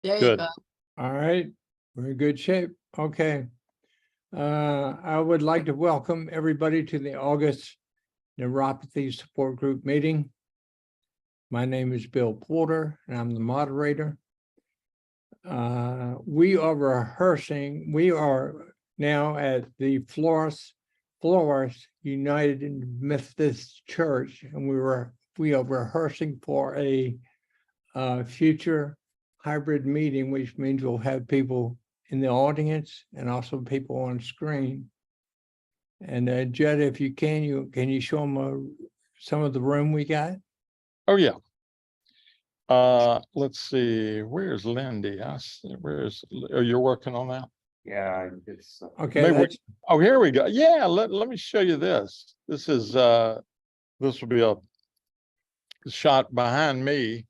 There you Good. go. All right, we're in good shape. Okay. I would like to welcome everybody to the August Neuropathy Support Group meeting. My name is Bill Porter, and I'm the moderator. We are rehearsing. We are now at the Flores United Methodist Church, and we are rehearsing for a future hybrid meeting, which means we'll have people in the audience and also people on screen. And Judd, if you can you show them some of the room we got? Oh, yeah. Let's see. Where's Lindy? You're working on that? Yeah, it's Okay. Oh, here we go. Yeah, let me show you this. This will be a shot behind me.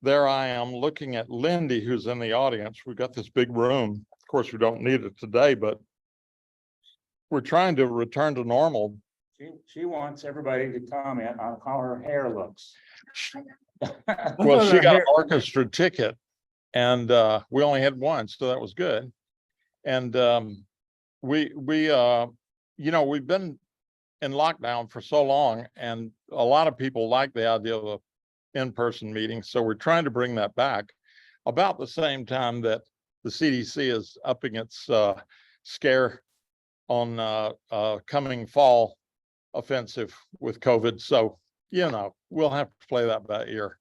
There I am looking at Lindy, who's in the audience. We've got this big room. Of course, we don't need it today, but we're trying to return to normal. she wants everybody to comment on how her hair looks. Well, she got an orchestra ticket, and we only had one, so that was good. And we've been in lockdown for so long, and a lot of people like the idea of a in-person meeting, so we're trying to bring that back about the same time that the CDC is upping its scare on coming fall offensive with COVID. So we'll have to play that by ear.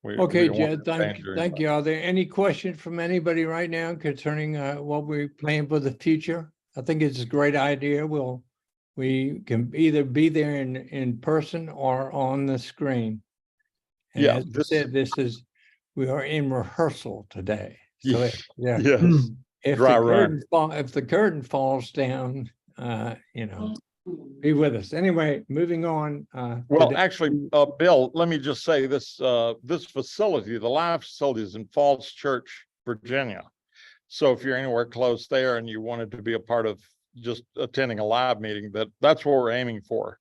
Okay, Jed, thank you. Are there any questions from anybody right now concerning what we're planning for the future? I think it's a great idea. We can either be there in person or on the screen. And yeah, as I said, we are in rehearsal today. So yes. if the curtain falls down, be with us. Anyway, moving on. Well, actually, Bill, let me just say this facility, the live facility, is in Falls Church, Virginia. So if you're anywhere close there and you wanted to be a part of just attending a live meeting, that's what we're aiming for.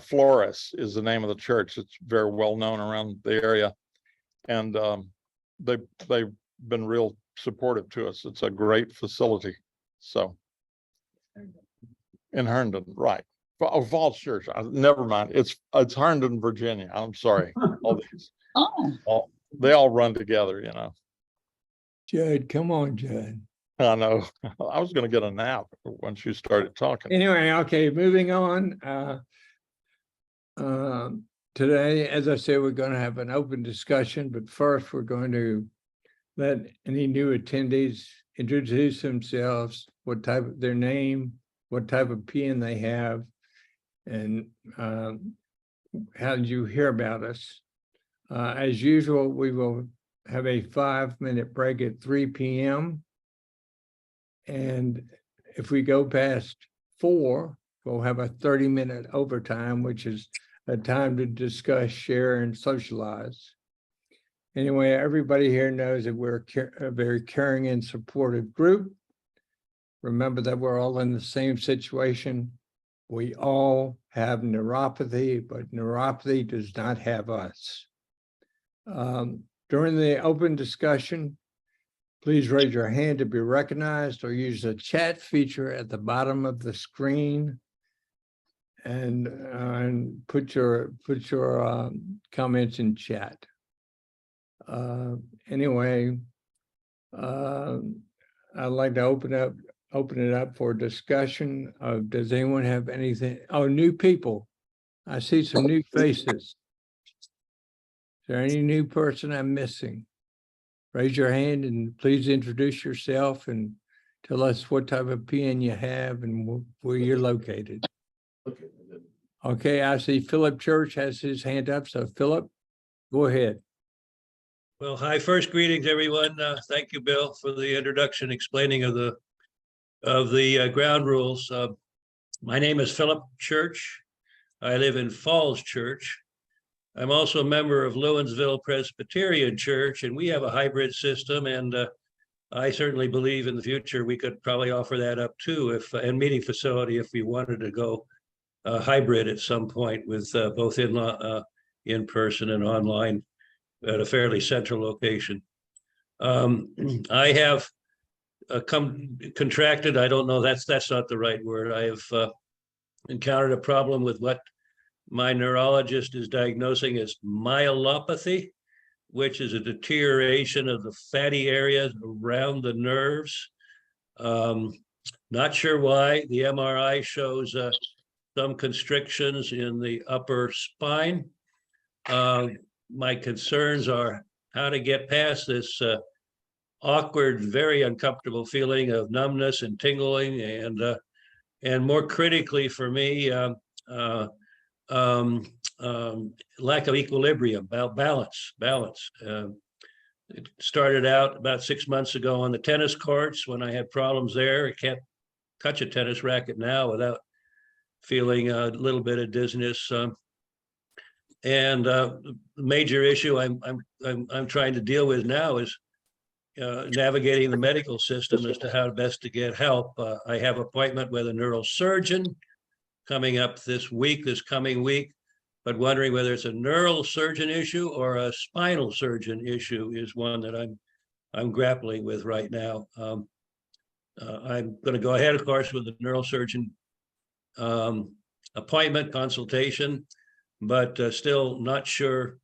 Flores is the name of the church. It's very well known around the area, and they've been real supportive to us. It's a great facility. So in Herndon, right? Oh, Falls Church. Never mind. It's Herndon, Virginia. I'm sorry. They all run together, Judd, come on, Judd. I know. I was going to get a nap once you started talking. Anyway, okay, moving on. Today, as I said, we're going to have an open discussion, but first we're going to let any new attendees introduce themselves, their name, what type of PN they have, and how did you hear about us? As usual, we will have a 5-minute break at 3 p.m. And if we go past 4, we'll have a 30-minute overtime, which is a time to discuss, share, and socialize. Anyway, everybody here knows that we're a very caring and supportive group. Remember that we're all in the same situation. We all have neuropathy, but neuropathy does not have us. During the open discussion, please raise your hand to be recognized or use the chat feature at the bottom of the screen and put your comments in chat. Anyway, I'd like to open it up for discussion of, does anyone have anything? Oh, new people. I see some new faces. Is there any new person I'm missing? Raise your hand and please introduce yourself and tell us what type of PN you have and where you're located. Okay, I see Philip Church has his hand up. So Philip, go ahead. Well, hi, first greetings, everyone. Thank you, Bill, for the introduction, explaining of the ground rules. My name is Philip Church. I live in Falls Church. I'm also a member of Lewinsville Presbyterian Church, and we have a hybrid system. And I certainly believe in the future we could probably offer that up too, and meeting facility if we wanted to go hybrid at some point with both in person and online at a fairly central location. I have contracted, I don't know, that's not the right word. I have encountered a problem with what my neurologist is diagnosing as myelopathy, which is a deterioration of the fatty areas around the nerves. Not sure why. The MRI shows some constrictions in the upper spine. My concerns are how to get past this awkward, very uncomfortable feeling of numbness and tingling, and more critically for me, lack of equilibrium, balance. It started out about 6 months ago on the tennis courts when I had problems there. I can't touch a tennis racket now without feeling a little bit of dizziness. And the major issue I'm trying to deal with now is navigating the medical system as to how best to get help. I have an appointment with a neurosurgeon coming up this coming week, but wondering whether it's a neural surgeon issue or a spinal surgeon issue is one that I'm grappling with right now. I'm going to go ahead, of course, with the neurosurgeon appointment consultation, but still not sure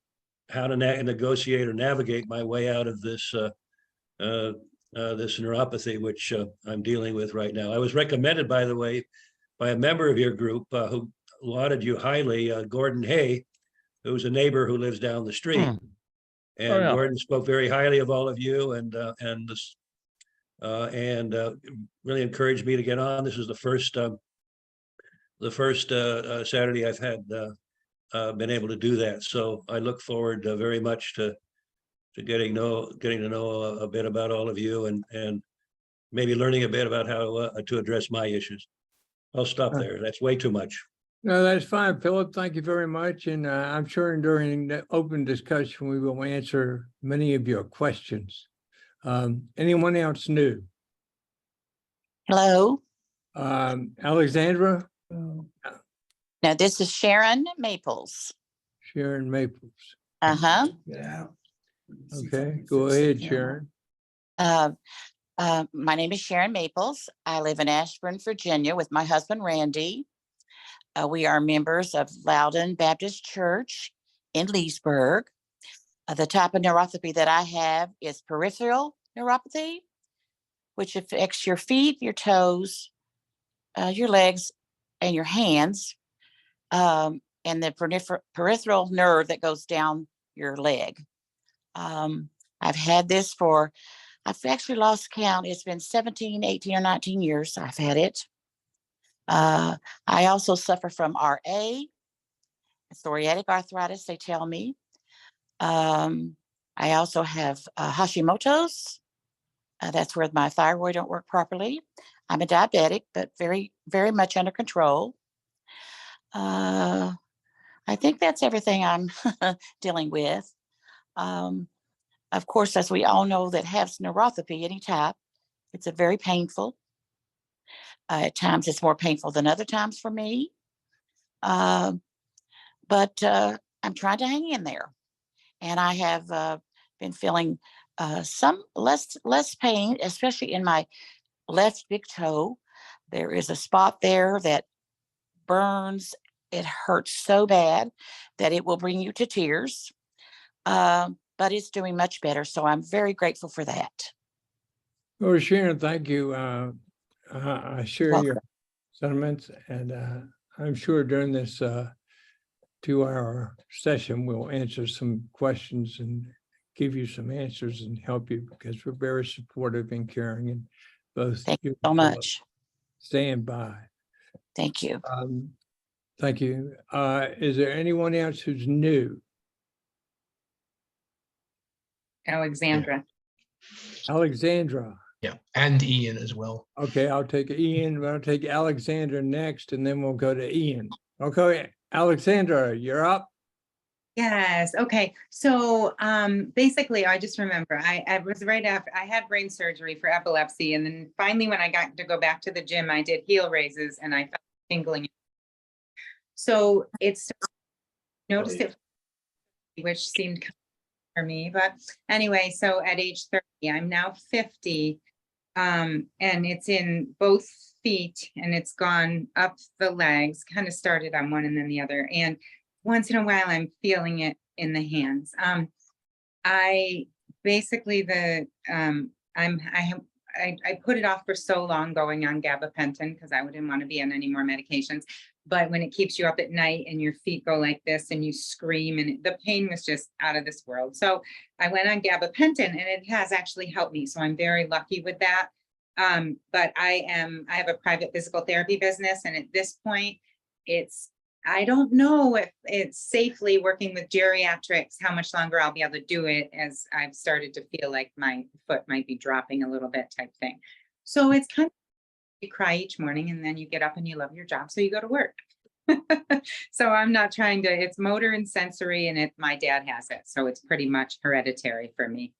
how to negotiate or navigate my way out of this this neuropathy, which I'm dealing with right now. I was recommended, by the way, by a member of your group who lauded you highly, Gordon Hay, who's a neighbor who lives down the street. Hmm. And yeah. Gordon spoke very highly of all of you and really encouraged me to get on. This is the first Saturday I've had been able to do that. So I look forward very much to getting to know a bit about all of you and maybe learning a bit about how to address my issues. I'll stop there. That's way too much. No, that's fine, Philip. Thank you very much. And I'm sure during the open discussion, we will answer many of your questions. Anyone else new? Hello. Alexandra? No, this is Sharon Maples. Sharon Maples. Uh-huh. Yeah. Okay, go ahead, Sharon. My name is Sharon Maples. I live in Ashburn, Virginia with my husband, Randy. We are members of Loudon Baptist Church in Leesburg. The type of neuropathy that I have is peripheral neuropathy, which affects your feet, your toes, your legs, and your hands, and the peripheral nerve that goes down your leg. I've had this I've actually lost count. It's been 17, 18, or 19 years I've had it. I also suffer from RA, psoriatic arthritis, they tell me. I also have Hashimoto's. That's where my thyroid don't work properly. I'm a diabetic, but very, very much under control. I think that's everything I'm dealing with. Of course, as we all know that has neuropathy, any type, it's a very painful. At times it's more painful than other times for me. But I'm trying to hang in there. And I have been feeling some less pain, especially in my left big toe. There is a spot there that burns. It hurts so bad that it will bring you to tears. But it's doing much better. So I'm very grateful for that. Well, Sharon, thank you. I share your sentiments, and I'm sure during this 2-hour session, we'll answer some questions and give you some answers and help you, because we're very supportive and caring, and both. Thank you so much. Stand by. Thank you. Thank you. Is there anyone else who's new? Alexandra. Alexandra. Yeah, and Ian as well. Okay, I'll take Ian. I'll take Alexandra next, and then we'll go to Ian. Okay, Alexandra, you're up. Yes. Okay. So basically, I just remember I was right after I had brain surgery for epilepsy. And then finally, when I got to go back to the gym, I did heel raises and I felt tingling. So it's noticed it, which seemed for me, but anyway, so at age 30, I'm now 50. And it's in both feet and it's gone up the legs, kind of started on one and then the other. And once in a while, I'm feeling it in the hands. I basically I put it off for so long going on gabapentin because I wouldn't want to be on any more medications. But when it keeps you up at night and your feet go like this and you scream and the pain was just out of this world. So I went on gabapentin and it has actually helped me. So I'm very lucky with that. But I have a private physical therapy business. And at this point, I don't know if it's safely working with geriatrics, how much longer I'll be able to do it, as I've started to feel like my foot might be dropping a little bit type thing. So it's kind of, you cry each morning and then you get up and you love your job. So you go to work. So I'm not trying to, it's motor and sensory and my dad has it. So it's pretty much hereditary for me.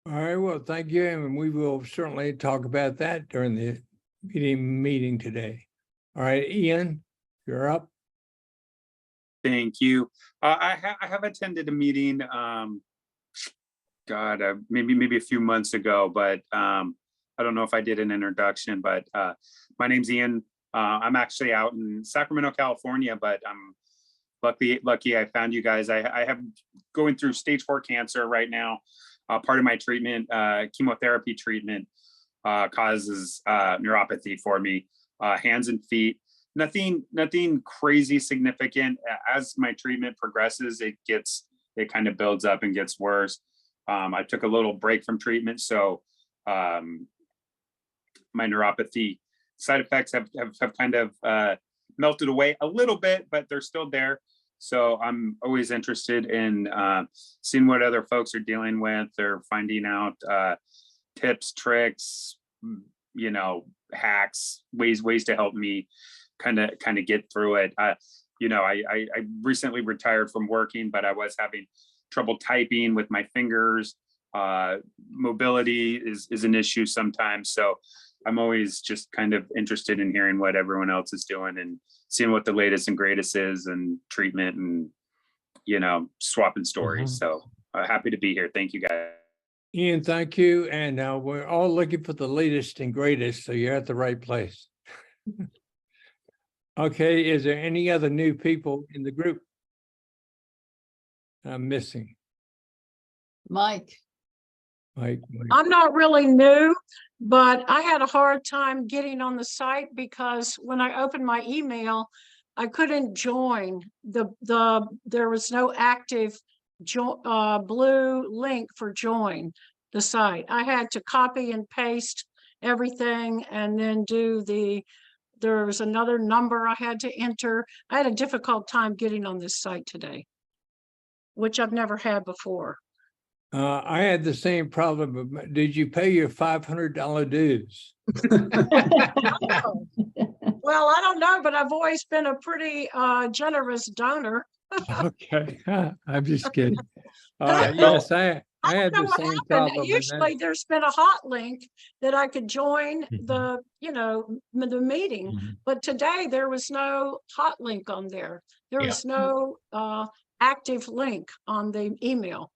All right, well, thank you, and we will certainly talk about that during the meeting today. All right, Ian, you're up. Thank you. I have attended a meeting, maybe a few months ago, but I don't know if I did an introduction, but my name's Ian. I'm actually out in Sacramento, California, but I'm lucky I found you guys. I have going through stage 4 cancer right now. Part of my treatment, chemotherapy treatment, causes neuropathy for me, hands and feet. Nothing crazy significant. As my treatment progresses, it kind of builds up and gets worse. I took a little break from treatment, so my neuropathy side effects have kind of melted away a little bit, but they're still there. So I'm always interested in seeing what other folks are dealing with. Or finding out tips, tricks, hacks, ways to help me kind of get through it. I recently retired from working, but I was having trouble typing with my fingers. Mobility is an issue sometimes. So I'm always just kind of interested in hearing what everyone else is doing and seeing what the latest and greatest is and treatment and, swapping stories. So happy to be here. Thank you, guys. Ian, thank you. And we're all looking for the latest and greatest, so you're at the right place. Okay, is there any other new people in the group I'm missing? Mike. Mike. I'm not really new, but I had a hard time getting on the site because when I opened my email, I couldn't join. There was no active blue link for join the site. I had to copy and paste everything and then there was another number I had to enter. I had a difficult time getting on this site today, which I've never had before. I had the same problem. But did you pay your $500 dues? Well, I don't know, but I've always been a pretty generous donor. Okay, I'm just kidding. Yes, I had don't know the what same happened. problem. Usually there's been a hot link that I could join the meeting, but today there was no hot link on there. There was no active link on the email.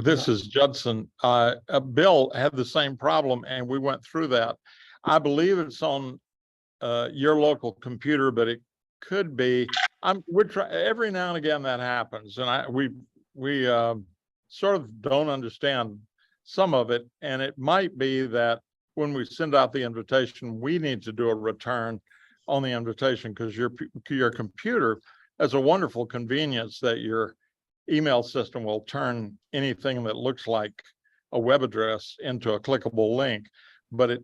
This is Judson. Bill had the same problem and we went through that. I believe it's on your local computer, but it could be. Every now and again that happens, and we sort of don't understand some of it, and it might be that when we send out the invitation, we need to do a return on the invitation because your computer has a wonderful convenience that your email system will turn anything that looks like a web address into a clickable link, but it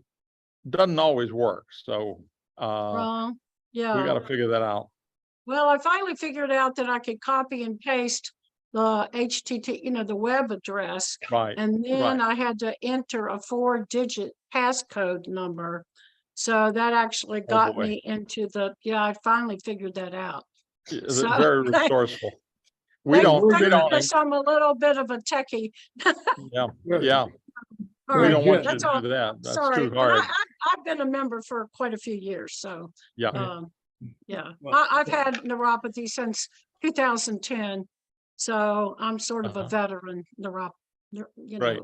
doesn't always work. So Wrong. Yeah. we got to figure that out. Well, I finally figured out that I could copy and paste the HTTP, the web address. Right. And then I had to enter a 4-digit passcode number. So that actually got me into I finally figured that out. So, very resourceful. I'm a little bit of a techie. Yeah. All We right, don't want you that's to all. do that. That's Sorry, too hard. I've been a member for quite a few years, so Yeah. yeah. Well, I've had neuropathy since 2010. So I'm sort of a Uh-huh. veteran, Right.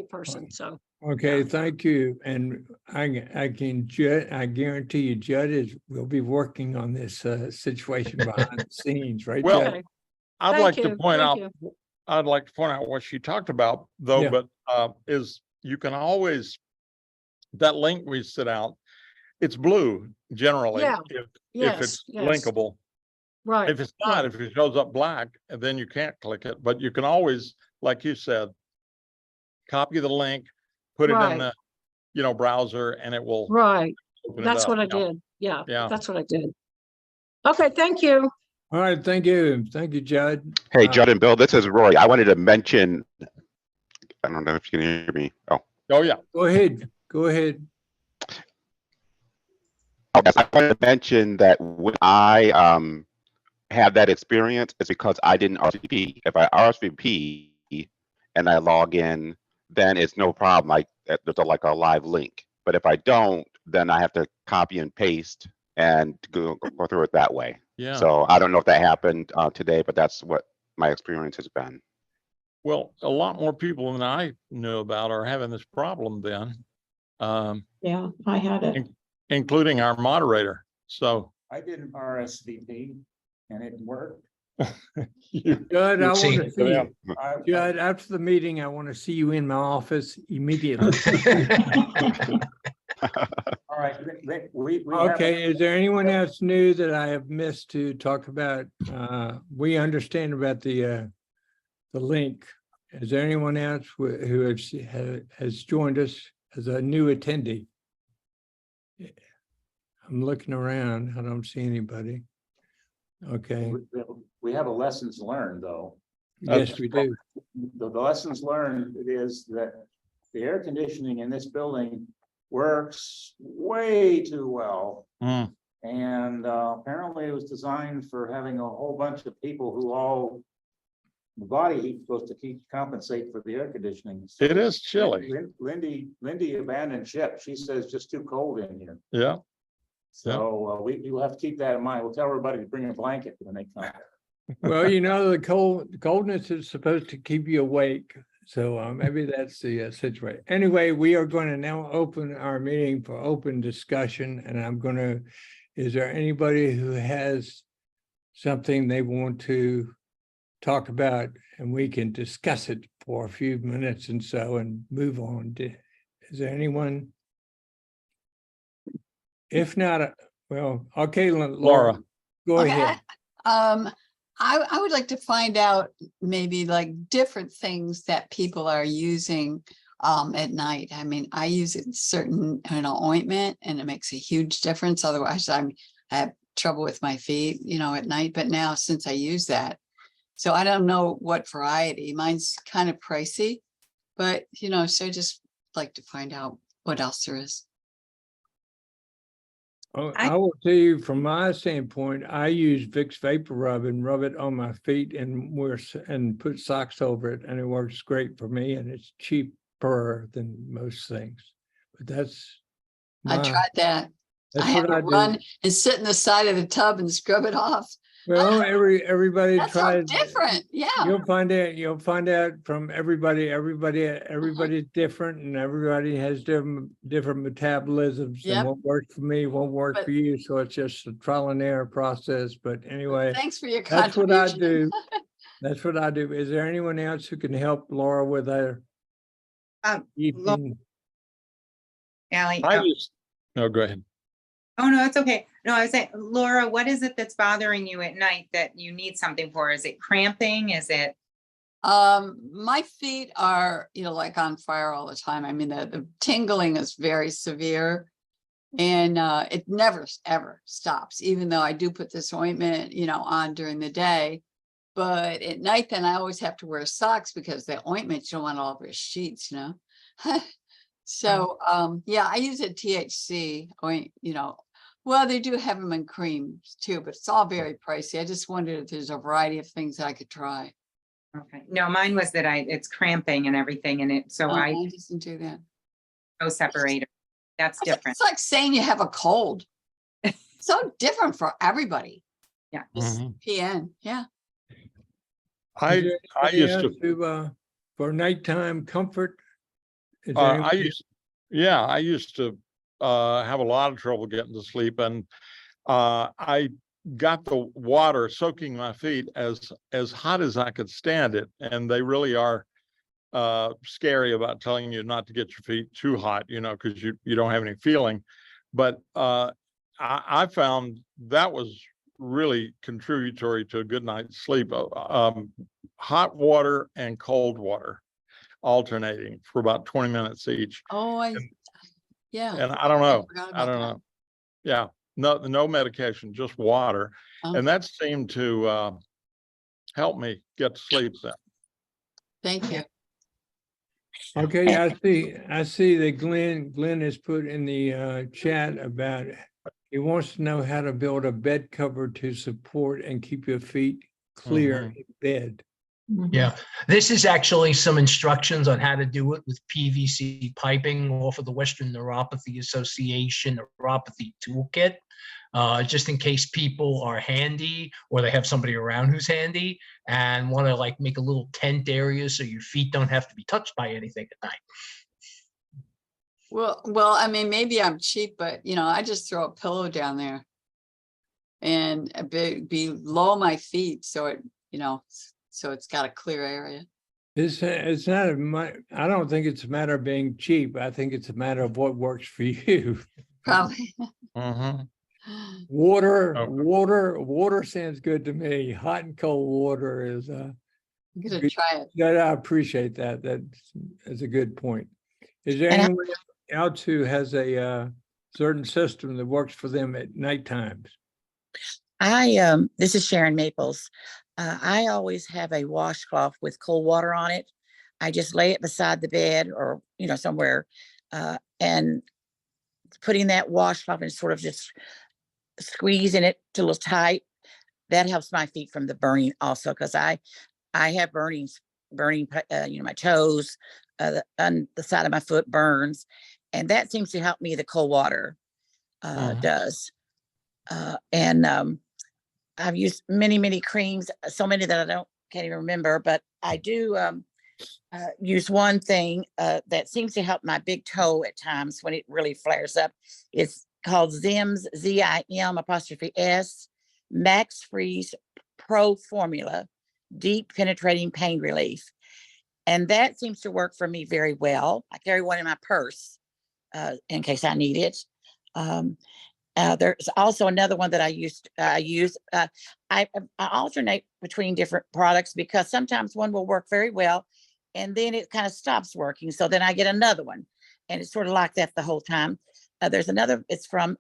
person, so. Okay, thank you. And I can I guarantee you Judd will be working on this situation behind the scenes, right? Well, Judd? Okay. I'd Thank like to you, point thank out, I'd like to point out what she talked about though, Yeah. but is you can always, that link we set out, it's blue generally. Yeah. If Yes, it's yes. linkable. Right. If it's not, if it shows up black, then you can't click it, but you can always, like you said, copy the link, put it in Right. the, browser and it will Right. open it That's up. what I Yeah. did. Yeah, Yeah. that's what I did. Okay, thank you. All right, thank you. Thank you, Judd. Hey, Judd and Bill, this is Roy. I wanted to mention, I don't know if you can hear me. Oh, Oh, yeah. Go ahead. Go ahead. okay. I wanted to mention that when I had that experience, it's because I didn't RSVP. If I RSVP and I log in, then it's no problem. Like there's like a live link. But if I don't, then I have to copy and paste and go through it that way. Yeah. So I don't know if that happened today, but that's what my experience has been. Well, a lot more people than I knew about are having this problem then, Yeah, I had it. including our moderator. So I did an RSVP and it worked. Judd, I Let's see. want to see you. I- Judd, after the meeting, I want to see you in my office immediately. All right, we have- Okay, is there anyone else new that I have missed to talk about? We understand about the link. Is there anyone else who has joined us as a new attendee? I'm looking around. I don't see anybody. Okay, we have a lessons learned, though. yes, we do. The lessons learned is that the air conditioning in this building works way too well. Mm, And apparently it was designed for having a whole bunch of people who all, the body heat's supposed to compensate for the air conditioning. So it is chilly. Lindy abandoned ship. She says just too cold in here. Yeah. So we will have to keep that in mind. We'll tell everybody to bring a blanket when they come. Well, the coldness is supposed to keep you awake. So maybe that's the situation. Anyway, we are going to now open our meeting for open discussion, and is there anybody who has something they want to talk about, and we can discuss it for a few minutes and so and move on? Is there anyone? If not, well, okay, Laura, go Okay, ahead. I would like to find out maybe like different things that people are using at night. I mean, I use it certain ointment and it makes a huge difference. Otherwise, I have trouble with my feet, at night. But now since I use that, so I don't know what variety. Mine's kind of pricey, but so I just like to find out what else there is. I will tell you from my standpoint, I use Vicks Vapor Rub and rub it on my feet and put socks over it, and it works great for me, and it's cheaper than most things. But that's I tried that. I that's had what to I run do. and sit in the side of the tub and scrub it off. Well, everybody That's so tries. different. Yeah. You'll find out from everybody's different, and everybody has different metabolisms. Yep. And what works for me won't work But- for you. So it's just a trial and error process. But anyway, Thanks for your that's what I contribution. do. That's what I do. Is there anyone else who can help Laura with her? evening? Ally, No, go ahead. oh, no, it's okay. No, I was saying, Laura, what is it that's bothering you at night that you need something for? Is it cramping? Is it? My feet are, like on fire all the time. I mean, the tingling is very severe and it never ever stops, even though I do put this ointment, on during the day. But at night, then I always have to wear socks because the ointment, you don't want all over your sheets, So, yeah, I use a THC, well, they do have them in creams too, but it's all very pricey. I just wondered if there's a variety of things that I could try. Okay, no, mine was that it's cramping and everything and Oh, I I just didn't do that. no separator. That's It's different. like saying you have a cold. So different for everybody. Yeah. This Mhm. PN, yeah. I, there I anybody used else to, who, for nighttime comfort? Is there I anyone- used, yeah, I used to, have a lot of trouble getting to sleep, and, I got the water soaking my feet as hot as I could stand it, and they really are scary about telling you not to get your feet too hot, because you don't have any feeling. But I found that was really contributory to a good night's sleep. Hot water and cold water alternating for about 20 minutes each. Oh, yeah. And I don't know. forgot I about don't that. know. Yeah, no medication, just water. Oh. And that seemed to help me get to sleep then. Thank you. Okay, I see that Glenn has put in the chat about, he wants to know how to build a bed cover to support and keep your feet clear in bed. Yeah, this is actually some instructions on how to do it with PVC piping off of the Western Neuropathy Association Neuropathy Toolkit. Just in case people are handy or they have somebody around who's handy and want to like make a little tent area so your feet don't have to be touched by anything at night. Well, I mean, maybe I'm cheap, but I just throw a pillow down there and below my feet. So so it's got a clear area. It's not I don't think it's a matter of being cheap. I think it's a matter of what works for you. Probably. Mhm. Water Okay. sounds good to me. Hot and cold water is I'm gonna good. try it. Yeah, I appreciate that. That's a good point. Is there And I- anyone else who has a certain system that works for them at night times? This is Sharon Maples. I always have a washcloth with cold water on it. I just lay it beside the bed or, somewhere, and putting that washcloth and sort of just squeezing it till it's tight. That helps my feet from the burning also, because I have burning, my toes, on the side of my foot burns, and that seems to help me. The cold water Mhm. does, and I've used many creams, so many that can't even remember, but I do use one thing that seems to help my big toe at times when it really flares up. It's called Zim's, ZIM''S Max Freeze Pro Formula Deep Penetrating Pain Relief. And that seems to work for me very well. I carry one in my purse in case I need it. There's also another one that I use. I alternate between different products because sometimes one will work very well and then it kind of stops working. So then I get another one, and it's sort of like that the whole time. There's another, it's from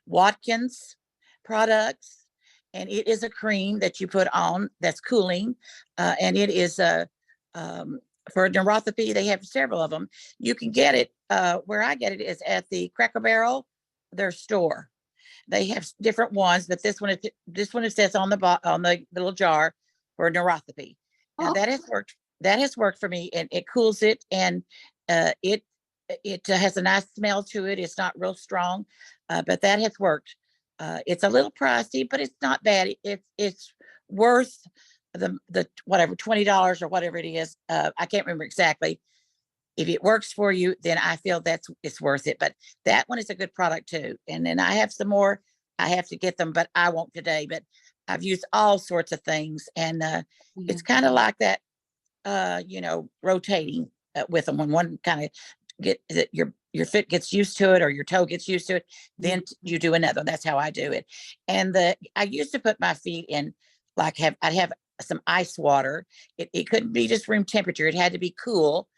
Watkins Products, and it is a cream that you put on that's cooling, and it is for neuropathy. They have several of them. You can get it where I get it is at the Cracker Barrel, their store. They have different ones, but this one it says on the little jar for neuropathy. Now Oh. that has worked. That has worked for me, and it cools it, and it has a nice smell to it. It's not real strong, but that has worked. It's a little pricey, but it's not bad. It's worth the whatever $20 or whatever it is. I can't remember exactly. If it works for you, then I feel it's worth it. But that one is a good product too. And then I have some more. I have to get them, but I won't today. But I've used all sorts of things, and it's kind of like that, rotating with them. When one kind of your foot gets used to it or your toe gets used to it, then you do another. That's how I do it. And I used to put my feet in, I'd have some ice water. It couldn't be just room temperature. It had to be cool.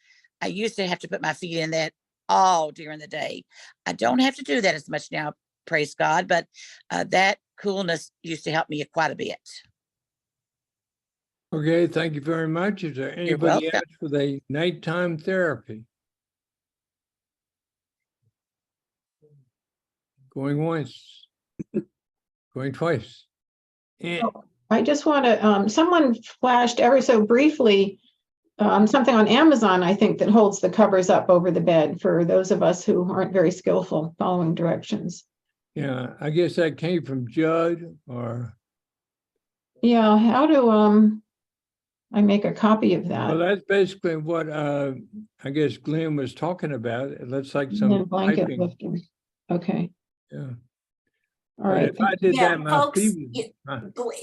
I used to have to put my feet in that all during the day. I don't have to do that as much now, praise God, but that coolness used to help me quite a bit. Okay, thank you very much. Is there anybody welcome. else with a nighttime therapy? Going once, going twice. And I just want to, someone flashed ever so briefly something on Amazon, I think, that holds the covers up over the bed for those of us who aren't very skillful following directions. yeah, I guess that came from Judd or Yeah, how to, I make a copy of Well, that. that's basically what I guess Glenn was talking about. It looks like And then some blanket piping. lifter. Okay, Yeah. all But right. if I did Yeah, that, my folks, previous.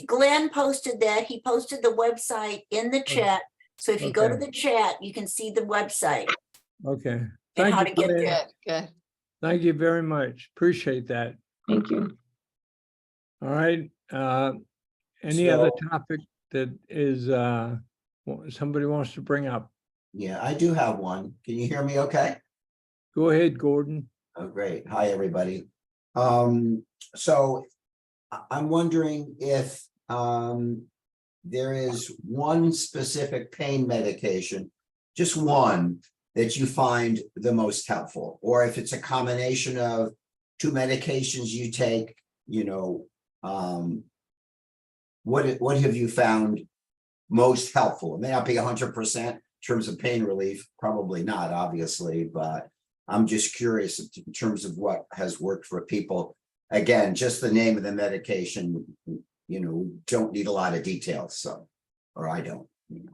Glenn posted that. He posted the website in the chat. So if you go to Okay. the chat, you can see the website Okay. and Thank how you, to get Glenn. there. Good, good. Thank you very much. Appreciate that. Thank you. All right. Any other So- topic that is somebody wants to bring up? Yeah, I do have one. Can you hear me okay? Go ahead, Gordon. Oh, great. Hi, everybody. So I'm wondering if there is one specific pain medication, just one, that you find the most helpful, or if it's a combination of two medications you take, you know, what have you found most helpful? It may not be 100% in terms of pain relief, probably not, obviously, but I'm just curious in terms of what has worked for people. Again, just the name of the medication, you know, don't need a lot of details, so, or I don't. You know.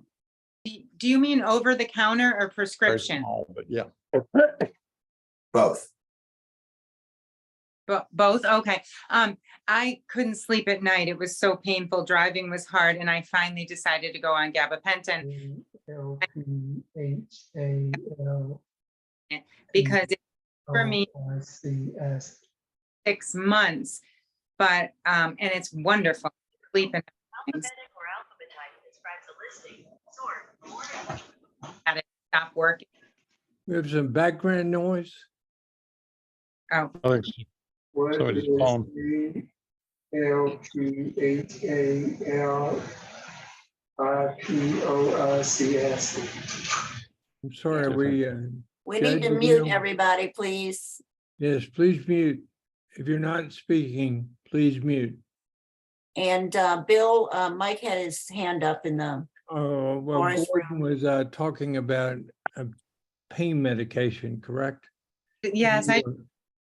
Do you mean over the counter or Very prescription? small, but yeah. Both. Both? Okay. I couldn't sleep at night. It was so painful. Driving was hard. And I finally decided to go on gabapentin because it, for me, 6 months, but, and it's wonderful. Sleep and had it stop working. We have some background noise. Oh, I think somebody's phone. I'm sorry, we. We need to Judge, mute everybody, please. Yes, please mute. If you're not speaking, please mute. And Bill, Mike had his hand up in the, Oh, well, Forest Gordon was talking about a pain medication, correct? yes,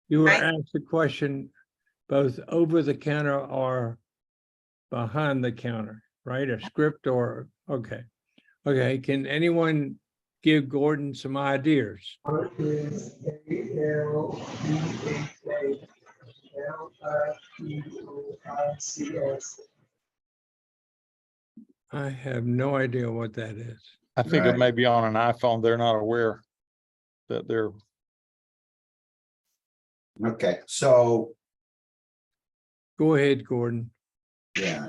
You were I- asked a question both over the counter or behind the counter, right? A script or, okay. Okay, can anyone give Gordon some ideas? I have no idea what that is. I think it Right. may be on an iPhone. They're not aware that they're, Okay, so, Go ahead, Gordon. yeah.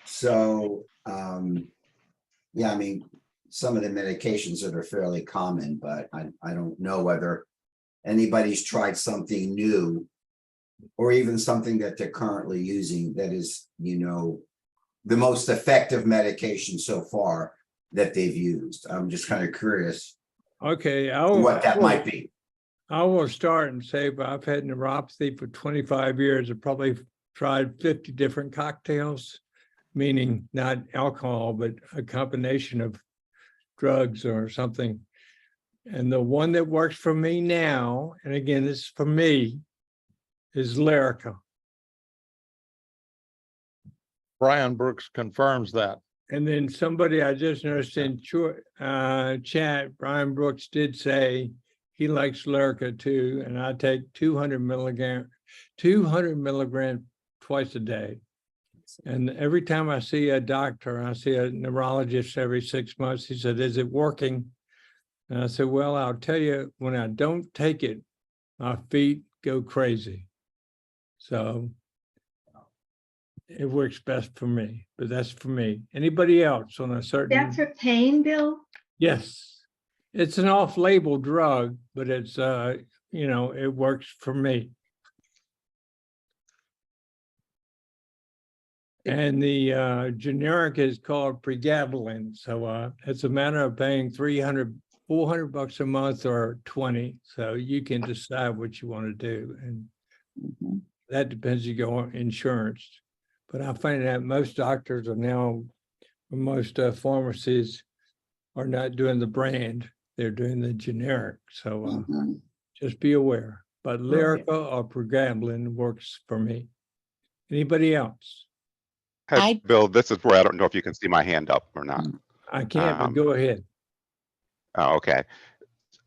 So, yeah, I mean, some of the medications that are fairly common, but I don't know whether anybody's tried something new or even something that they're currently using that is, you know, the most effective medication so far that they've used. I'm just kind of curious Okay, what that might be. I will start and say, but I've had neuropathy for 25 years. I've probably tried 50 different cocktails, meaning not alcohol, but a combination of drugs or something. And the one that works for me now, and again, this is for me, is Lyrica. Brian Brooks confirms that. And then somebody I just noticed in chat, Brian Brooks did say he likes Lyrica too, and I take 200 milligram twice a day. And every time I see a doctor, I see a neurologist every 6 months, he said, "Is it working?" And I said, "Well, I'll tell you, when I don't take it, my feet go crazy." So it works best for me, but that's for me. Anybody else on a certain? That's for pain, Bill? Yes, it's an off-label drug, but it's, you know, it works for me. And the generic is called pregabalin. So it's a matter of paying 400 bucks a month or 20. So you can decide what you want to do. And that depends, you go on insurance. But I find that most doctors are now, most pharmacies are not doing the brand, they're doing the generic. So just be aware. But Lyrica or pregabalin works for me. Anybody else? Hey, Bill, this is where I don't know if you can see my hand up or not. I can't, but Um, go ahead. Oh, okay.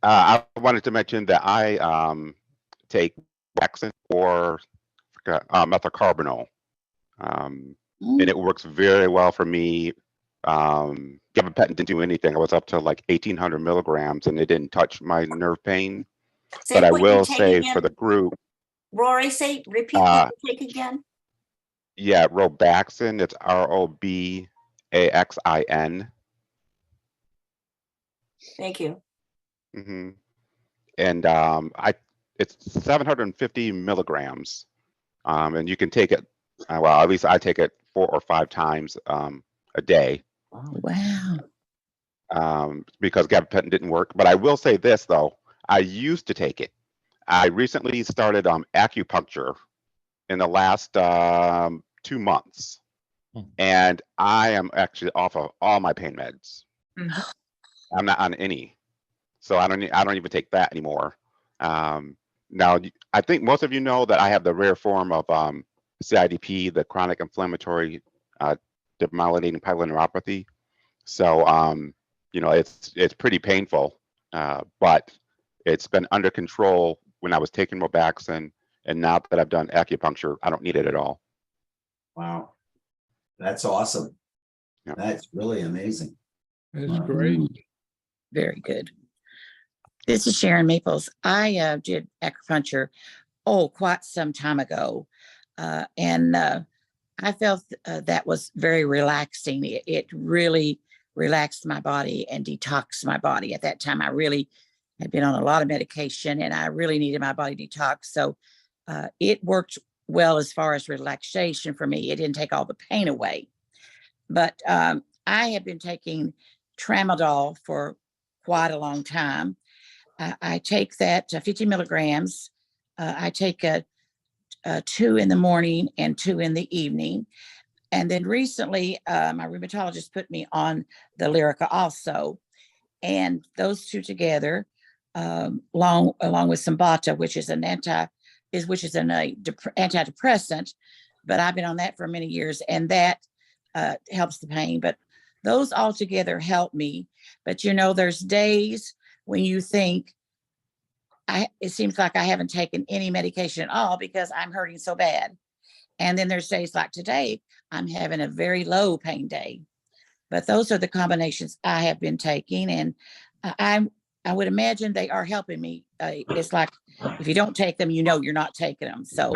I wanted to mention that I take Waxin or methocarbamol, and it works very well for me. Gabapentin didn't do anything. I was up to like 1,800 milligrams, and it didn't touch my nerve pain. Say But I what you will take say again. for the group, Rory, repeat what you take again. yeah, Robaxin. It's Robaxin. Thank you. hmm And it's 750 milligrams, and you can take it. Well, at least I take it 4 or 5 times a day. Wow. Because gabapentin didn't work. But I will say this though, I used to take it. I recently started acupuncture in the last 2 months, and I am actually off of all my pain meds. I'm not on any, so I don't even take that anymore. Now, I think most of you know that I have the rare form of CIDP, the chronic inflammatory demyelinating polyneuropathy. So, it's pretty painful, but it's been under control when I was taking Robaxin, and now that I've done acupuncture, I don't need it at all. Wow. That's awesome. Yeah. That's really amazing. That's great. Very good. This is Sharon Maples. I did acupuncture, quite some time ago. And I felt that was very relaxing. It really relaxed my body and detoxed my body. At that time, I really had been on a lot of medication and I really needed my body detox. So it worked well as far as relaxation for me. It didn't take all the pain away. But I have been taking tramadol for quite a long time. I take that 50 milligrams. I take 2 in the morning and 2 in the evening. And then recently, my rheumatologist put me on the Lyrica also. And those two together, along with Symbata, which is an antidepressant, but I've been on that for many years, and that helps the pain. But those all together help me. But there's days when you think, it seems like I haven't taken any medication at all because I'm hurting so bad. And then there's days like today, I'm having a very low pain day. But those are the combinations I have been taking. And I would imagine they are helping me. It's like, if you don't take them, you're not taking them. So,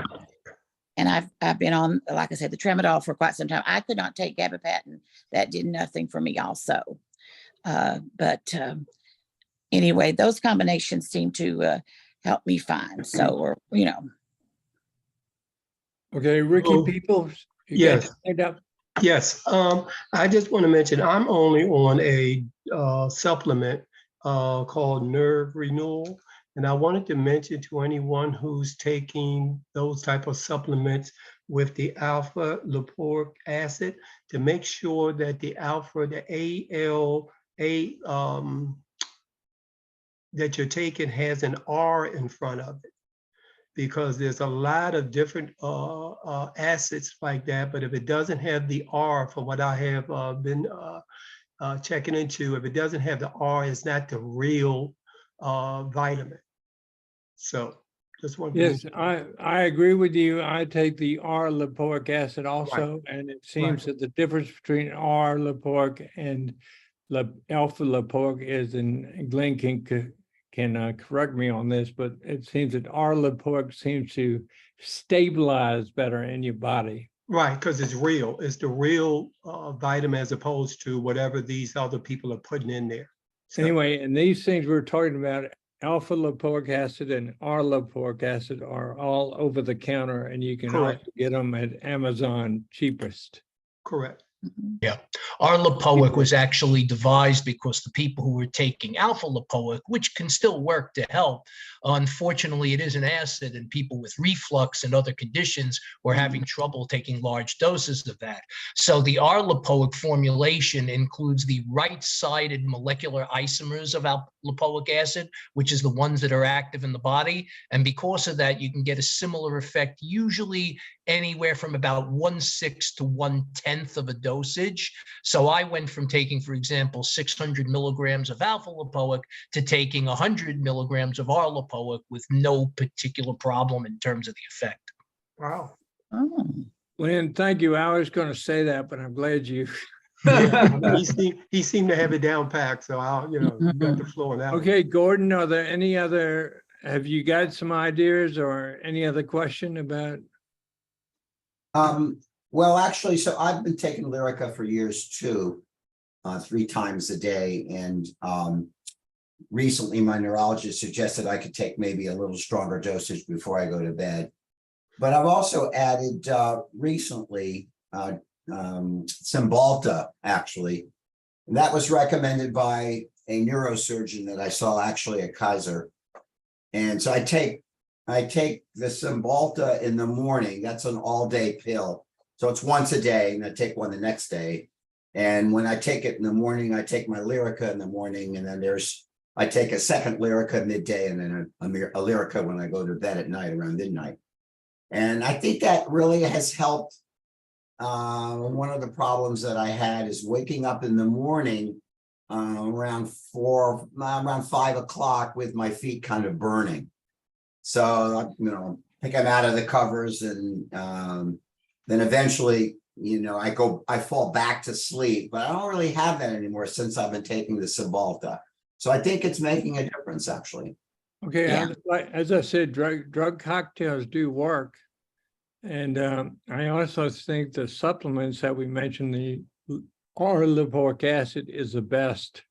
and I've been on, like I said, the tramadol for quite some time. I could not take gabapentin. That did nothing for me also. But anyway, those combinations seem to help me fine. So, Okay, Ricky Oh, Peoples, you got yes. your hand up? Yes, I just want to mention, I'm only on a supplement called Nerve Renewal. And I wanted to mention to anyone who's taking those type of supplements with the alpha lipoic acid to make sure that the ALA that you're taking has an R in front of it, because there's a lot of different acids like that. But if it doesn't have the R, from what I have been checking into, if it doesn't have the R, it's not the real vitamin. So just one. Yes, I agree with you. I take the R-lipoic acid also, and it seems that the difference between R-lipoic and alpha lipoic is, and Glenn can correct me on this, but it seems that R-lipoic seems to stabilize better in your body. Right, because it's real. It's the real vitamin as opposed to whatever these other people are putting in there. So, anyway, and these things we're talking about, alpha lipoic acid and R-lipoic acid, are all over the counter, and you can also get them at Amazon cheapest. Correct. Yeah, our Lipoic was actually devised because the people who were taking alpha Lipoic, which can still work to help, unfortunately, it is an acid, and people with reflux and other conditions were having trouble taking large doses of that. So the R Lipoic formulation includes the right-sided molecular isomers of lipoic acid, which is the ones that are active in the body. And because of that, you can get a similar effect, usually anywhere from about 1/6 to 1/10 of a dosage. So I went from taking, for example, 600 milligrams of alpha lipoic to taking 100 milligrams of R lipoic with no particular problem in terms of the effect. Wow. Oh. Lynn, thank you. I was going to say that, but I'm glad you. Yeah, I mean, he seemed to have it down packed, so I'll, you got the floor on that one. Okay, Gordon, are there any other, have you got some ideas or any other question about? Well, actually, so I've been taking Lyrica for years too, 3 times a day. And recently my neurologist suggested I could take maybe a little stronger dosage before I go to bed. But I've also added recently Cymbalta, actually. And that was recommended by a neurosurgeon that I saw actually at Kaiser. And so I take the Cymbalta in the morning. That's an all-day pill. So it's once a day, and I take one the next day. And when I take it in the morning, I take my Lyrica in the morning, and then I take a second Lyrica midday, and then a Lyrica when I go to bed at night around midnight. And I think that really has helped. One of the problems that I had is waking up in the morning around 5 o'clock with my feet kind of burning. So, I think I'm out of the covers, and then eventually, I fall back to sleep, but I don't really have that anymore since I've been taking the Cymbalta. So I think it's making a difference, actually. Okay, Yeah. as I said, drug cocktails do work. And I also think the supplements that we mentioned, the R lipoic acid is the best.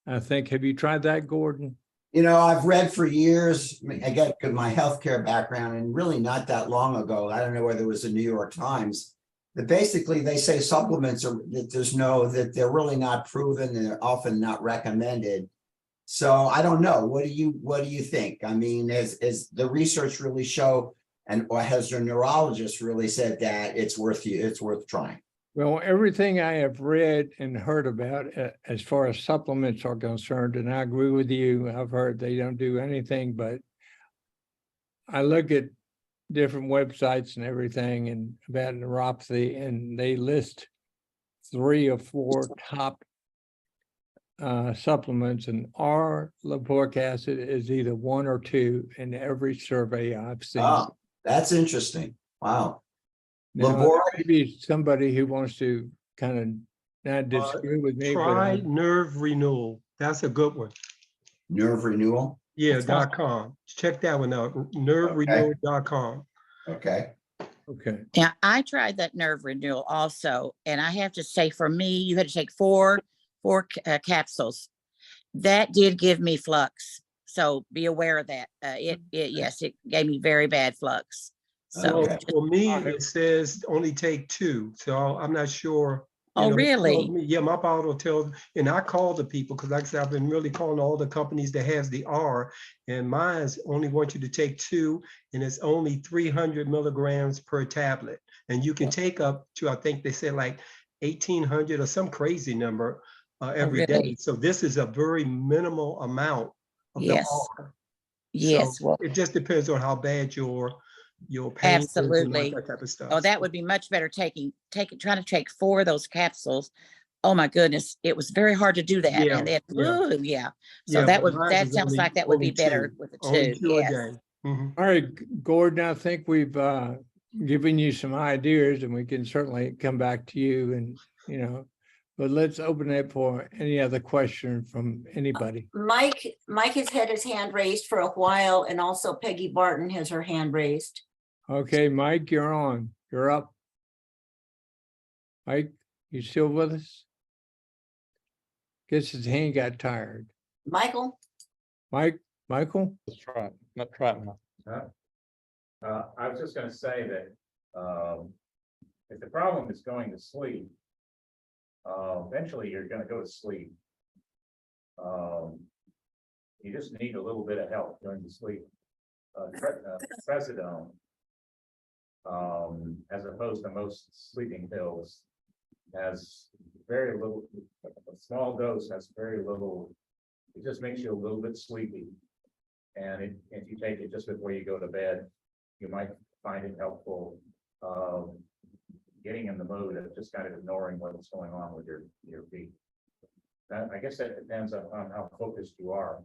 I think, have you tried that, Gordon? I've read for years, again, with my healthcare background, and really not that long ago, I don't know whether it was the New York Times, that basically they say supplements that they're really not proven, and they're often not recommended. So I don't know. What do you think? I mean, is the research really show, or has your neurologist really said that it's worth trying? Well, everything I have read and heard about as far as supplements are concerned, and I agree with you, I've heard they don't do anything, but I look at different websites and everything and about neuropathy, and they list 3 or 4 top supplements, and R lipoic acid is either 1 or 2 in every survey I've seen. Oh, that's interesting. Wow. Now, maybe somebody who wants to kind of not disagree with me, Try but Nerve Renewal. That's a good one. Nerve Renewal? Yeah, .com. Check that one out. NerveRenewal.com. Okay. Okay. Now, I tried that nerve renewal also, and I have to say, for me, you had to take four capsules. That did give me flux, so be aware of that. Yes, it gave me very bad flux. So, Okay. For me, it says only take 2. So I'm not sure. Oh, really? Yeah, my bottle tells, and I call the people because, like I said, I've been really calling all the companies that has the R, and mine's only want you to take 2, and it's only 300 milligrams per tablet, and you can take up to, I think they said like 1,800 or some crazy number every day. really? So this is a very minimal amount of Yes. the R. Yes. So Well, it just depends on how bad your pain is and absolutely. that type of stuff. Oh, that would be much better trying to take 4 of those capsules. Oh my goodness, it was very hard to do that. Yeah, And then, yeah. ooh, yeah. So Yeah, but mine that was sounds only- like that would be only better 2. with the Only 2. 2 a Yes. day. Mhm. All right, Gordon, I think we've given you some ideas, and we can certainly come back to you, and but let's open it for any other question from anybody. Mike has had his hand raised for a while, and also Peggy Barton has her hand raised. Okay, Mike, you're on. You're up. Mike, you still with us? Guess his hand got tired. Michael? Michael? Let's try it. Not try it now. I was just gonna say that if the problem is going to sleep, eventually you're gonna go to sleep. You just need a little bit of help during the sleep. Trazodone, as opposed to most sleeping pills, has very little, a small dose has very little, it just makes you a little bit sleepy. And if you take it just before you go to bed, you might find it helpful, getting in the mood of just kind of ignoring what's going on with your feet. I guess that depends on how focused you are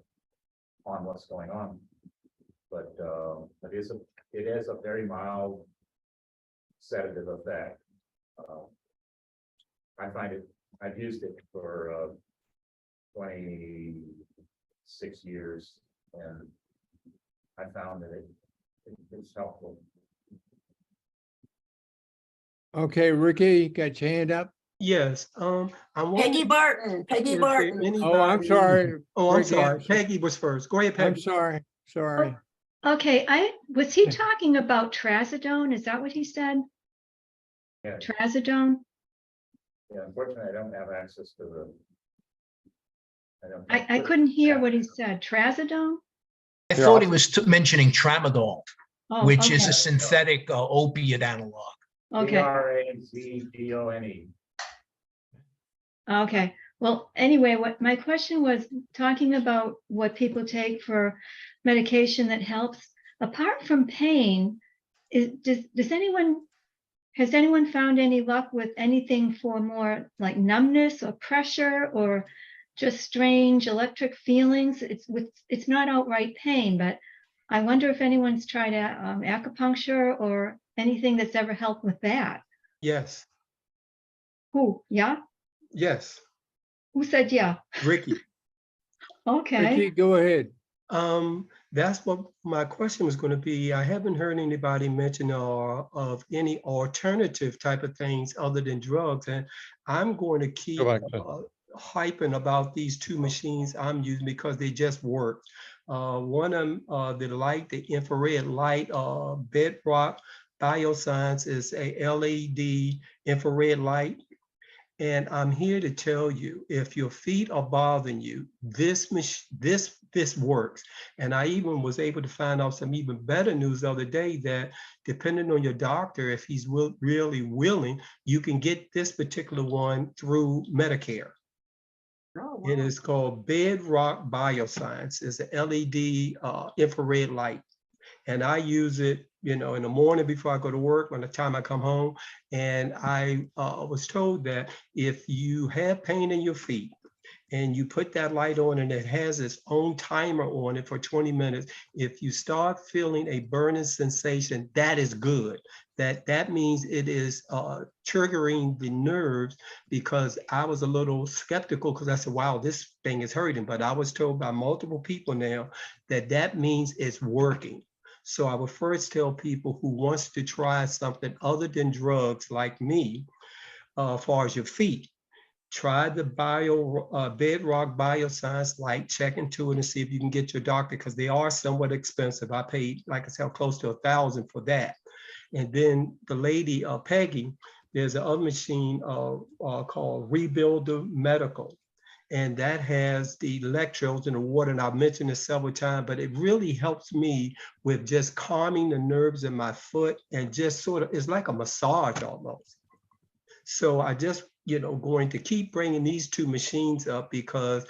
on what's going on. But it is a very mild sedative effect. I find it, I've used it for 26 years, and I found that it's helpful. Okay, Ricky, got your hand up? Yes, I'm Peggy wondering. Barton, Peggy Is there Barton. Oh, I'm anybody- sorry. Oh, I'm Ricky, sorry. Peggy was first. Go ahead, I'm Peggy. sorry, sorry. Okay, was he talking about trazodone? Is that what he said? Yeah, Trazodone? yeah, unfortunately, I don't have access to the. I couldn't hear what he said. Trazodone? I thought he was mentioning tramadol, Oh, which is okay. a synthetic opiate analog. Okay. Trazodone. Okay. Well, anyway, what my question was talking about what people take for medication that helps. Apart from pain, has anyone found any luck with anything for more like numbness or pressure or just strange electric feelings? It's not outright pain, but I wonder if anyone's tried acupuncture or anything that's ever helped with that. Yes, Who? Yeah? yes, Who said yeah? Ricky. Okay. Ricky, go ahead. That's what my question was going to be. I haven't heard anybody mention of any alternative type of things other than drugs, and I'm going to keep hyping about these two machines I'm using because they just work. One of them, the infrared light, Bedrock Bioscience is a LED infrared light. And I'm here to tell you, if your feet are bothering you, this works. And I even was able to find out some even better news the other day that depending on your doctor, if he's really willing, you can get this particular one through Medicare. Oh, wow. It is called Bedrock Bioscience. It's an LED infrared light. And I use it, in the morning before I go to work, by the time I come home. And I was told that if you have pain in your feet and you put that light on and it has its own timer on it for 20 minutes, if you start feeling a burning sensation, that is good. That means it is triggering the nerves, because I was a little skeptical because I said, wow, this thing is hurting. But I was told by multiple people now that means it's working. So I would first tell people who wants to try something other than drugs like me, as far as your feet, try the Bedrock Bioscience light, check into it and see if you can get your doctor, because they are somewhat expensive. I paid, like I said, close to $1,000 for that. And then the lady, Peggy, there's an other machine called Rebuilder Medical. And that has the electrodes in the water. And I've mentioned this several times, but it really helps me with just calming the nerves in my foot and just sort of, it's like a massage almost. So I just, going to keep bringing these two machines up because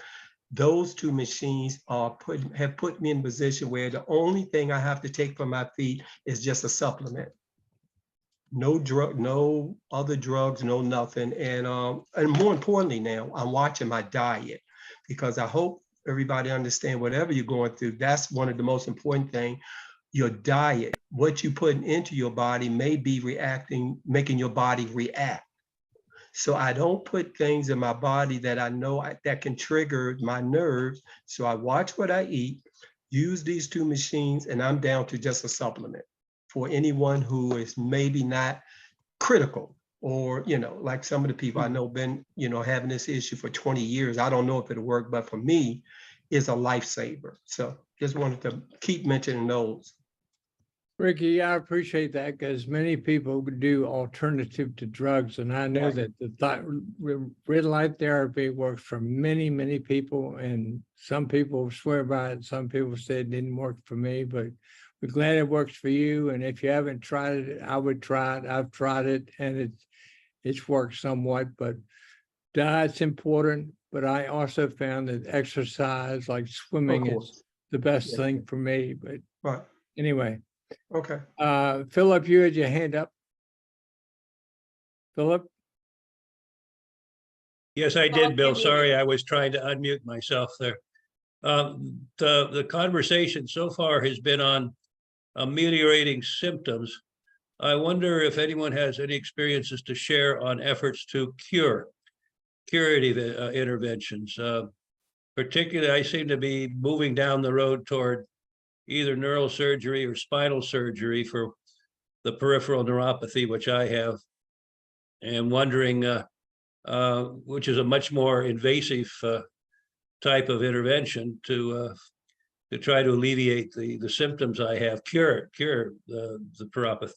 those two machines have put me in a position where the only thing I have to take for my feet is just a supplement. No drug, no other drugs, no nothing. And more importantly now, I'm watching my diet, because I hope everybody understand whatever you're going through, that's one of the most important things. Your diet, what you put into your body may be making your body react. So I don't put things in my body that I know that can trigger my nerves. So I watch what I eat, use these two machines, and I'm down to just a supplement for anyone who is maybe not critical, or, like some of the people I know been, having this issue for 20 years. I don't know if it'll work, but for me, it's a lifesaver. So just wanted to keep mentioning those. Ricky, I appreciate that because many people do alternative to drugs, and I know that the red light therapy works for many, many people, and some people swear by it. Some people say it didn't work for me, but we're glad it works for you. And if you haven't tried it, I would try it. I've tried it, and it's worked somewhat, but diet's important. But I also found that exercise, like swimming, course. is the best Yeah. thing for me. But Right. anyway. Okay. Philip, you had your hand up. Philip? Yes, I did, Bill. you're muted. Sorry, I was trying to unmute myself there. The conversation so far has been on ameliorating symptoms. I wonder if anyone has any experiences to share on efforts to curative interventions. Particularly, I seem to be moving down the road toward either neurosurgery or spinal surgery for the peripheral neuropathy, which I have, and wondering, which is a much more invasive type of intervention to try to alleviate the symptoms I have, cure the peripheral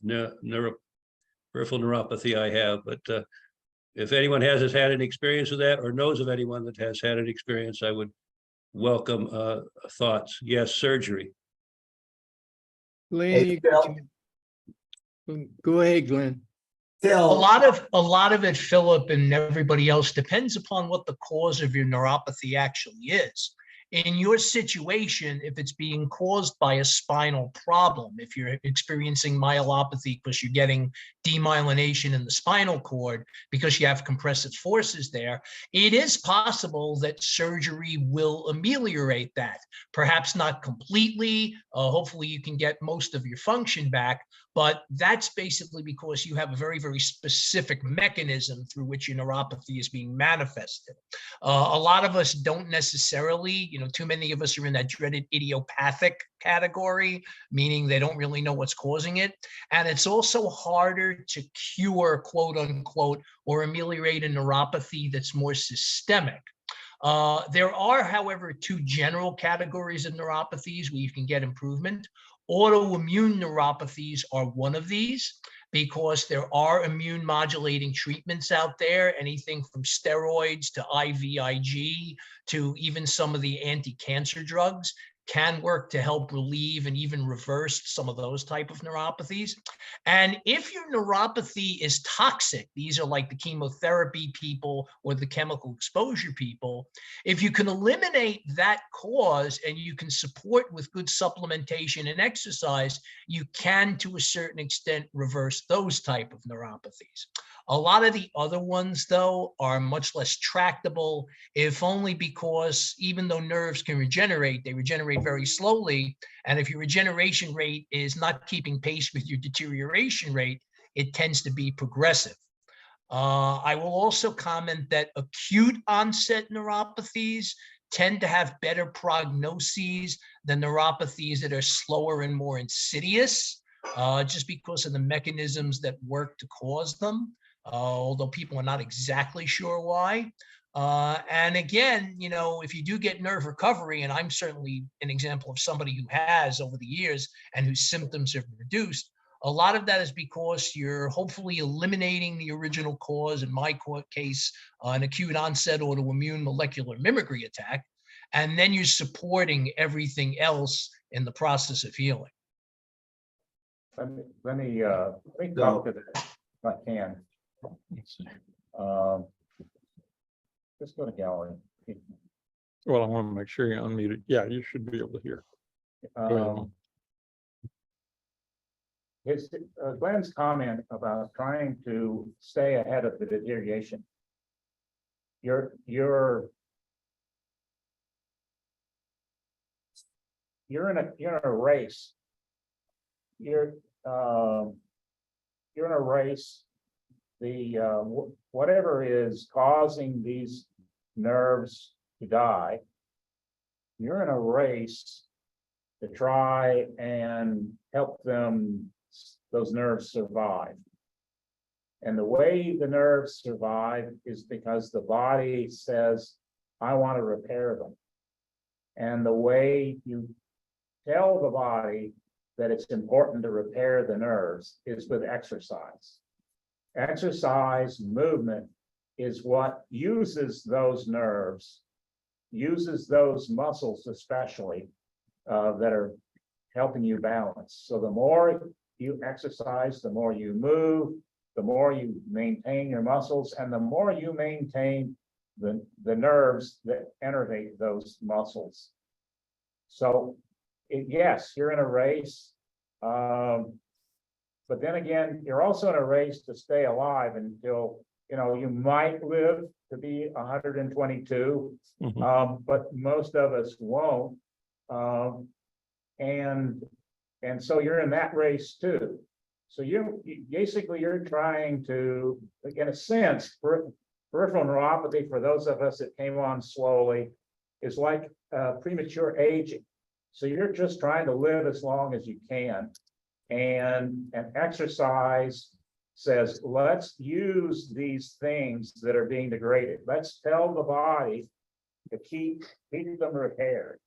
neuropathy I have. But if anyone has had an experience with that or knows of anyone that has had an experience, I would welcome thoughts. Yes, surgery. Glenn, Hey, Phil. go ahead, Glenn. A Phil, lot of it, Philip, and everybody else depends upon what the cause of your neuropathy actually is. In your situation, if it's being caused by a spinal problem, if you're experiencing myelopathy because you're getting demyelination in the spinal cord because you have compressive forces there, it is possible that surgery will ameliorate that. Perhaps not completely. Hopefully you can get most of your function back, but that's basically because you have a very, very specific mechanism through which your neuropathy is being manifested. A lot of us don't necessarily, too many of us are in that dreaded idiopathic category, meaning they don't really know what's causing it. And it's also harder to cure, quote unquote, or ameliorate a neuropathy that's more systemic. There are, however, two general categories of neuropathies where you can get improvement. Autoimmune neuropathies are one of these because there are immune modulating treatments out there, anything from steroids to IVIG to even some of the anti-cancer drugs can work to help relieve and even reverse some of those type of neuropathies. And if your neuropathy is toxic, these are like the chemotherapy people or the chemical exposure people, if you can eliminate that cause and you can support with good supplementation and exercise, you can, to a certain extent, reverse those type of neuropathies. A lot of the other ones, though, are much less tractable, if only because even though nerves can regenerate, they regenerate very slowly. And if your regeneration rate is not keeping pace with your deterioration rate, it tends to be progressive. I will also comment that acute onset neuropathies tend to have better prognoses than neuropathies that are slower and more insidious, just because of the mechanisms that work to cause them, although people are not exactly sure why. And again, if you do get nerve recovery, and I'm certainly an example of somebody who has over the years and whose symptoms have reduced, a lot of that is because you're hopefully eliminating the original cause, in my case, an acute onset autoimmune molecular mimicry attack, and then you're supporting everything else in the process of healing. Let me talk to that if I can. Just go to gallery. Well, I want to make sure you're unmuted. Yeah, you should be able to hear. Go ahead. Glenn's comment about trying to stay ahead of the deterioration. You're in a race. You're in a race. Whatever is causing these nerves to die, you're in a race to try and help those nerves survive. And the way the nerves survive is because the body says, I want to repair them. And the way you tell the body that it's important to repair the nerves is with exercise. Exercise, movement is what uses those nerves, uses those muscles especially that are helping you balance. So the more you exercise, the more you move, the more you maintain your muscles, and the more you maintain the nerves that innervate those muscles. So yes, you're in a race. But then again, you're also in a race to stay alive until, you know, you might live to be 122, but most of us won't. And so you're in that race too. So you basically you're trying to, in a sense, peripheral neuropathy for those of us that came on slowly is like premature aging. So you're just trying to live as long as you can. And exercise says, let's use these things that are being degraded. Let's tell the body to keep them repaired.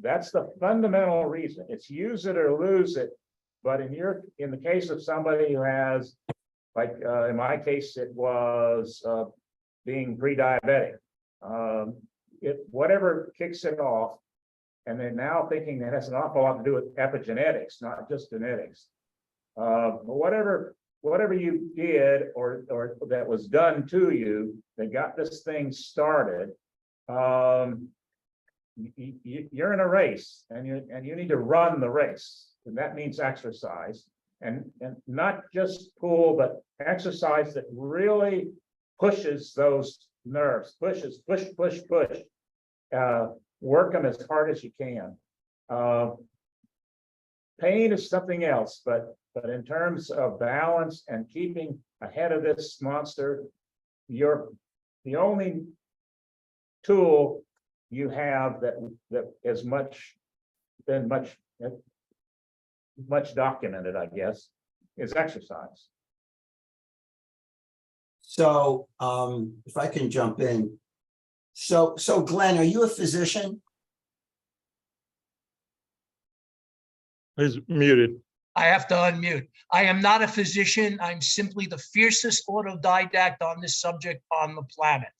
That's the fundamental reason. It's use it or lose it. But in the case of somebody who has, like in my case, it was being pre-diabetic. Whatever kicks it off, and then now thinking that has an awful lot to do with epigenetics, not just genetics. But whatever you did or that was done to you that got this thing started, you're in a race, and you need to run the race, and that means exercise, and not just pull, but exercise that really pushes those nerves, push. Work them as hard as you can. Pain is something else, but in terms of balance and keeping ahead of this monster, you're the only tool you have that is much documented, I guess, is exercise. So if I can jump in. So Glenn, are you a physician? He's muted. I have to unmute. I am not a physician. I'm simply the fiercest autodidact on this subject on the planet.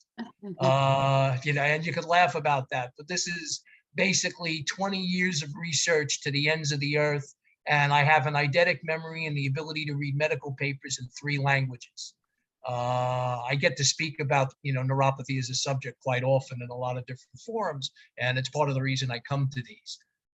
And you could laugh about that, but this is basically 20 years of research to the ends of the earth. And I have an eidetic memory and the ability to read medical papers in 3 languages. I get to speak about, neuropathy as a subject quite often in a lot of different forums, and it's part of the reason I come to these.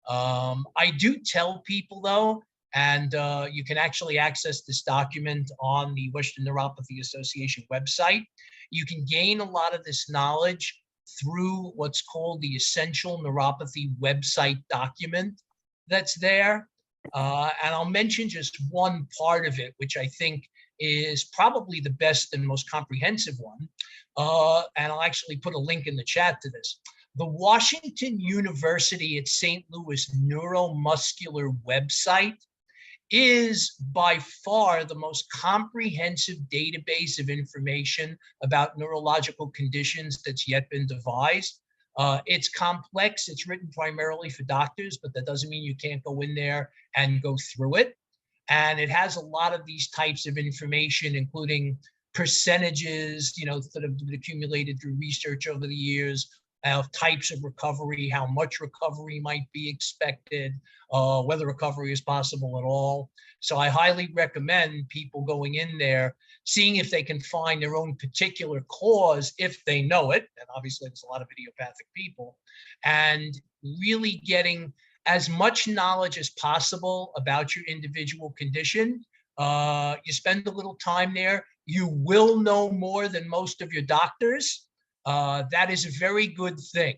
I do tell people though, and you can actually access this document on the Western Neuropathy Association website. You can gain a lot of this knowledge through what's called the Essential Neuropathy website document that's there. And I'll mention just one part of it, which I think is probably the best and most comprehensive one. And I'll actually put a link in the chat to this. The Washington University at St. Louis Neuromuscular website is by far the most comprehensive database of information about neurological conditions that's yet been devised. It's complex. It's written primarily for doctors, but that doesn't mean you can't go in there and go through it. And it has a lot of these types of information, including percentages, that have been accumulated through research over the years, of types of recovery, how much recovery might be expected, whether recovery is possible at all. So I highly recommend people going in there, seeing if they can find their own particular cause, if they know it, and obviously there's a lot of idiopathic people, and really getting as much knowledge as possible about your individual condition. You spend a little time there, you will know more than most of your doctors. That is a very good thing.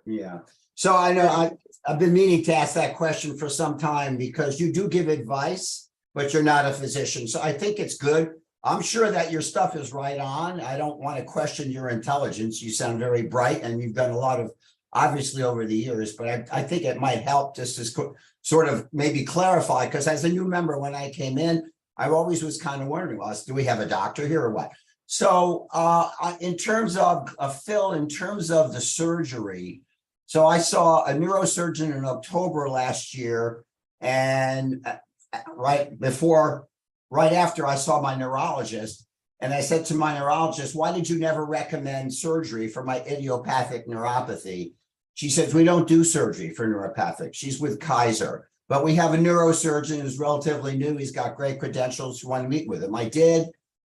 Yeah. So I know I've been meaning to ask that question for some time, because you do give advice, but you're not a physician. So I think it's good. I'm sure that your stuff is right on. I don't want to question your intelligence. You sound very bright, and you've done a lot of, obviously, over the years, but I think it might help just to sort of maybe clarify, because as a new member, when I came in, I always was kind of wondering, well, do we have a doctor here or what? So in terms of Phil, in terms of the surgery, So I saw a neurosurgeon in October last year, and right after I saw my neurologist, and I said to my neurologist, why did you never recommend surgery for my idiopathic neuropathy? She says, we don't do surgery for neuropathic. She's with Kaiser, but we have a neurosurgeon who's relatively new. He's got great credentials. You want to meet with him? I did,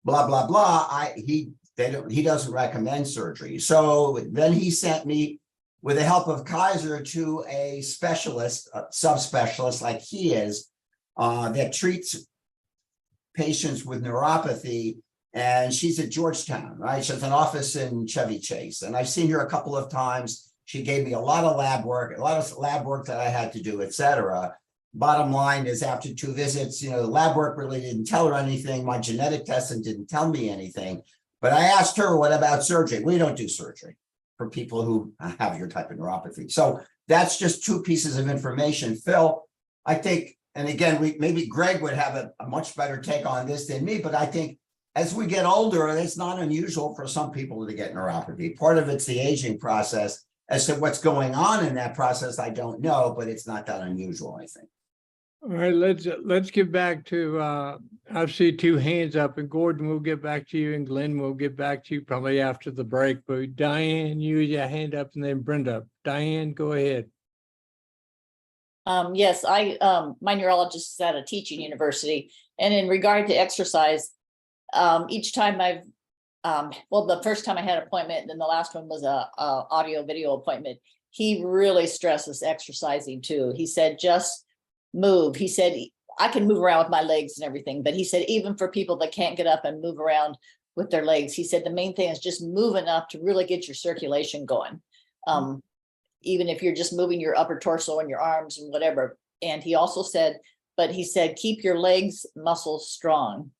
blah, blah, blah. He doesn't recommend surgery. So then he sent me, with the help of Kaiser, to a specialist, a subspecialist like he is, that treats patients with neuropathy. And she's at Georgetown, right? She has an office in Chevy Chase. And I've seen her a couple of times. She gave me a lot of lab work that I had to do, et cetera. Bottom line is, after 2 visits, the lab work really didn't tell her anything. My genetic testing didn't tell me anything. But I asked her, what about surgery? We don't do surgery for people who have your type of neuropathy. So that's just 2 pieces of information. Phil, I think, and again, maybe Greg would have a much better take on this than me, but I think as we get older, it's not unusual for some people to get neuropathy. Part of it's the aging process. As to what's going on in that process, I don't know, but it's not that unusual, I think. All right, let's get back to, I see 2 hands up, and Gordon, we'll get back to you, and Glenn will get back to you probably after the break. But Diane, you had your hand up, and then Brenda. Diane, go ahead. Yes, my neurologist is at a teaching university, and in regard to exercise, each time the first time I had an appointment, and then the last one was a audio video appointment, he really stresses exercising too. He said, just move. He said, I can move around with my legs and everything, but he said, even for people that can't get up and move around with their legs, he said, the main thing is just move enough to really get your circulation going. Even if you're just moving your upper torso and your arms and whatever. And he also said, keep your legs muscles strong.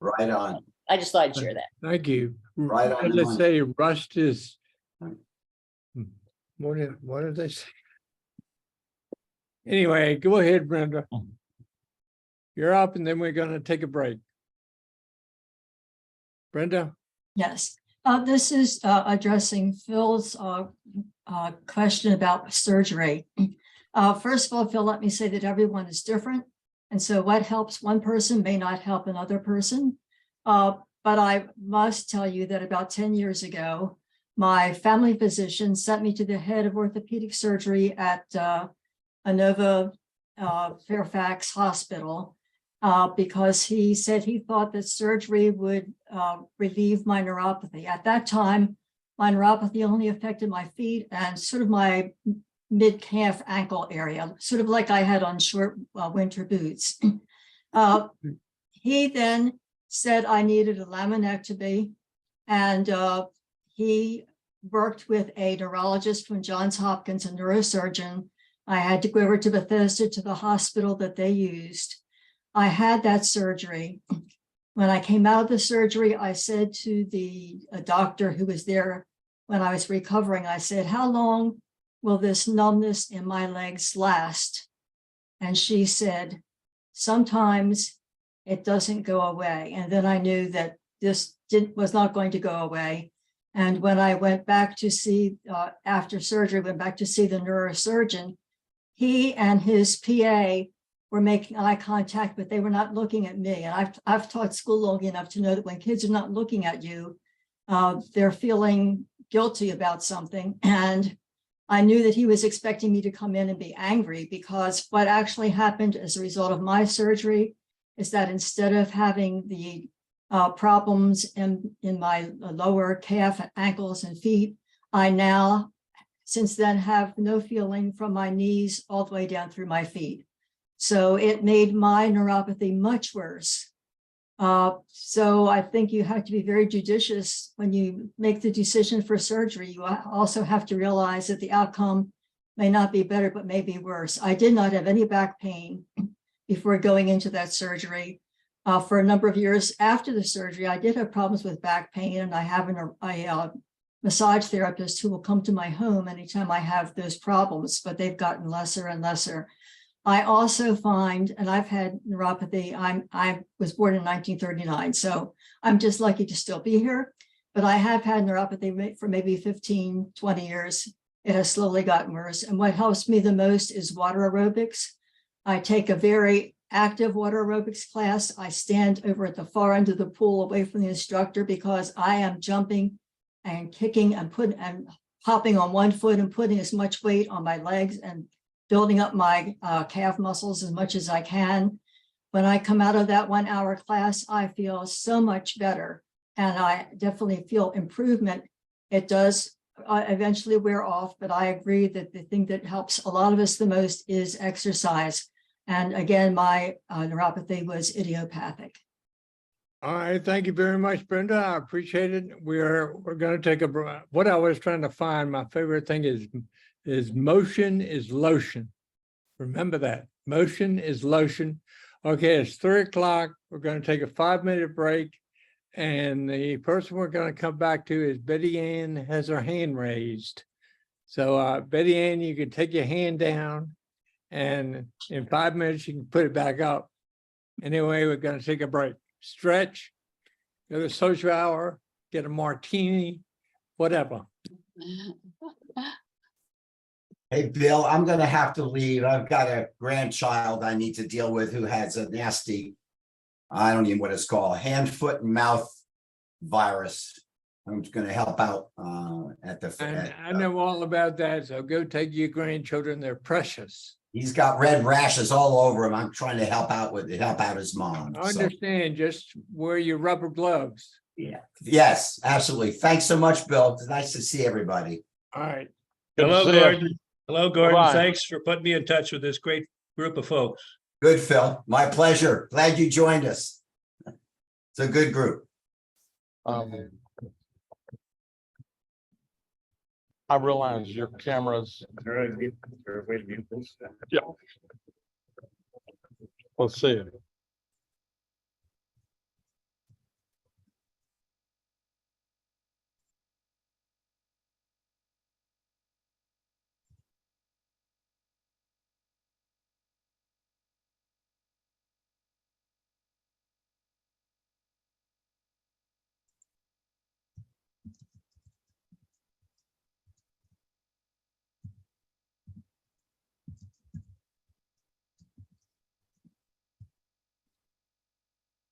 Right on. I just thought I'd share that. Thank you. Right on. Let's say rust is, what did they say? Anyway, go ahead, Brenda. You're up, and then we're going to take a break. Brenda? Yes, this is addressing Phil's question about surgery. First of all, Phil, let me say that everyone is different. And so what helps one person may not help another person. But I must tell you that about 10 years ago, my family physician sent me to the head of orthopedic surgery at Inova Fairfax Hospital because he said he thought that surgery would relieve my neuropathy. At that time, my neuropathy only affected my feet and sort of my mid-calf ankle area, sort of like I had on short winter boots. He then said I needed a laminectomy, and he worked with a neurologist from Johns Hopkins, a neurosurgeon. I had to go over to Bethesda to the hospital that they used. I had that surgery. When I came out of the surgery, I said to the doctor who was there when I was recovering, I said, how long will this numbness in my legs last? And she said, sometimes it doesn't go away. And then I knew that this was not going to go away. And when I went back to see, after surgery, went back to see the neurosurgeon, he and his PA were making eye contact, but they were not looking at me. And I've taught school long enough to know that when kids are not looking at you, they're feeling guilty about something. And I knew that he was expecting me to come in and be angry, because what actually happened as a result of my surgery is that instead of having the problems in my lower calf, ankles, and feet, I now, since then, have no feeling from my knees all the way down through my feet. So it made my neuropathy much worse. So I think you have to be very judicious when you make the decision for surgery. You also have to realize that the outcome may not be better, but may be worse. I did not have any back pain before going into that surgery. For a number of years after the surgery, I did have problems with back pain, and I have a massage therapist who will come to my home anytime I have those problems, but they've gotten lesser and lesser. I also find, and I've had neuropathy, I was born in 1939, so I'm just lucky to still be here. but I have had neuropathy for maybe 15, 20 years. It has slowly gotten worse. And what helps me the most is water aerobics. I take a very active water aerobics class. I stand over at the far end of the pool away from the instructor because I am jumping and kicking and hopping on one foot and putting as much weight on my legs and building up my calf muscles as much as I can. When I come out of that 1 hour class, I feel so much better and I definitely feel improvement. It does eventually wear off, but I agree that the thing that helps a lot of us the most is exercise. And again, my neuropathy was idiopathic. All right, thank you very much, Brenda. I appreciate it. We're going to take what I was trying to find. My favorite thing is motion is lotion. Remember that. Motion is lotion. Okay, it's 3 o'clock. We're going to take a 5-minute break. And the person we're going to come back to is Betty Ann has her hand raised. So Betty Ann, you can take your hand down and in 5 minutes you can put it back up. Anyway, we're going to take a break. Stretch, go to social hour, get a martini, whatever. Hey, Bill, I'm gonna have to leave. I've got a grandchild I need to deal with who has a nasty, I don't even know what it's called, hand, foot, and mouth virus. I'm just gonna help out at the. And I know all about that, so go take your grandchildren. They're precious. He's got red rashes all over him. I'm trying to help out his mom. I so. understand. Just wear your rubber gloves. Yeah. Yes, absolutely. Thanks so much, Bill. It's nice to see everybody. All right. Hello, Gordon. Hello, Gordon. Bye-bye. Thanks for putting me in touch with this great group of folks. Good, Phil. My pleasure. Glad you joined us. It's a good group. I realize your cameras. Yeah. Let's see.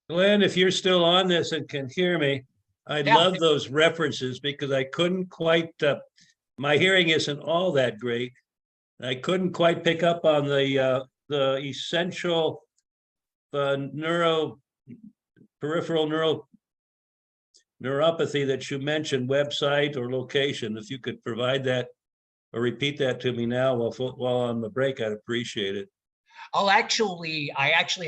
Glenn, if you're still on this and can hear me, I'd Yeah. love those references because I couldn't quite, my hearing isn't all that great. I couldn't quite pick up on the essential peripheral neuropathy that you mentioned, website or location. If you could provide that or repeat that to me now while on the break, I'd appreciate it. I actually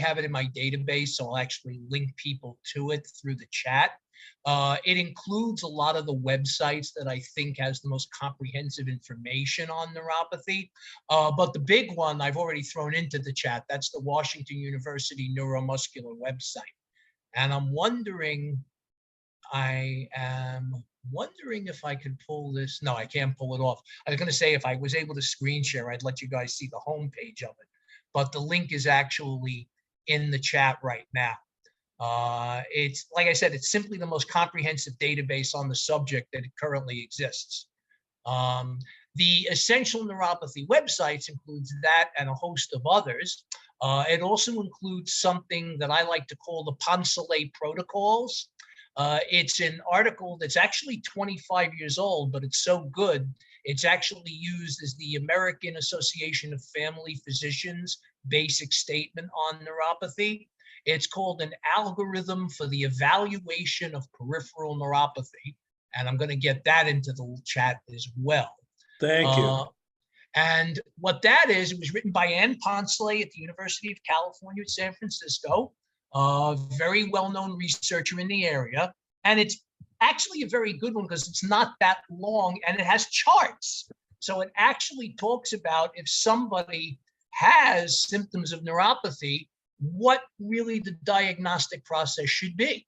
have it in my database, so I'll actually link people to it through the chat. It includes a lot of the websites that I think has the most comprehensive information on neuropathy. But the big one I've already thrown into the chat, that's the Washington University Neuromuscular website. And I am wondering if I could pull this. No, I can't pull it off. I was going to say if I was able to screen share, I'd let you guys see the homepage of it. But the link is actually in the chat right now. It's like I said, it's simply the most comprehensive database on the subject that currently exists. The essential neuropathy websites includes that and a host of others. It also includes something that I like to call the Poncelet protocols. It's an article that's actually 25 years old, but it's so good. It's actually used as the American Association of Family Physicians basic statement on neuropathy. It's called an algorithm for the evaluation of peripheral neuropathy. And I'm going to get that into the chat as well. Thank you. And what that is, it was written by Ann Poncelet at the University of California at San Francisco, a very well-known researcher in the area. And it's actually a very good one because it's not that long and it has charts. So it actually talks about if somebody has symptoms of neuropathy, what really the diagnostic process should be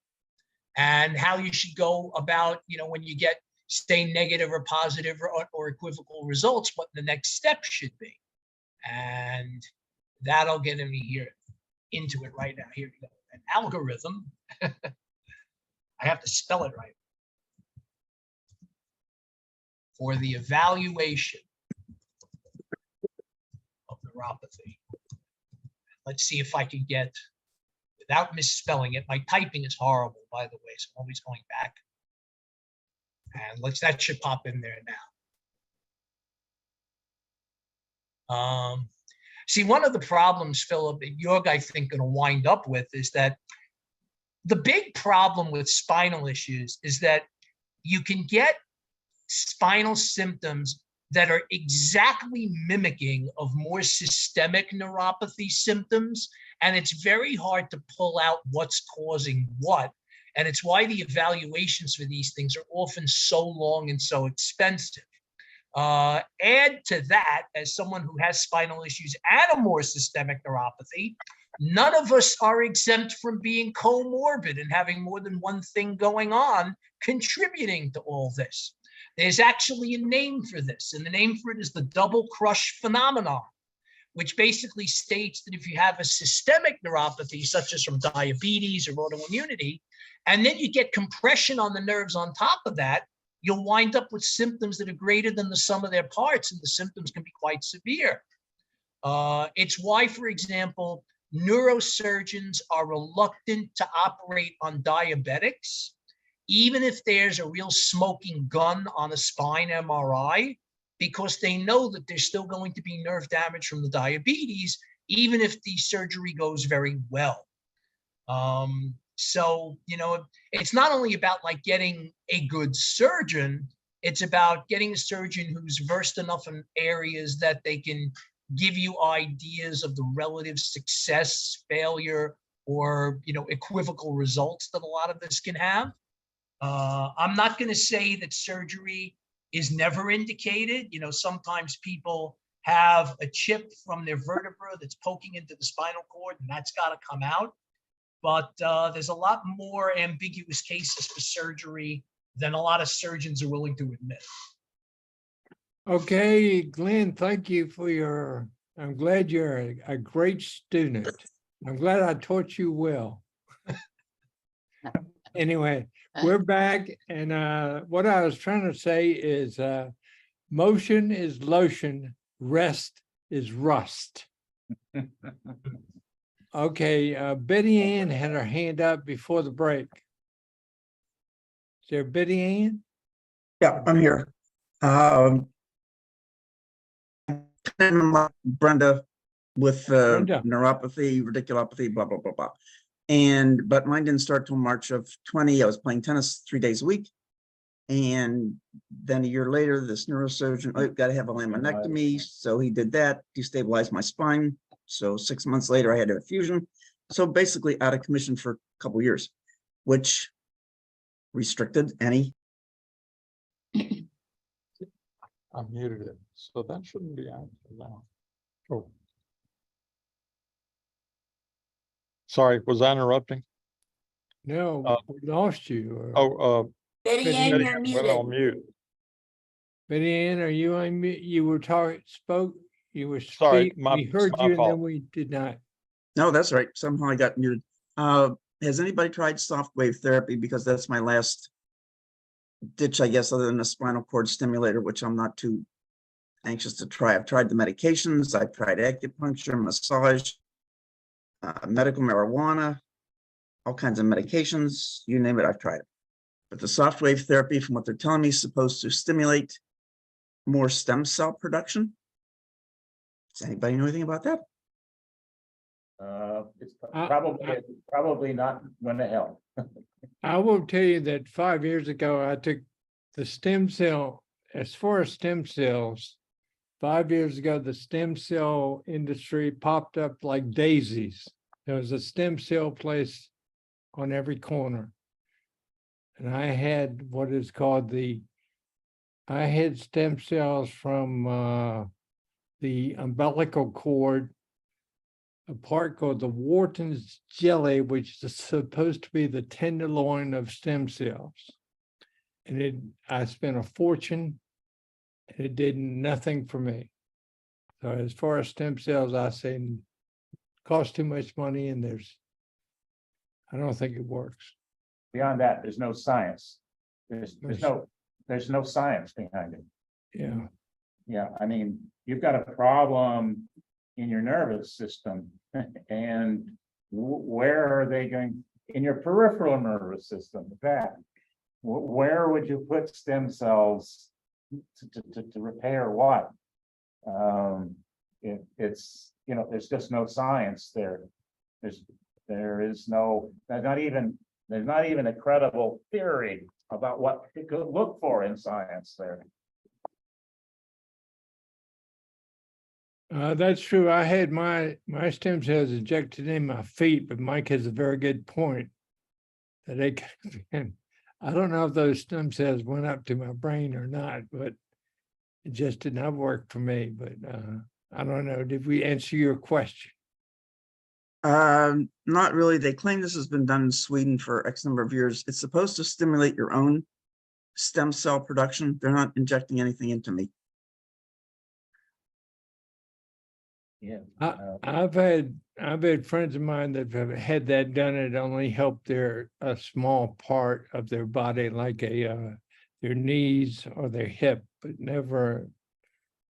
and how you should go about, when you get, say, negative or positive or equivocal results, what the next step should be. And that'll get me here into it right now. Here we go. An algorithm. I have to spell it right. for the evaluation of neuropathy. Let's see if I can get, without misspelling it, my typing is horrible, by the way, so I'm always going back. And that should pop in there now. See, one of the problems, Philip, that you're, I think, going to wind up with is that the big problem with spinal issues is that you can get spinal symptoms that are exactly mimicking of more systemic neuropathy symptoms, and it's very hard to pull out what's causing what. And it's why the evaluations for these things are often so long and so expensive. Add to that, as someone who has spinal issues and a more systemic neuropathy, none of us are exempt from being comorbid and having more than one thing going on, contributing to all this. There's actually a name for this, and the name for it is the double crush phenomenon, which basically states that if you have a systemic neuropathy, such as from diabetes or autoimmunity, and then you get compression on the nerves on top of that, you'll wind up with symptoms that are greater than the sum of their parts, and the symptoms can be quite severe. It's why, for example, neurosurgeons are reluctant to operate on diabetics, even if there's a real smoking gun on a spine MRI, because they know that there's still going to be nerve damage from the diabetes, even if the surgery goes very well. So, it's not only about like getting a good surgeon, it's about getting a surgeon who's versed enough in areas that they can give you ideas of the relative success, failure, or, equivocal results that a lot of this can have. I'm not going to say that surgery is never indicated. Sometimes people have a chip from their vertebra that's poking into the spinal cord, and that's got to come out. But there's a lot more ambiguous cases for surgery than a lot of surgeons are willing to admit. Okay, Glenn, thank you for I'm glad you're a great student. I'm glad I taught you well. Anyway, we're back, and what I was trying to say is motion is lotion, rest is rust. Okay, Betty Ann had her hand up before the break. Is there Betty Ann? Yeah, I'm here. Brenda with Brenda. neuropathy, radiculopathy, blah, blah, blah, blah. But mine didn't start till March of 20. I was playing tennis 3 days a week. And then a year later, this neurosurgeon, got to have a laminectomy. So he did that, destabilized my spine. So 6 months later, I had a fusion. So basically out of commission for a couple of years, which restricted any. I muted it, so that shouldn't be active now. Oh. Sorry, was I interrupting? No, we lost you. Betty Ann, Betty you're Ann went on muted. mute. Betty Ann, are you on mute? You were you were Sorry, we heard my you and then fault. we did not. No, that's right. Somehow I got muted. Has anybody tried soft wave therapy? Because that's my last ditch, I guess, other than a spinal cord stimulator, which I'm not too anxious to try. I've tried the medications. I've tried acupuncture, massage, medical marijuana, all kinds of medications, you name it, I've tried it. But the soft wave therapy, from what they're telling me, is supposed to stimulate more stem cell production. Does anybody know anything about that? It's probably not going to help. I will tell you that 5 years ago, I took the stem cell, as far as stem cells, 5 years ago, the stem cell industry popped up like daisies. There was a stem cell place on every corner. And I had what is called I had stem cells from the umbilical cord, a part called the Wharton's jelly, which is supposed to be the tenderloin of stem cells. And I spent a fortune, and it did nothing for me. So as far as stem cells, I say cost too much money, and I don't think it works. Beyond that, there's no science. There's no science behind it. Yeah. Yeah, I mean, you've got a problem in your nervous system and where are they going, in your peripheral nervous system, that, where would you put stem cells to repair what? It's, you know, there's just no science there. There is no, there's not even a credible theory about what you could look for in science there. That's true. I had my stem cells injected in my feet, but Mike has a very good point that they can. I don't know if those stem cells went up to my brain or not, but it just did not work for me. But I don't know. Did we answer your question? Not really. They claim this has been done in Sweden for X number of years. It's supposed to stimulate your own stem cell production. They're not injecting anything into me. Yeah. I've had friends of mine that have had that done. It only helped a small part of their body, like their knees or their hip, but never.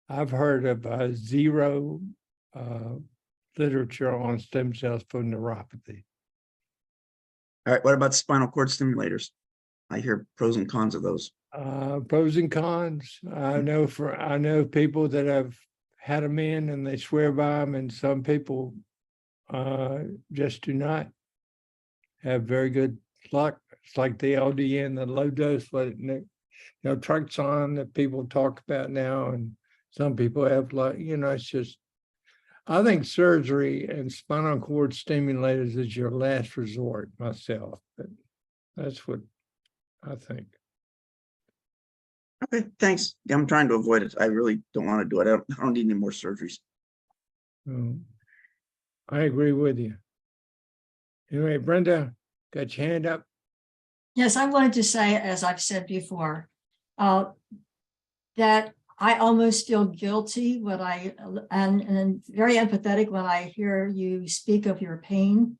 I've heard of zero literature on stem cells for neuropathy. All right, what about spinal cord stimulators? I hear pros and cons of those. Pros and cons. I know people that have had them in and they swear by them, and some people just do not have very good luck. It's like the LDN, the low dose, Truxon that people talk about now, and some people have it's just. I think surgery and spinal cord stimulators is your last resort myself, but that's what I think. Okay, thanks. Yeah, I'm trying to avoid it. I really don't want to do it. I don't need any more surgeries. I agree with you. Anyway, Brenda, got your hand up? Yes, I wanted to say, as I've said before, that I almost feel guilty when and very empathetic when I hear you speak of your pain.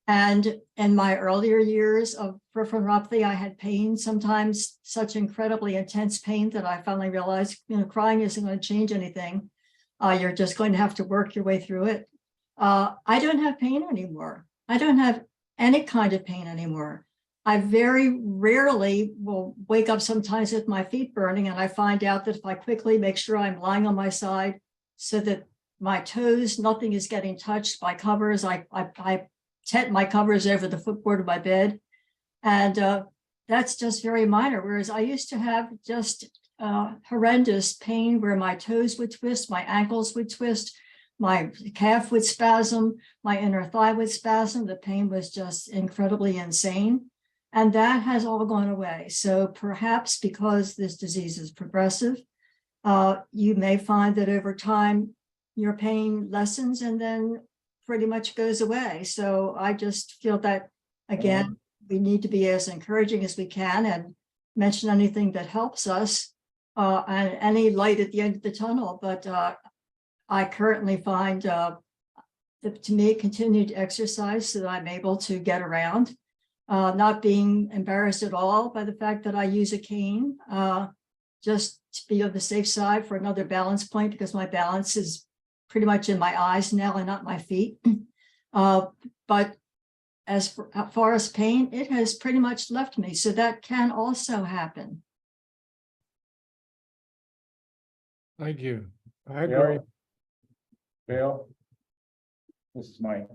And in my earlier years of peripheral neuropathy, I had pain, sometimes such incredibly intense pain that I finally realized, crying isn't going to change anything. You're just going to have to work your way through it. I don't have pain anymore. I don't have any kind of pain anymore. I very rarely will wake up sometimes with my feet burning, and I find out that if I quickly make sure I'm lying on my side so that my toes, nothing is getting touched by covers, I tent my covers over the footboard of my bed. And that's just very minor. Whereas I used to have just horrendous pain where my toes would twist, my ankles would twist, my calf would spasm, my inner thigh would spasm. The pain was just incredibly insane. And that has all gone away. So perhaps because this disease is progressive, you may find that over time, your pain lessens and then pretty much goes away. So I just feel that, again, we need to be as encouraging as we can and mention anything that helps us and any light at the end of the tunnel. But I currently find that, to me, continued exercise so that I'm able to get around, not being embarrassed at all by the fact that I use a cane, just to be on the safe side for another balance point, because my balance is pretty much in my eyes now and not my feet. But as far as pain, it has pretty much left me. So that can also happen. Thank you. I agree. Bill, this is Mike.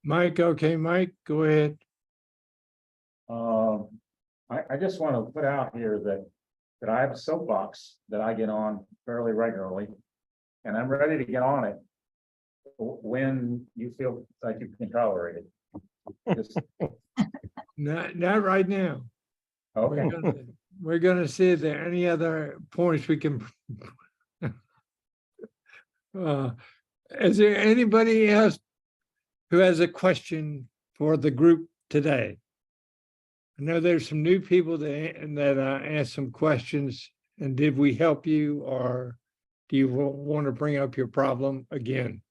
Mike, okay, Mike, go ahead. I just want to put out here that I have a soapbox that I get on fairly regularly, and I'm ready to get on it when you feel like you can tolerate it. Just, Not right now. okay. We're gonna see if there are any other points we can. Is there anybody else who has a question for the group today? I know there's some new people that asked some questions, and did we help you, or do you want to bring up your problem again?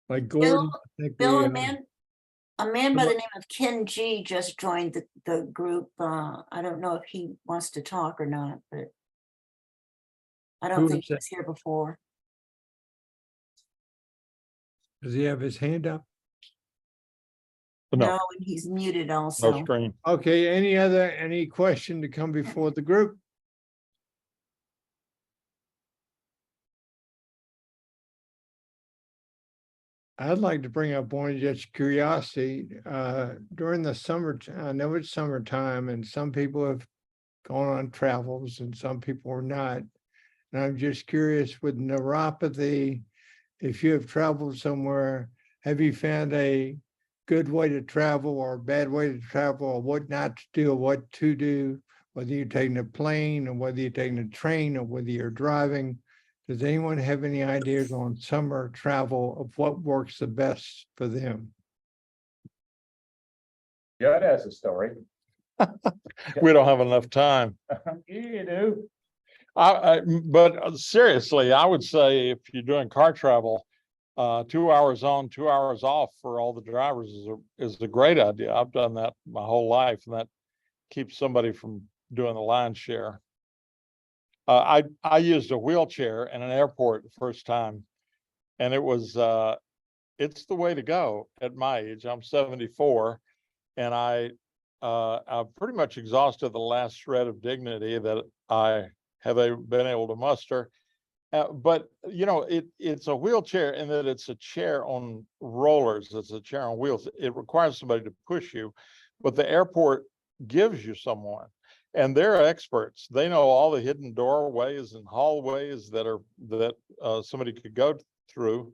Like Gordon? Bill, a man by the name of Ken G just joined the group. I don't know if he wants to talk or not, but. I Who don't think is he that? was here before. Does he have his hand up? No, No, and he's muted no also. screen. Okay, any question to come before the group? I'd like to bring up one just curiosity, during the summer, I know it's summertime and some people have gone on travels and some people are not. And I'm just curious with neuropathy, if you have traveled somewhere, have you found a good way to travel or a bad way to travel, or what not to do, or what to do, whether you're taking a plane or whether you're taking a train or whether you're driving? Does anyone have any ideas on summer travel of what works the best for them? Judd has a story. We don't have enough time. You do. But seriously, I would say if you're doing car travel, 2 hours on, 2 hours off for all the drivers is a great idea. I've done that my whole life, and that keeps somebody from doing the lion's share. I used a wheelchair in an airport the first time, and it's the way to go at my age. I'm 74, and I've pretty much exhausted the last shred of dignity that I have been able to muster. But you know, it's a wheelchair in that it's a chair on rollers. It's a chair on wheels. It requires somebody to push you, but the airport gives you someone, and they're experts. They know all the hidden doorways and hallways that somebody could go through,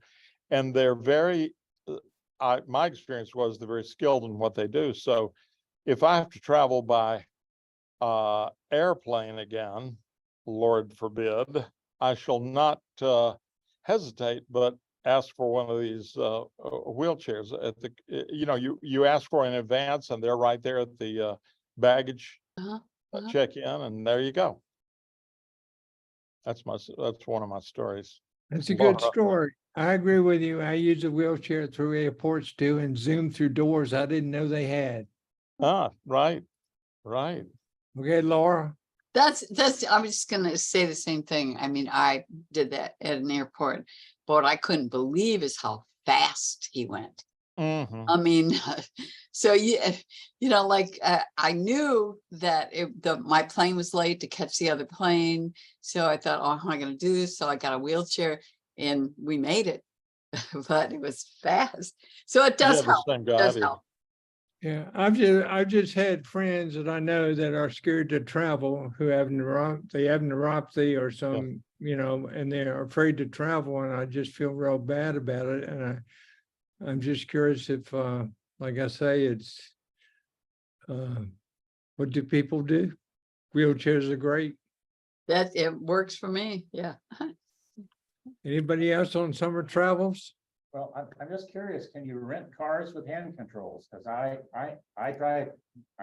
and they're very. My experience was they're very skilled in what they do. So, if I have to travel by airplane again, Lord forbid, I shall not hesitate, but ask for one of these wheelchairs. At the, you ask for in advance, and they're right there at the baggage check-in, and there you go. That's one of my stories. That's a good story. I agree with you. I use a wheelchair through airports too and zoom through doors I didn't know they had. Right. Okay, Laura. That's, I'm just gonna say the same thing. I mean, I did that at an airport, but what I couldn't believe is how fast he went. I mean, so I knew that my plane was late to catch the other plane. So I thought, oh, how am I going to do this? So I got a wheelchair and we made it, but it was fast. So it does help. It does help. Yeah, I've just had friends that I know that are scared to travel who have neuropathy or some, and they're afraid to travel, and I just feel real bad about it. And I'm just curious if, like I say, it's what do people do? Wheelchairs are great. That it works for me. Yeah. Anybody else on summer travels? Well, I'm just curious, can you rent cars with hand controls? Because I drive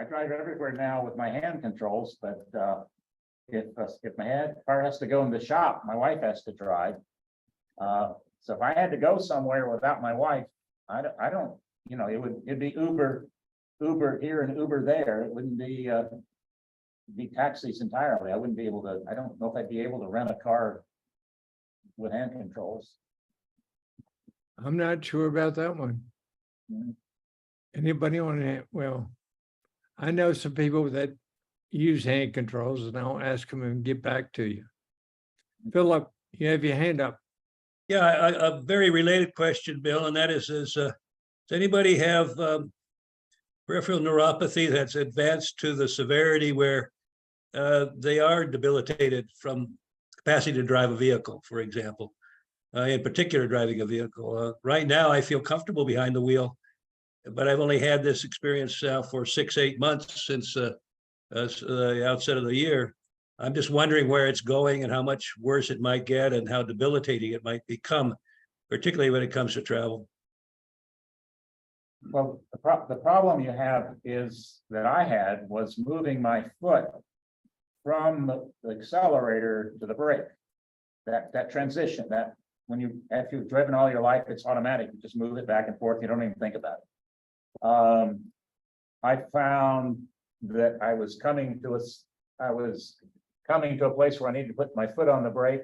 everywhere now with my hand controls, but if my car has to go in the shop, my wife has to drive. So if I had to go somewhere without my wife, I don't, it'd be Uber here and Uber there. It wouldn't be taxis entirely. I wouldn't be able to, I don't know if I'd be able to rent a car with hand controls. I'm not sure about that one. Anybody on that? Well, I know some people that use hand controls, and I'll ask them and get back to you. Philip, you have your hand up. Yeah, a very related question, Bill, and that is does anybody have peripheral neuropathy that's advanced to the severity where they are debilitated from capacity to drive a vehicle, for example, in particular driving a vehicle? Right now, I feel comfortable behind the wheel, but I've only had this experience now for 6-8 months since the outset of the year. I'm just wondering where it's going and how much worse it might get and how debilitating it might become, particularly when it comes to travel. Well, the problem you have is that I had was moving my foot from the accelerator to the brake. That transition, that after you've driven all your life, it's automatic. You just move it back and forth. You don't even think about it. I found that I was coming coming to a place where I needed to put my foot on the brake.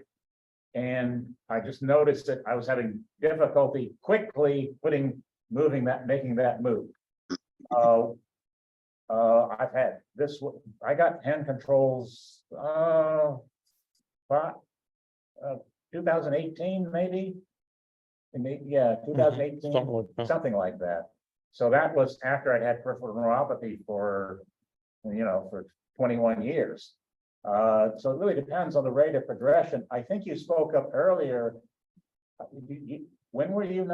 And I just noticed that I was having difficulty quickly making that move. I've had this, I got hand controls, 2018, maybe. Yeah, 2018, something like that. So that was after I'd had peripheral neuropathy for 21 years. So it really depends on the rate of progression. I think you spoke up earlier. When were you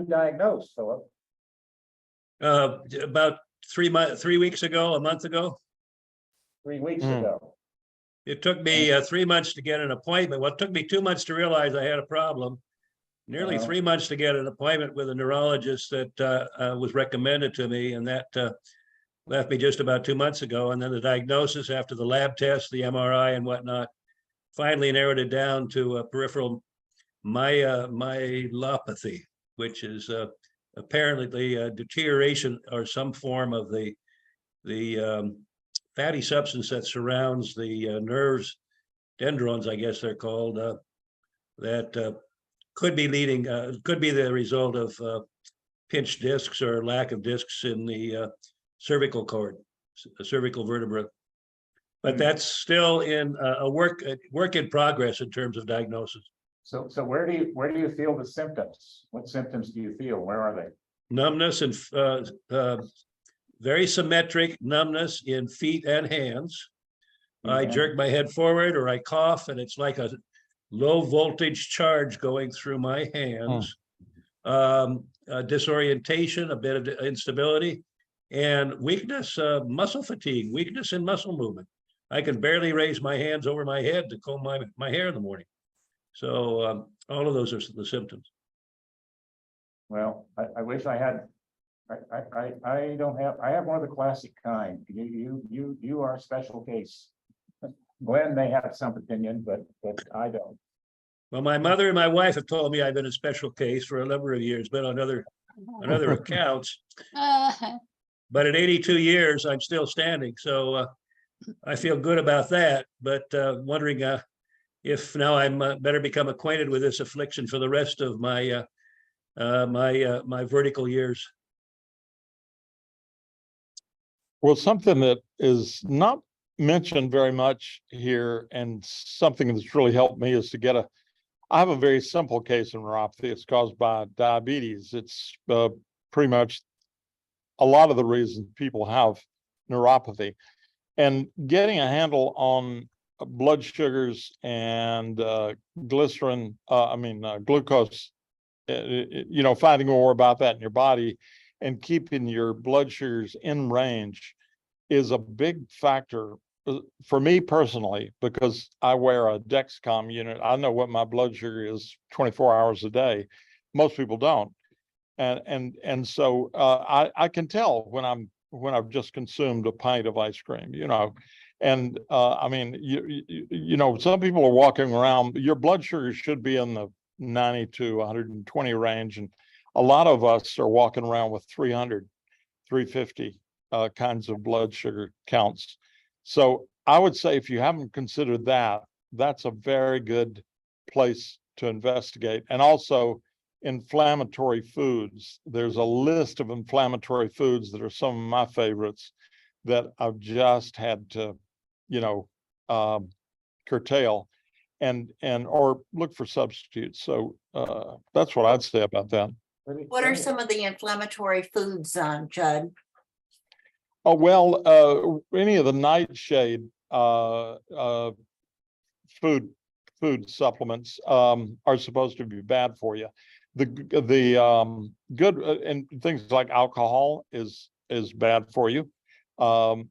diagnosed, Philip? About 3 weeks ago, a month ago. 3 weeks ago. It took me 3 months to get an appointment. Well, it took me 2 months to realize I had a problem. Nearly 3 months to get an appointment with a neurologist that was recommended to me, and that left me just about 2 months ago. And then the diagnosis after the lab test, the MRI and whatnot, finally narrowed it down to peripheral myelopathy, which is apparently the deterioration or some form of the fatty substance that surrounds the nerves, dendrons, I guess they're called, that could be could be the result of pinched discs or lack of discs in the cervical cord, cervical vertebra. But that's still in a work in progress in terms of diagnosis. So where do you feel the symptoms? What symptoms do you feel? Where are they? Numbness and very symmetric numbness in feet and hands. I jerk my head forward or I cough, and it's like a low voltage charge going through my hands. Disorientation, a bit of instability, and weakness, muscle fatigue, weakness in muscle movement. I can barely raise my hands over my head to comb my hair in the morning. So all of those are the symptoms. Well, I wish I had. I don't have. I have one of the classic kind. You are a special case. Glenn may have some opinion, but I don't. Well, my mother and my wife have told me I've been a special case for a number of years, but on other accounts. But at 82 years, I'm still standing. So I feel good about that. But wondering if now I'm better become acquainted with this affliction for the rest of my my vertical years. Well, something that is not mentioned very much here, and something that's really helped me, is to I have a very simple case of neuropathy. It's caused by diabetes. It's pretty much a lot of the reasons people have neuropathy. And getting a handle on blood sugars and glucose, finding more about that in your body and keeping your blood sugars in range is a big factor for me personally, because I wear a Dexcom unit. I know what my blood sugar is 24 hours a day. Most people don't. And so I can tell when I've just consumed a pint of ice cream, and some people are walking around, your blood sugar should be in the 90 to 120 range. And a lot of us are walking around with 300, 350 kinds of blood sugar counts. So I would say if you haven't considered that, that's a very good place to investigate. And also inflammatory foods. There's a list of inflammatory foods that are some of my favorites that I've just had to, curtail or look for substitutes. So that's what I'd say about that. What are some of the inflammatory foods, Judd? Oh, well, any of the nightshade food supplements are supposed to be bad for you. The good and things like alcohol is bad for you. And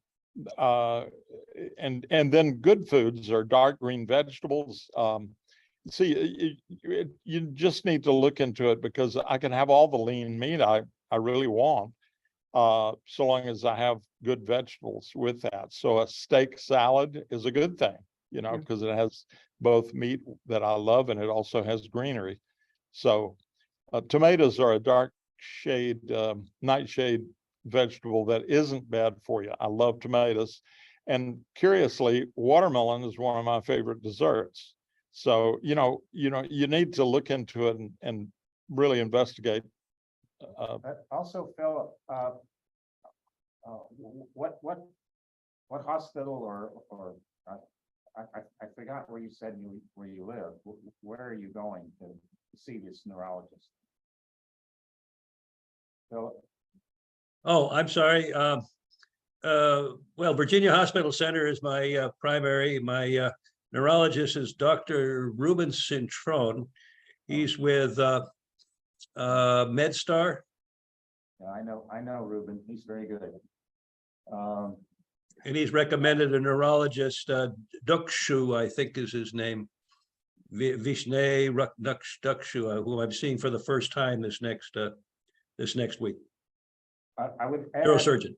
then good foods are dark green vegetables. See, you just need to look into it, because I can have all the lean meat I really want, so long as I have good vegetables with that. So a steak salad is a good thing, because it has both meat that I love and it also has greenery. So tomatoes are a dark shade, nightshade vegetable that isn't bad for you. I love tomatoes. And curiously, watermelon is one of my favorite desserts. So, you need to look into it and really investigate. Also, Philip, what hospital or I forgot where you said where you live. Where are you going to see this neurologist? Philip? Oh, I'm sorry. Well, Virginia Hospital Center is my primary. My neurologist is Dr. Ruben Cintron. He's with MedStar. Yeah, I know Ruben. He's very good. And he's recommended a neurologist, Dukshu, I think is his name. Vishnay Dukshu, who I'm seeing for the first time this next week. I would add, Neurosurgeon.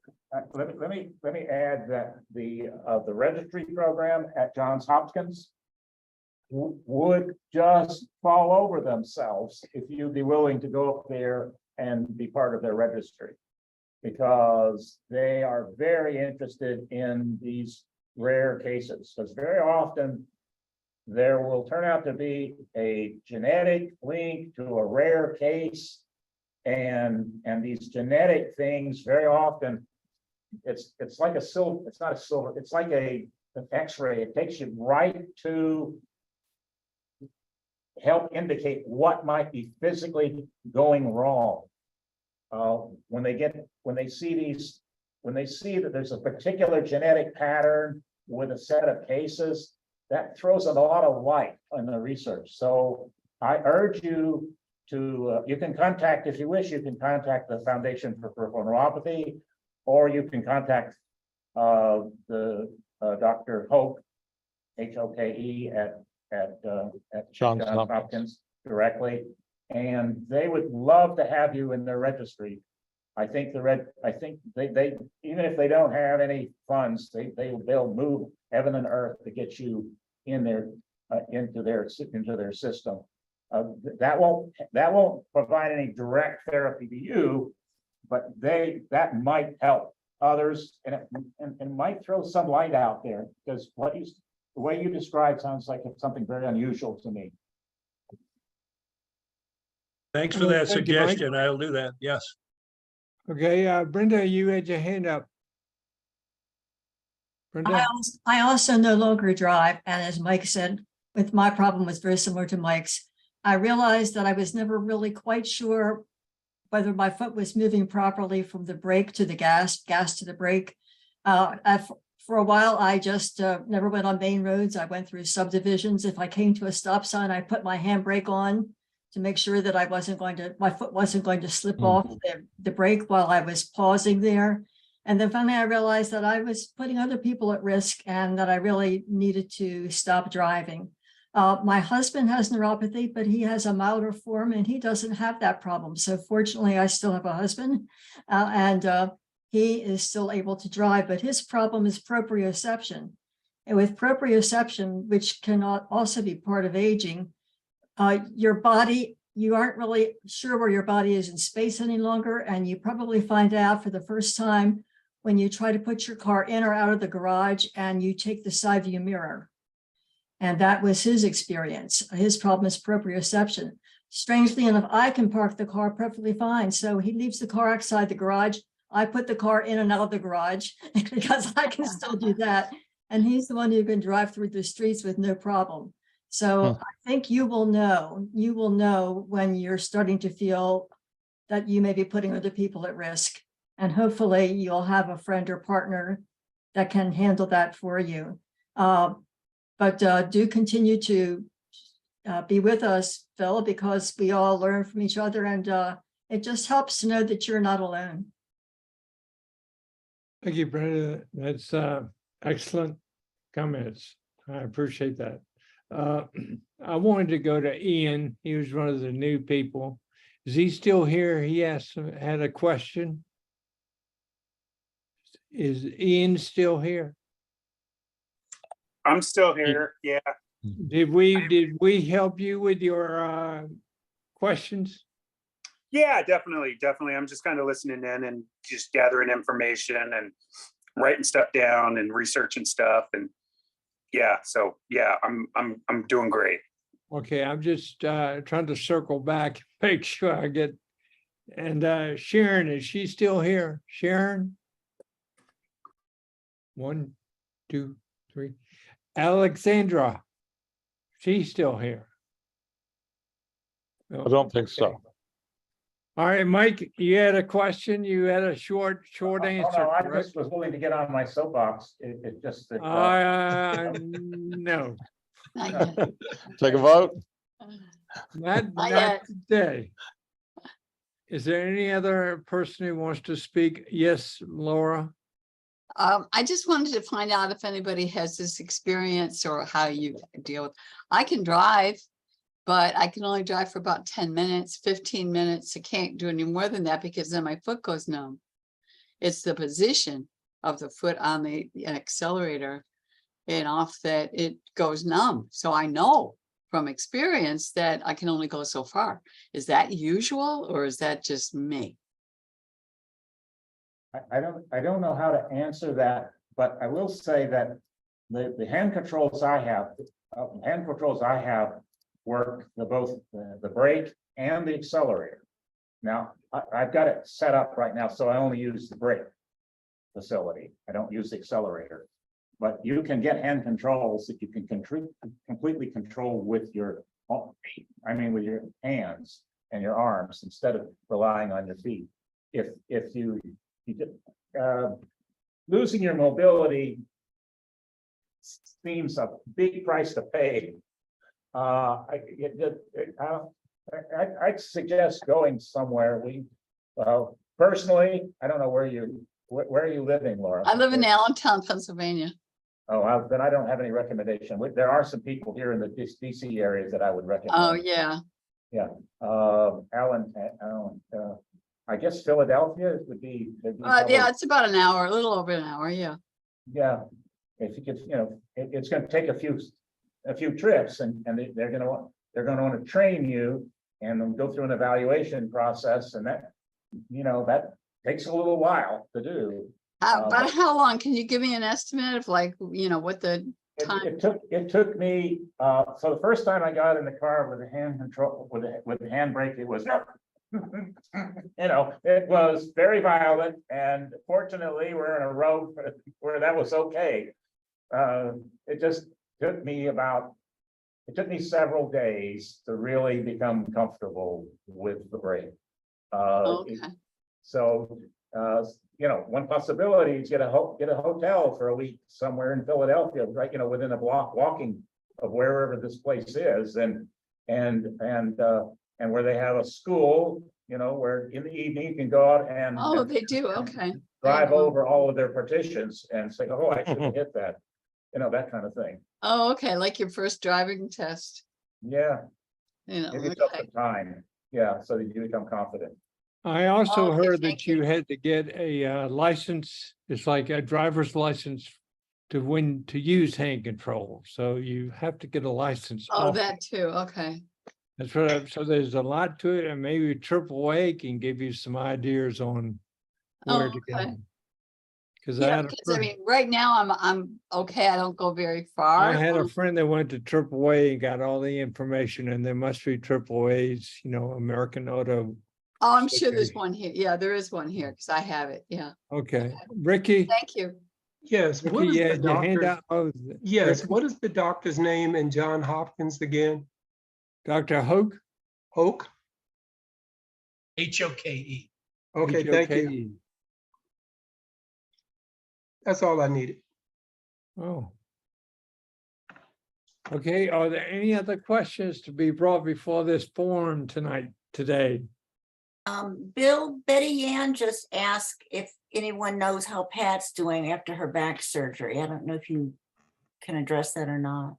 let me add that the registry program at Johns Hopkins would just fall over themselves if you'd be willing to go up there and be part of their registry, because they are very interested in these rare cases. Because very often there will turn out to be a genetic link to a rare case. And these genetic things very often, it's like a silver, it's not a silver, it's like an X-ray. It takes you right to help indicate what might be physically going wrong. When they see that there's a particular genetic pattern with a set of cases, that throws a lot of light on the research. So I urge you to, you can contact, if you wish, you can contact the Foundation for Peripheral Neuropathy, or you can contact the Dr. Hoke, Hoke at Johns Johns Hopkins directly, and they would love to have you in their registry. I think they even if they don't have any funds, they'll move heaven and earth to get you in there into their system. That won't provide any direct therapy to you, but that might help others, and might throw some light out there, because the way you describe sounds like it's something very unusual to me. Thanks for that Thank you, Mike. suggestion. I'll do that. Yes. Okay, Brenda, you had your hand up. Brenda? I also no longer drive, and as Mike said, with my problem was very similar to Mike's. I realized that I was never really quite sure whether my foot was moving properly from the brake to the gas to the brake. For a while, I just never went on main roads. I went through subdivisions. If I came to a stop sign, I put my handbrake on to make sure that my foot wasn't going to slip off the brake while I was pausing there. And then finally, I realized that I was putting other people at risk and that I really needed to stop driving. My husband has neuropathy, but he has a milder form and he doesn't have that problem. So fortunately, I still have a husband and he is still able to drive, but his problem is proprioception. And with proprioception, which can also be part of aging, your body, you aren't really sure where your body is in space any longer. And you probably find out for the first time when you try to put your car in or out of the garage and you take the side view mirror. And that was his experience. His problem is proprioception. Strangely enough, I can park the car perfectly fine. So he leaves the car outside the garage. I put the car in and out of the garage because I can still do that. And he's the one who can drive through the streets with no problem. So I think you will know when you're starting to feel that you may be putting other people at risk. And hopefully you'll have a friend or partner that can handle that for you. But do continue to be with us, Phil, because we all learn from each other, and it just helps to know that you're not alone. Thank you, Brenda. That's excellent comments. I appreciate that. I wanted to go to Ian. He was one of the new people. Is he still here? He had a question. Is Ian still here? I'm still here. Yeah. Did we help you with your questions? Yeah, definitely. I'm just kind of listening in and just gathering information. And writing stuff down and researching stuff, and yeah, so yeah, I'm doing great. Okay, I'm just trying to circle back, make sure I get, and Sharon, is she still here? Sharon? 1, 2, 3. Alexandra, she's still here. I don't think so. All right, Mike, you had a question? You had a short Oh, answer, no, I correct? just was willing to get on my soapbox. It's just that. No, Not yet. Take a vote. not Not yet. today. Is there any other person who wants to speak? Yes, Laura? I just wanted to find out if anybody has this experience or how you deal with. I can drive, but I can only drive for about 10 minutes, 15 minutes. I can't do any more than that because then my foot goes numb. It's the position of the foot on the accelerator and off that it goes numb. So I know from experience that I can only go so far. Is that usual or is that just me? I don't know how to answer that, but I will say that the hand controls I have, work both the brake and the accelerator. Now, I've got it set up right now, so I only use the brake facility. I don't use the accelerator. But you can get hand controls that you can completely control with your, with your hands and your arms instead of relying on your feet. If you losing your mobility seems a big price to pay. I'd suggest going somewhere. Personally, I don't know where are you living, Laura? I live in Allentown, Pennsylvania. Oh, then I don't have any recommendation. There are some people here in the DC areas that I would recommend. Oh, yeah. Yeah, I guess Philadelphia would be. Yeah, it's about an hour, a little over an hour. Yeah. Yeah, if you could, it's going to take a few trips, and they're going to want to train you and then go through an evaluation process, and that takes a little while to do. About how long? Can you give me an estimate of what the time? It took me, so the first time I got in the car with the hand control, with the handbrake, it was, it was very violent, and fortunately we're in a road where that was okay. It just took me several days to really become comfortable with the brake. Okay. One possibility is get a hotel for a week somewhere in Philadelphia, right? Within a block walking of wherever this place is, and where they have a school, where in the evening you can go out and Oh, they do. Okay. drive over all of their partitions and say, oh, I shouldn't hit that, that kind of thing. Oh, okay. Like your first driving test. Yeah. Maybe it's up Okay. to time. Yeah, so that you become confident. I also Okay, heard thank that you had to get a license. It's like a driver's license to use hand control. So you have to get a license. Oh, off. that too. Okay. That's what. So there's a lot to it, and maybe AAA can give you some ideas on where to Okay. go. Because Yeah, because I mean, right now I'm okay. I don't go very far. I had a friend that went to AAA and got all the information, and there must be AAA's, American Auto. Oh, I'm sure there's one here. Yeah, there is one here because I have it. Yeah. Okay, Ricky. Thank you. Yes, what Ricky, is the your hand doctor? out. Oh, Yes, Ricky? what is the doctor's name in John Hopkins again? Dr. Hoke. Hoke? HOKE. Okay, thank you. HOKE. That's all I needed. Oh. Okay, are there any other questions to be brought before this forum today? Bill, Betty Yan just asked if anyone knows how Pat's doing after her back surgery. I don't know if you can address that or not.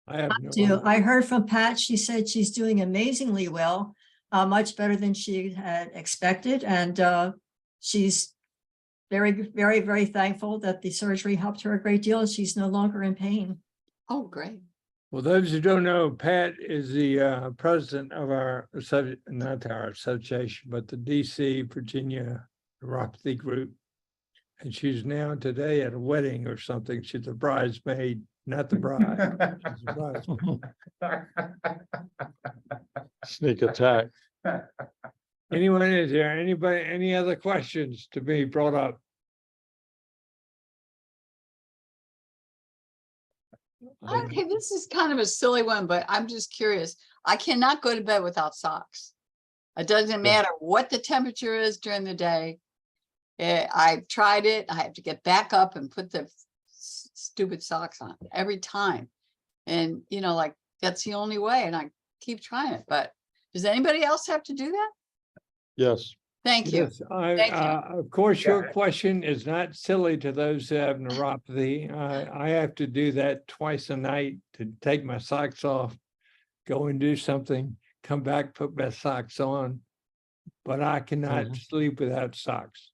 I have no Do. idea. I heard from Pat. She said she's doing amazingly well, much better than she had expected. And she's very, very, very thankful that the surgery helped her a great deal. She's no longer in pain. Oh, great. Well, those who don't know, Pat is the president of not our association, but the DC, Virginia neuropathy group. And she's now today at a wedding or something. She's a bridesmaid, not the bride. She's a bridesmaid. Sneak attack. Anyone, is there anybody, any other questions to be brought up? Okay, this is kind of a silly one, but I'm just curious. I cannot go to bed without socks. It doesn't matter what the temperature is during the day. I've tried it. I have to get back up and put the stupid socks on every time. And you know, like that's the only way. And I keep trying it. But does anybody else have to do that? Yes. Thank you. Yes, Thank you. of course, your question is not silly to those who have neuropathy. I have to do that twice a night to take my socks off, go and do something, come back, put my socks on. But I cannot sleep without socks.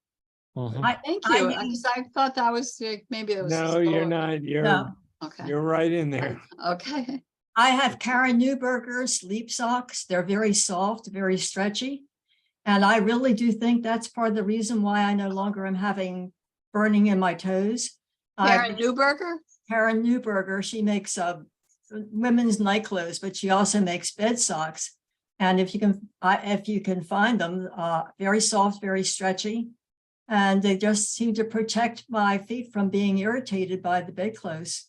Thank you. I thought that was maybe it was. No, you're not. No. Okay. You're right in there. Okay. I have Karen Newberger sleep socks. They're very soft, very stretchy. And I really do think that's part of the reason why I no longer am having burning in my toes. Karen Newberger? Karen Newberger, she makes women's night clothes, but she also makes bed socks. And if you can find them, very soft, very stretchy. And they just seem to protect my feet from being irritated by the bedclothes.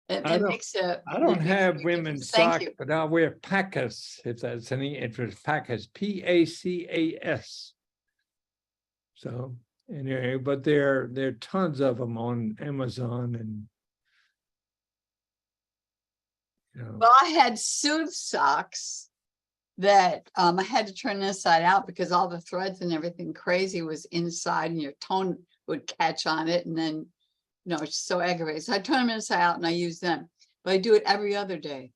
I don't have women's socks, but I'll wear Pacas, if that's any interest. Pacas, P-A-C-A-S. So anyway, but there are tons of them on Amazon and. You know. Well, I had suit socks that I had to turn inside out because all the threads and everything crazy was inside and your toe would catch on it. And then, you know, it's so aggravating. So I turn them inside out and I use them, but I do it every other day.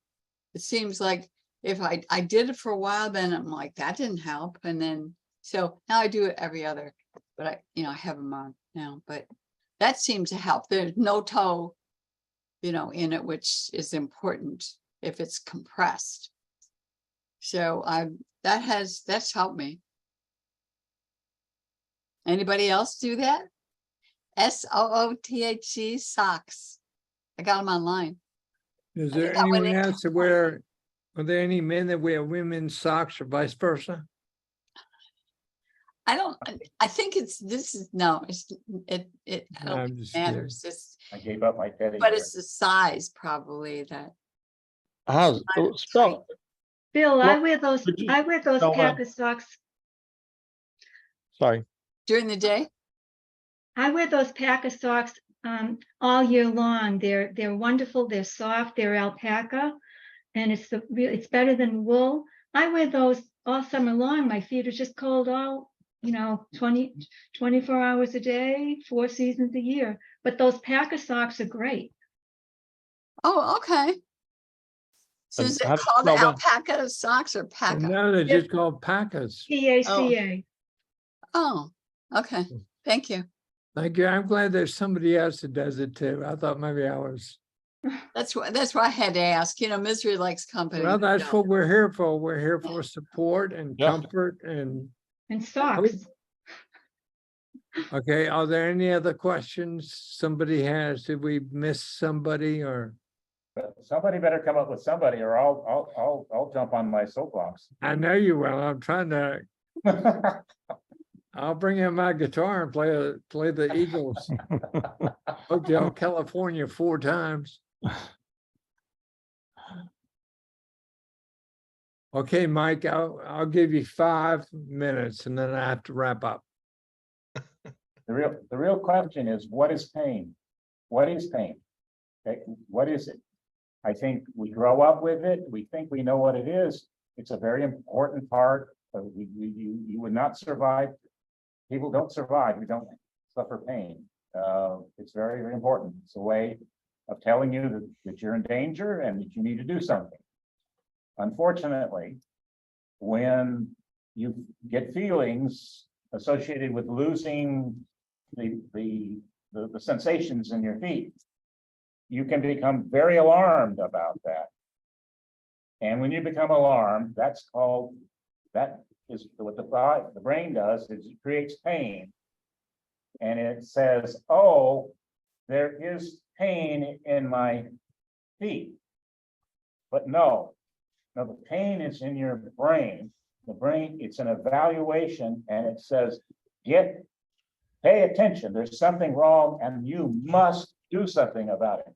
It seems like if I did it for a while, then I'm like, that didn't help. And then, so now I do it every other, but I have them on now, but that seemed to help. There's no toe, in it, which is important if it's compressed. So that's helped me. Anybody else do that? SOOTHC socks. I got them online. Is there anyone else that are there any men that wear women's socks or vice versa? I think it matters. I gave up my teddy But bear. it's the size probably that. How's spell? Bill, I Well, wear those spell that? Packer socks. Sorry. During the day? I wear those Packer socks all year long. They're wonderful. They're soft. They're alpaca, and it's better than wool. I wear those all summer long. My feet are just cold all 24 hours a day, 4 seasons a year. But those Packer socks are great. Oh, okay. So And is it how to called spell that? alpaca socks or paca? No, they're just called Pacas. PACA. Oh, okay. Thank you. Thank you. I'm glad there's somebody else that does it too. I thought maybe I was. That's why I had to ask. Misery likes company. Well, that's what we're here for. We're here for support and comfort and socks. Okay, are there any other questions somebody has? Did we miss somebody or? Somebody better come up with somebody, or I'll jump on my soapbox. I know you will. I'm trying to. I'll bring in my guitar and play the Eagles. Hotel California 4 times. Okay, Mike, I'll give you 5 minutes and then I have to wrap up. The real question is, what is pain? What is pain? Okay, what is it? I think we grow up with it. We think we know what it is. It's a very important part. You would not survive. People don't survive. We don't suffer pain. It's very, very important. It's a way of telling you that you're in danger and that you need to do something. Unfortunately, when you get feelings associated with losing the sensations in your feet, you can become very alarmed about that. And when you become alarmed, that is what the brain does is it creates pain. And it says, oh, there is pain in my feet. But no, the pain is in your brain. The brain, it's an evaluation, and it says, pay attention. There's something wrong, and you must do something about it.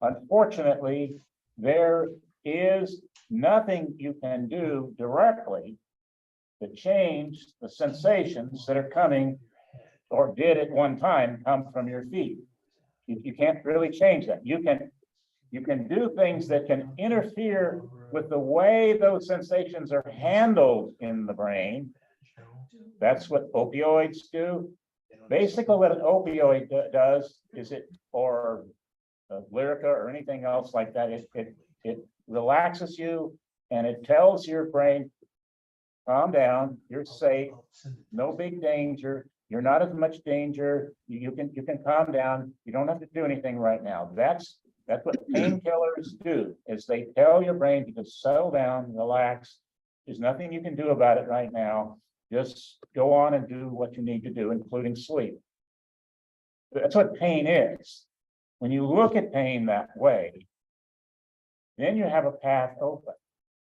Unfortunately, there is nothing you can do directly to change the sensations that are coming or did at one time come from your feet. You can't really change that. You can do things that can interfere with the way those sensations are handled in the brain. That's what opioids do. Basically, what an opioid does is or Lyrica or anything else like that, it relaxes you and it tells your brain, calm down, you're safe, no big danger, you're not as much danger, you can calm down, you don't have to do anything right now. That's what painkillers do, is they tell your brain to just settle down, relax. There's nothing you can do about it right now. Just go on and do what you need to do, including sleep. That's what pain is. When you look at pain that way, then you have a path open.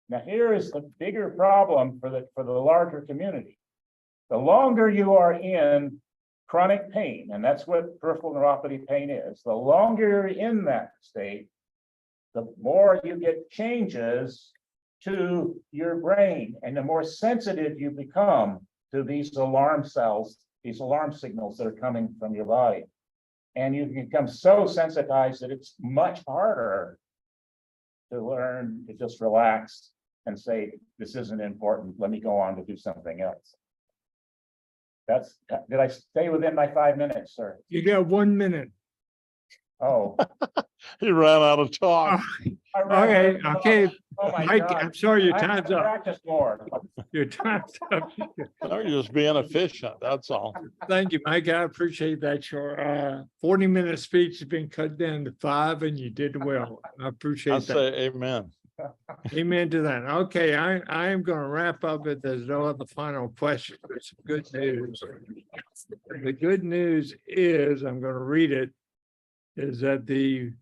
Now, here is the bigger problem for the larger community. The longer you are in chronic pain, and that's what peripheral neuropathy pain is, the longer you're in that state, the more you get changes to your brain, and the more sensitive you become to these alarm cells, these alarm signals that are coming from your body. And you become so sensitized that it's much harder to learn to just relax and say, this isn't important, let me go on to do something else. Did I stay within my 5 minutes, sir? You got 1 minute. Oh. He ran out of talk. Okay. Oh my Mike, God. I'm sorry, your I have time's to up. practice more. Your time's up. No, you're just being efficient, that's all. Thank you, Mike. I appreciate that. Your 40-minute speech has been cut down to 5 and you did well. I I appreciate that. say amen. Amen to that. Okay, I am going to wrap up if there's no other final question. It's good news. The good news is, I'm going to read it, is that there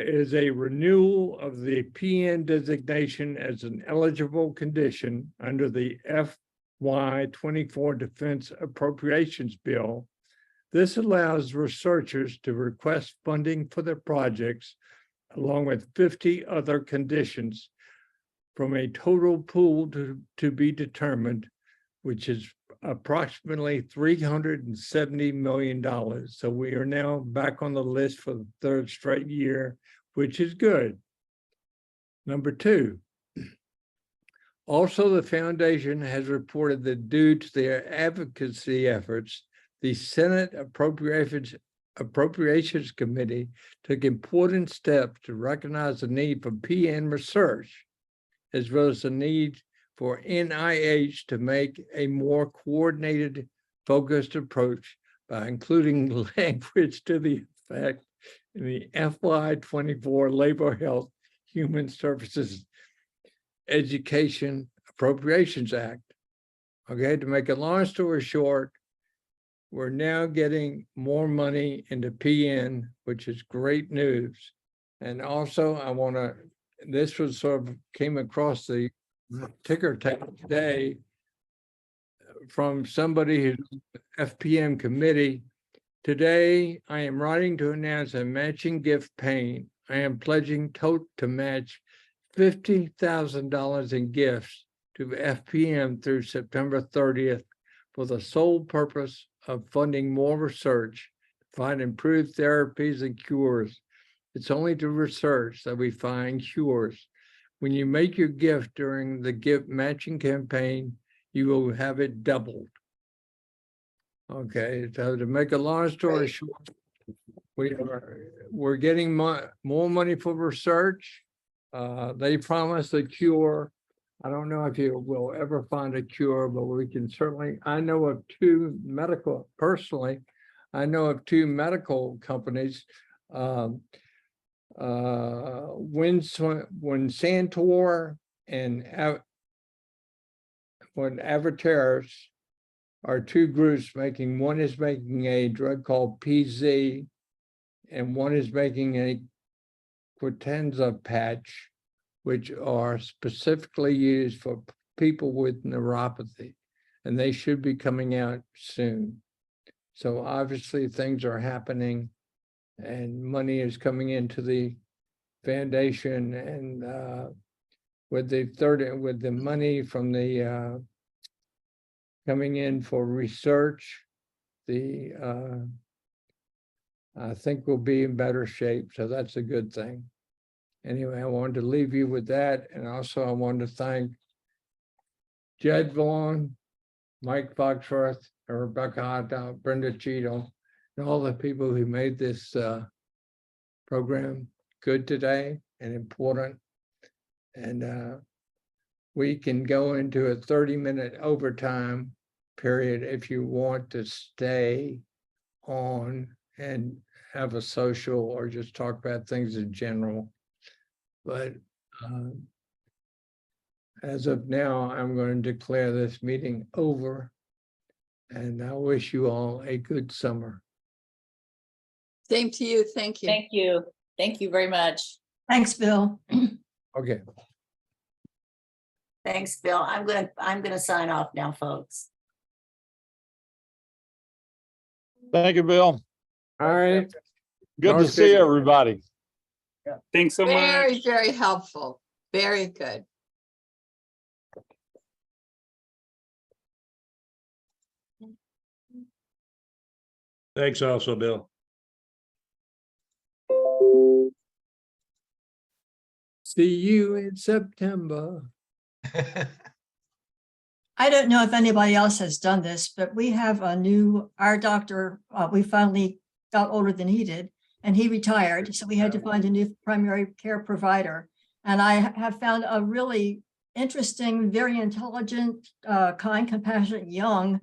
is a renewal of the PN designation as an eligible condition under the FY24 Defense Appropriations Bill. This allows researchers to request funding for their projects along with 50 other conditions from a total pool to be determined, which is approximately $370 million. So we are now back on the list for the third straight year, which is good. Number 2, also the foundation has reported that due to their advocacy efforts, the Senate Appropriations Committee took important steps to recognize the need for PN research, as well as the need for NIH to make a more coordinated, focused approach by including language to the effect in the FY24 Labor Health Human Services Education Appropriations Act. Okay, to make a long story short, we're now getting more money into PN, which is great news. And also this was sort of came across the ticker tape today from somebody who's FPM committee. Today, I am writing to announce a matching gift paying. I am pledging to match $50,000 in gifts to FPM through September 30th for the sole purpose of funding more research to find improved therapies and cures. It's only to research that we find cures. When you make your gift during the gift matching campaign, you will have it doubled. Okay, so to make a long story short, we're getting more money for research. They promised a cure. I don't know if you will ever find a cure, but we can certainly, I know of two medical companies, when Santor and when Avatars are two groups making, one is making a drug called PZ and one is making a Quatenza patch, which are specifically used for people with neuropathy, and they should be coming out soon. So obviously things are happening and money is coming into the foundation, and with the money from the coming in for research, I think we'll be in better shape, so that's a good thing. Anyway, I wanted to leave you with that, and also I wanted to thank Jed Vaughn, Mike Foxworth, and Rebecca Hodow, Brenda Cheadle, and all the people who made this program good today and important. And we can go into a 30-minute overtime period if you want to stay on and have a social or just talk about things in general. But as of now, I'm going to declare this meeting over, and I wish you all a good summer. Same to you. Thank you. Thank you. Thank you very much. Thanks, Bill. Okay. Thanks, Bill. I'm gonna sign off now, folks. Thank you, Bill. All right. Good to Always see good. everybody. Thanks so much. Very, very helpful. Very good. Thanks also, Bill. See you in September. I don't know if anybody else has done this, but we have our doctor, we finally got older than he did, and he retired. So we had to find a new primary care provider. And I have found a really interesting, very intelligent, kind, compassionate, young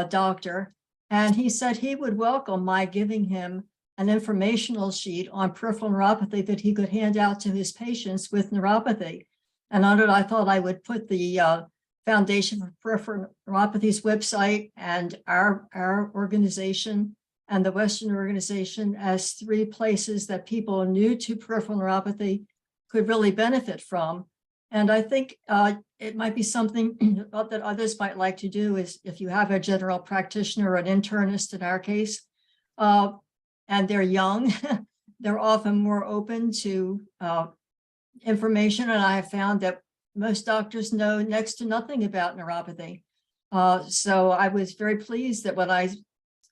doctor. And he said he would welcome my giving him an informational sheet on peripheral neuropathy that he could hand out to his patients with neuropathy. And on it, I thought I would put the Foundation for Peripheral Neuropathy's website and our organization and the Western organization as three places that people new to peripheral neuropathy could really benefit from. And I think it might be something that others might like to do is if you have a general practitioner or an internist in our case, and they're young, they're often more open to information. And I have found that most doctors know next to nothing about neuropathy. So I was very pleased that when I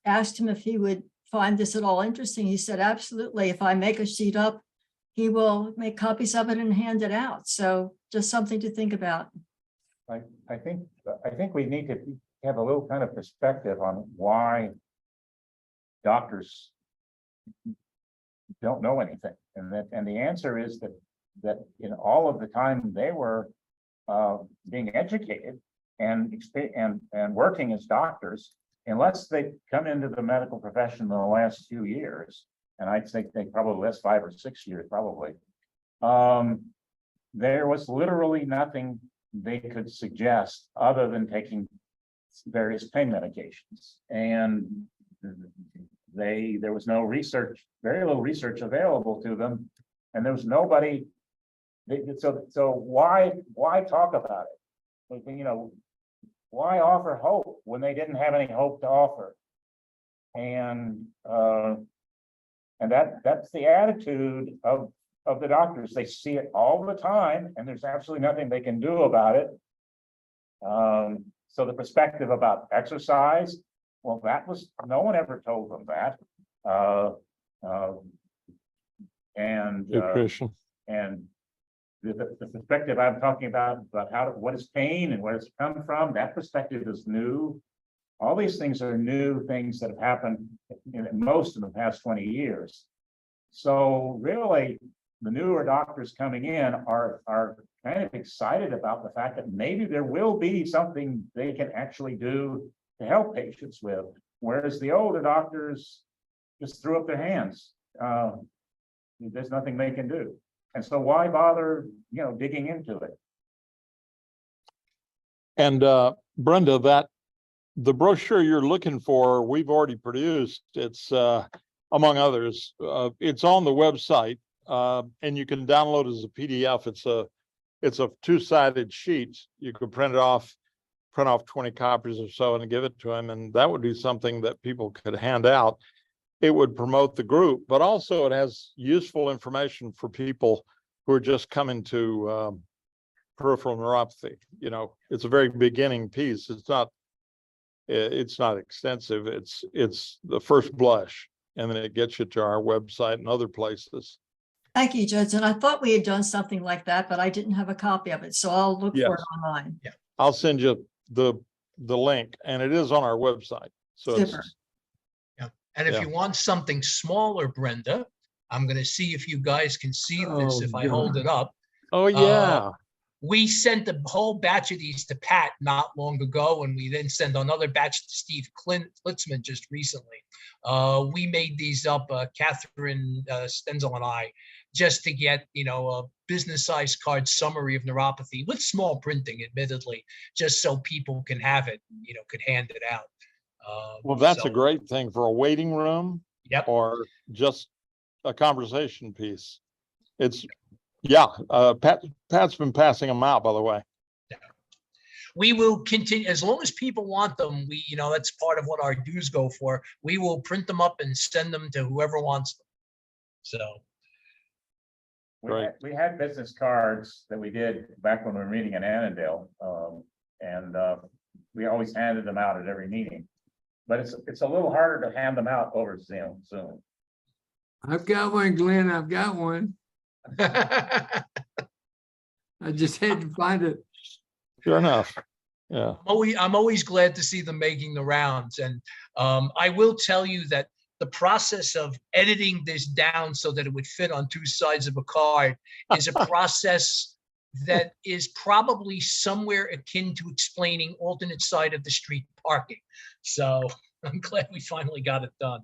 asked him if he would find this at all interesting, he said, absolutely. If I make a sheet up, he will make copies of it and hand it out. So just something to think about. I think we need to have a little kind of perspective on why doctors don't know anything. And the answer is that in all of the time they were being educated and working as doctors, unless they come into the medical profession in the last few years, and I think they probably last 5 or 6 years, probably, there was literally nothing they could suggest other than taking various pain medications. And there was no research, very little research available to them, and there was nobody. So why talk about it? You know, why offer hope when they didn't have any hope to offer? And that's the attitude of the doctors. They see it all the time, and there's absolutely nothing they can do about it. So the perspective about exercise, well, that was, no one ever told them that. Nutrition. And the perspective I'm talking about what is pain and where it's come from, that perspective is new. All these things are new things that have happened in most in the past 20 years. So really, the newer doctors coming in are kind of excited about the fact that maybe there will be something they can actually do to help patients with, whereas the older doctors just threw up their hands. There's nothing they can do. And so why bother, digging into it? And Brenda, the brochure you're looking for, we've already produced. It's among others. It's on the website, and you can download it as a PDF. It's a two-sided sheet. You could print off 20 copies or so and give it to him, and that would be something that people could hand out. It would promote the group, but also it has useful information for people who are just coming to peripheral neuropathy. You know, it's a very beginning piece. It's not extensive. It's the first blush, and then it gets you to our website and other places. Thank you, Judge. And I thought we had done something like that, but I didn't have a copy of it. So I'll look for it Yes. online. Yeah, I'll send you the link, and it is on our website. So Super. it's And if Yeah. you want something smaller, Brenda, I'm going to see if you guys can see this Oh, if I hold God. it up. Oh, yeah. We sent a whole batch of these to Pat not long ago, and we then sent another batch to Steve Klitzman just recently. We made these up, Catherine Stenzel and I, just to get, a business-sized card summary of neuropathy with small printing, admittedly, just so people can have it, could hand it out. Well, that's a So- great thing for a waiting room. Yep. Or just a conversation piece. Pat's been passing them out, by the way. We will continue, as long as people want them, that's part of what our dues go for. We will print them up and send them to whoever wants them. So. We had business cards that we did back when we were meeting in Annandale. And we always handed them out at every meeting. But it's a little harder to hand them out over Zoom. I've got one, Glenn. I've got one. I just had to find it. Sure enough. Yeah. I'm always glad to see them making the rounds. And I will tell you that the process of editing this down so that it would fit on two sides of a card is a process that is probably somewhere akin to explaining alternate side of the street parking. So I'm glad we finally got it done.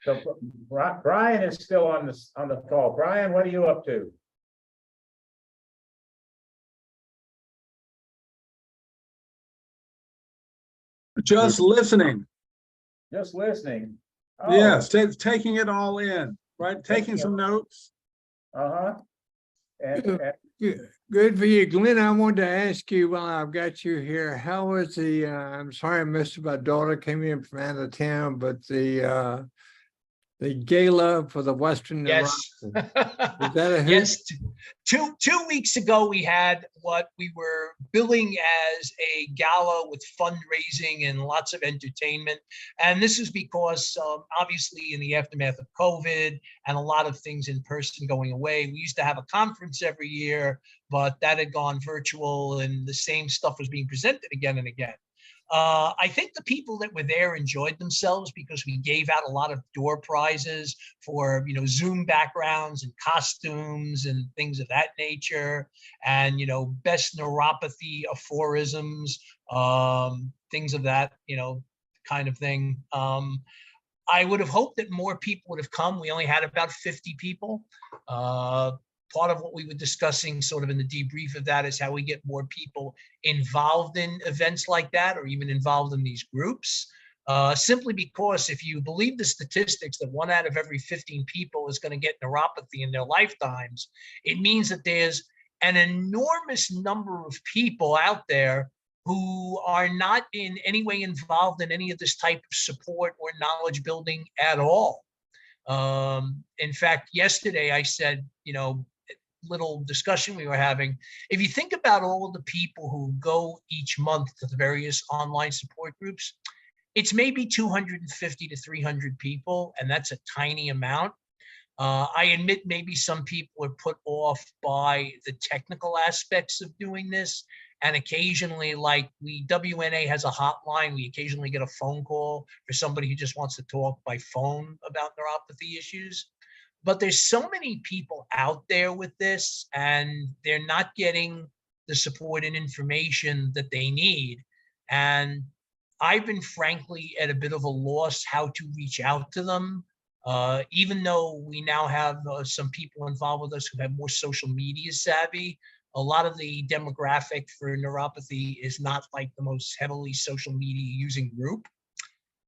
So Brian is still on the call. Brian, what are you up to? Just listening. Just listening. Oh, Yes, taking it all in, right? Taking some notes. Uh-huh. Good for you, Glenn. I wanted to ask you while I've got you here, how was I'm sorry I missed it. My daughter came in from out of town, but the gala for the Western. Yes. Is that a hoot? Yes. 2 weeks ago, we had what we were billing as a gala with fundraising and lots of entertainment. And this is because obviously in the aftermath of COVID and a lot of things in person going away, we used to have a conference every year, but that had gone virtual and the same stuff was being presented again and again. I think the people that were there enjoyed themselves because we gave out a lot of door prizes for, Zoom backgrounds and costumes and things of that nature. And, best neuropathy aphorisms, things of that, kind of thing. I would have hoped that more people would have come. We only had about 50 people. Part of what we were discussing sort of in the debrief of that is how we get more people involved in events like that or even involved in these groups. Simply because if you believe the statistics that 1 out of every 15 people is going to get neuropathy in their lifetimes, it means that there's an enormous number of people out there who are not in any way involved in any of this type of support or knowledge building at all. In fact, yesterday I said, little discussion we were having, if you think about all of the people who go each month to the various online support groups, it's maybe 250 to 300 people, and that's a tiny amount. I admit maybe some people are put off by the technical aspects of doing this. And occasionally, like WNA has a hotline, we occasionally get a phone call for somebody who just wants to talk by phone about neuropathy issues. But there's so many people out there with this, and they're not getting the support and information that they need. And I've been frankly at a bit of a loss how to reach out to them. Even though we now have some people involved with us who have more social media savvy, a lot of the demographic for neuropathy is not like the most heavily social media using group.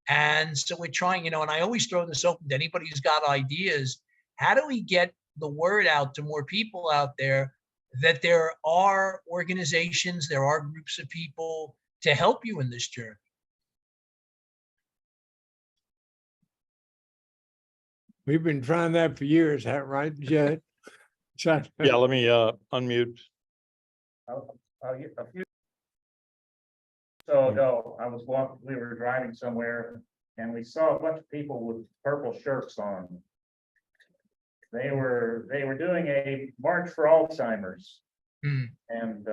And so we're trying, and I always throw this open to anybody who's got ideas. How do we get the word out to more people out there that there are organizations, there are groups of people to help you in this journey? We've been trying that for years, right, Jed? Yeah, let me unmute. A few so ago, we were driving somewhere and we saw a bunch of people with purple shirts on. They were doing a march for Alzheimer's. And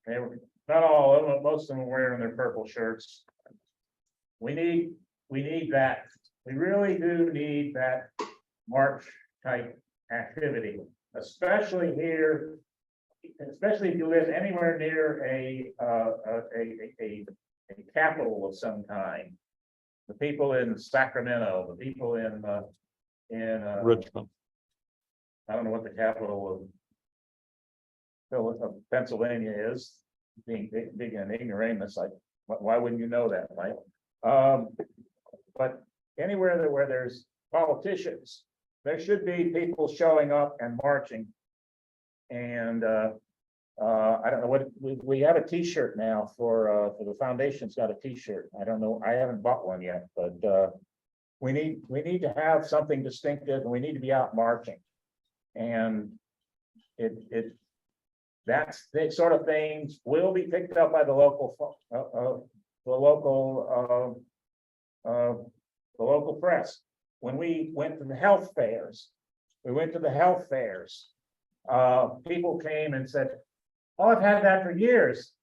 they were not all of them, most of them were wearing their purple shirts. We need that. We really do need that march type activity, especially here, especially if you live anywhere near a capital of some kind. The people in Sacramento, the people in Richmond. I don't know what the capital of Pennsylvania is, being big and ignoramus, like, why wouldn't you know that, right? But anywhere where there's politicians, there should be people showing up and marching. And I don't know what, we have a T-shirt now for the foundation's got a T-shirt. I don't know, I haven't bought one yet, but we need to have something distinctive, and we need to be out marching. And that's the sort of things will be picked up by the local press. When we went to the health fairs, people came and said, "Oh, I've had that for years.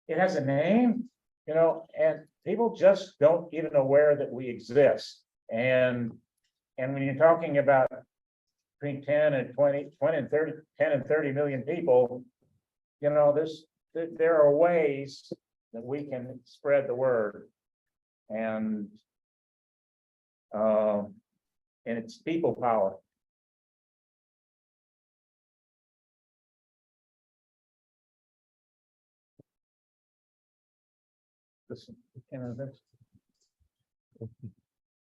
It has a name," and people just don't even aware that we exist. And when you're talking about between 10 and 30 million people, there are ways that we can spread the word. And it's people power.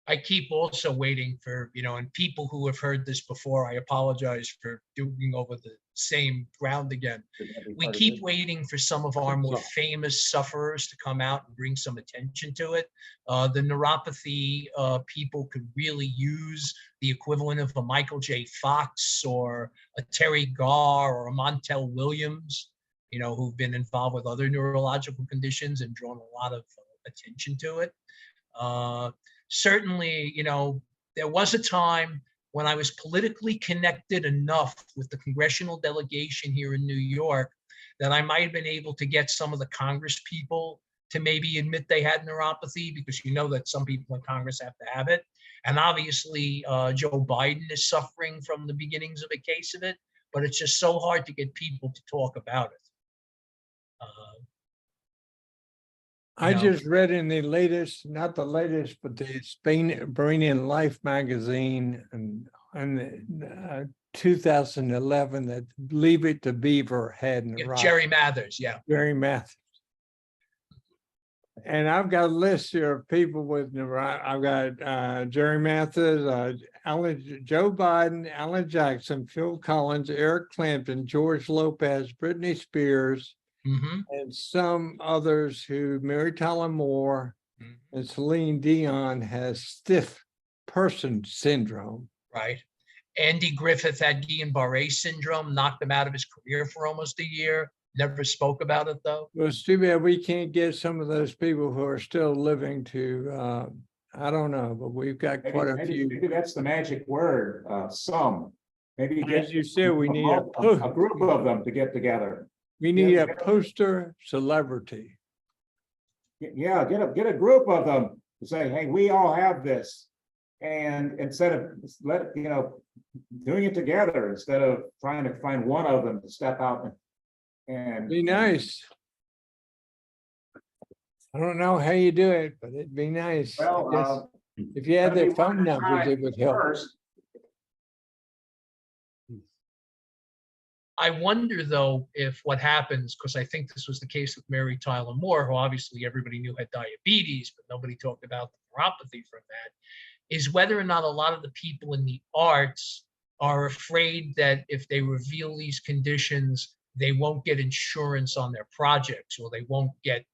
I keep also waiting for, and people who have heard this before, I apologize for doing over the same ground again. We keep waiting for some of our more famous sufferers to come out and bring some attention to it. The neuropathy people could really use the equivalent of a Michael J. Fox or a Terry Garr or a Montel Williams, who've been involved with other neurological conditions and drawn a lot of attention to it. Certainly, there was a time when I was politically connected enough with the congressional delegation here in New York that I might have been able to get some of the Congress people to maybe admit they had neuropathy, because that some people in Congress have to have it. And obviously, Joe Biden is suffering from the beginnings of a case of it, but it's just so hard to get people to talk about it. I just read in the latest, not the latest, but the Brain in Life magazine and 2011 that Leave It to Beaver had Jerry Mathers, Jerry Mathers. And I've got a list here of people with I've got Jerry Mathers, Joe Biden, Alan Jackson, Phil Collins, Eric Clapton, George Lopez, Britney Spears, and some others who, Mary Tyler Moore and Celine Dion has stiff person syndrome. Right. Andy Griffith had Guillain-Barré syndrome, knocked him out of his career for almost a year. Never spoke about it, though. Well, it's too bad we can't get some of those people who are still living to, I don't know, but we've got quite a few. Maybe that's the magic word, some. Maybe as you said, we need a group of them to get together. We need a poster celebrity. Yeah, get a group of them to say, hey, we all have this. And instead of doing it together, instead of trying to find one of them to step out and be nice. I don't know how you do it, but it'd be nice. Well, if you had their phone numbers, it would help. I wonder though, if what happens, because I think this was the case with Mary Tyler Moore, who obviously everybody knew had diabetes, but nobody talked about the neuropathy from that, is whether or not a lot of the people in the arts are afraid that if they reveal these conditions, they won't get insurance on their projects, or they won't get,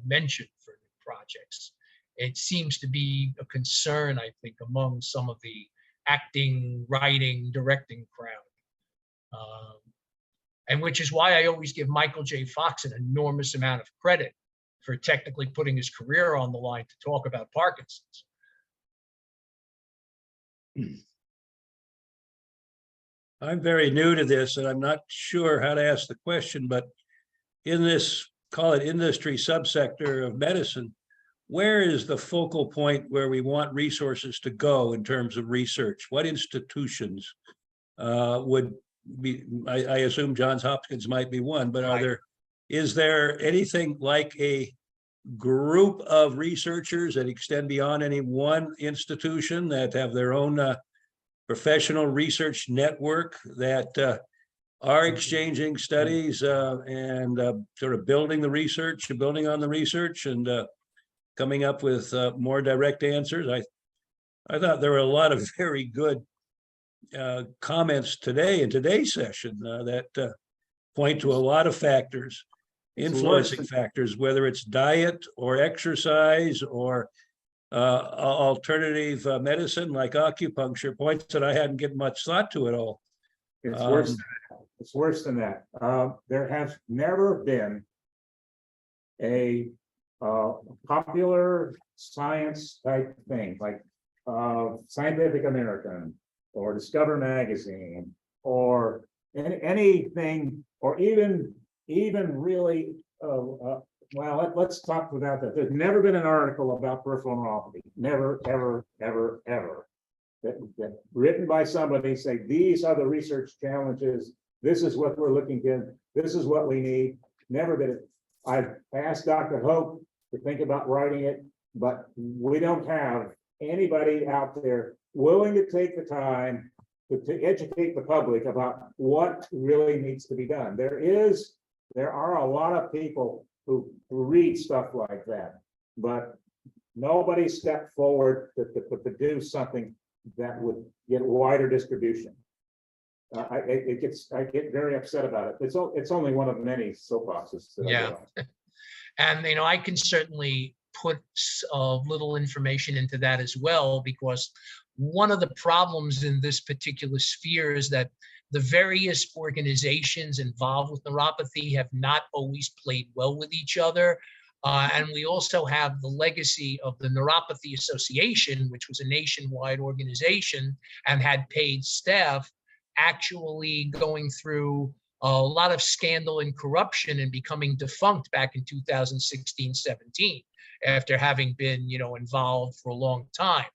mentioned for new projects. It seems to be a concern, I think, among some of the acting, writing, directing crowd. And which is why I always give Michael J. Fox an enormous amount of credit for technically putting his career on the line to talk about Parkinson's. I'm very new to this and I'm not sure how to ask the question, but in this, call it industry subsector of medicine, where is the focal point where we want resources to go in terms of research? What institutions would be, I assume Johns Hopkins might be one, but is there anything like a group of researchers that extend beyond any one institution, that have their own professional research network, that are exchanging studies and sort of building the research and building on the research and coming up with more direct answers? I thought there were a lot of very good comments today in today's session that point to a lot of factors, influencing factors, whether it's diet or exercise or alternative medicine like acupuncture, points that I hadn't given much thought to at all. It's worse. It's worse than that. There has never been a popular science type thing like Scientific American or Discover Magazine or anything, or even really, well, let's talk without that. There's never been an article about peripheral neuropathy. Never, ever, ever, ever. That written by somebody say, these are the research challenges. This is what we're looking at. This is what we need. Never did it. I've asked Dr. Hope to think about writing it, but we don't have anybody out there willing to take the time to educate the public about what really needs to be done. There are a lot of people who read stuff like that, but nobody stepped forward to do something that would get wider distribution. I get very upset about it. It's only one of many soapboxes. Yeah. And, I can certainly put a little information into that as well, because one of the problems in this particular sphere is that the various organizations involved with neuropathy have not always played well with each other. And we also have the legacy of the Neuropathy Association, which was a nationwide organization and had paid staff, actually going through a lot of scandal and corruption and becoming defunct back in 2016-17, after having been, involved for a long time.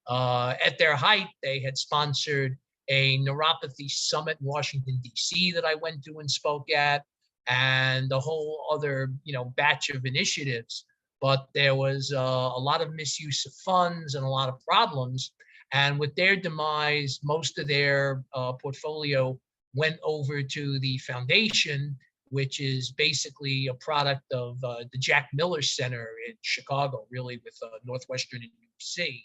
At their height, they had sponsored a neuropathy summit in Washington, D.C. that I went to and spoke at, and a whole other, batch of initiatives. But there was a lot of misuse of funds and a lot of problems. And with their demise, most of their portfolio went over to the foundation, which is basically a product of the Jack Miller Center in Chicago, really, with Northwestern and UC.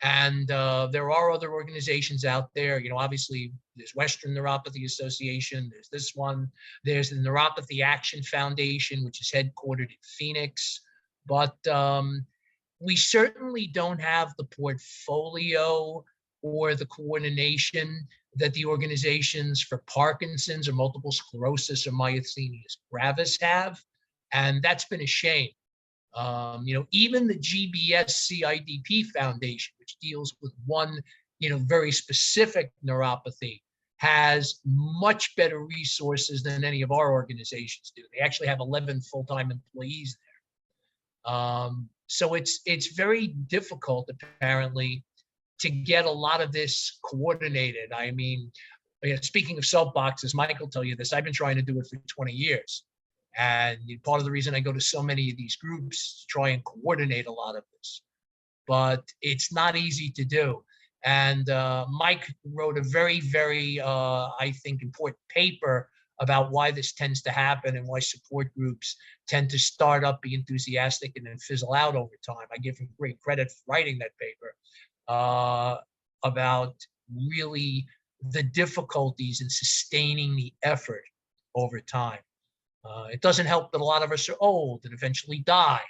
And there are other organizations out there. Obviously, there's Western Neuropathy Association. There's this one. There's the Neuropathy Action Foundation, which is headquartered in Phoenix. But we certainly don't have the portfolio or the coordination that the organizations for Parkinson's or multiple sclerosis or myasthenia gravis have. And that's been a shame. Even the GBS CIDP Foundation, which deals with one, very specific neuropathy, has much better resources than any of our organizations do. They actually have 11 full-time employees there. So it's very difficult, apparently, to get a lot of this coordinated. I mean, speaking of soapboxes, Mike will tell you this, I've been trying to do it for 20 years. And part of the reason I go to so many of these groups is to try and coordinate a lot of this. But it's not easy to do. And Mike wrote a very, very, I think, important paper about why this tends to happen and why support groups tend to start up, be enthusiastic, and then fizzle out over time. I give him great credit for writing that paper about really the difficulties in sustaining the effort over time. It doesn't help that a lot of us are old and eventually die.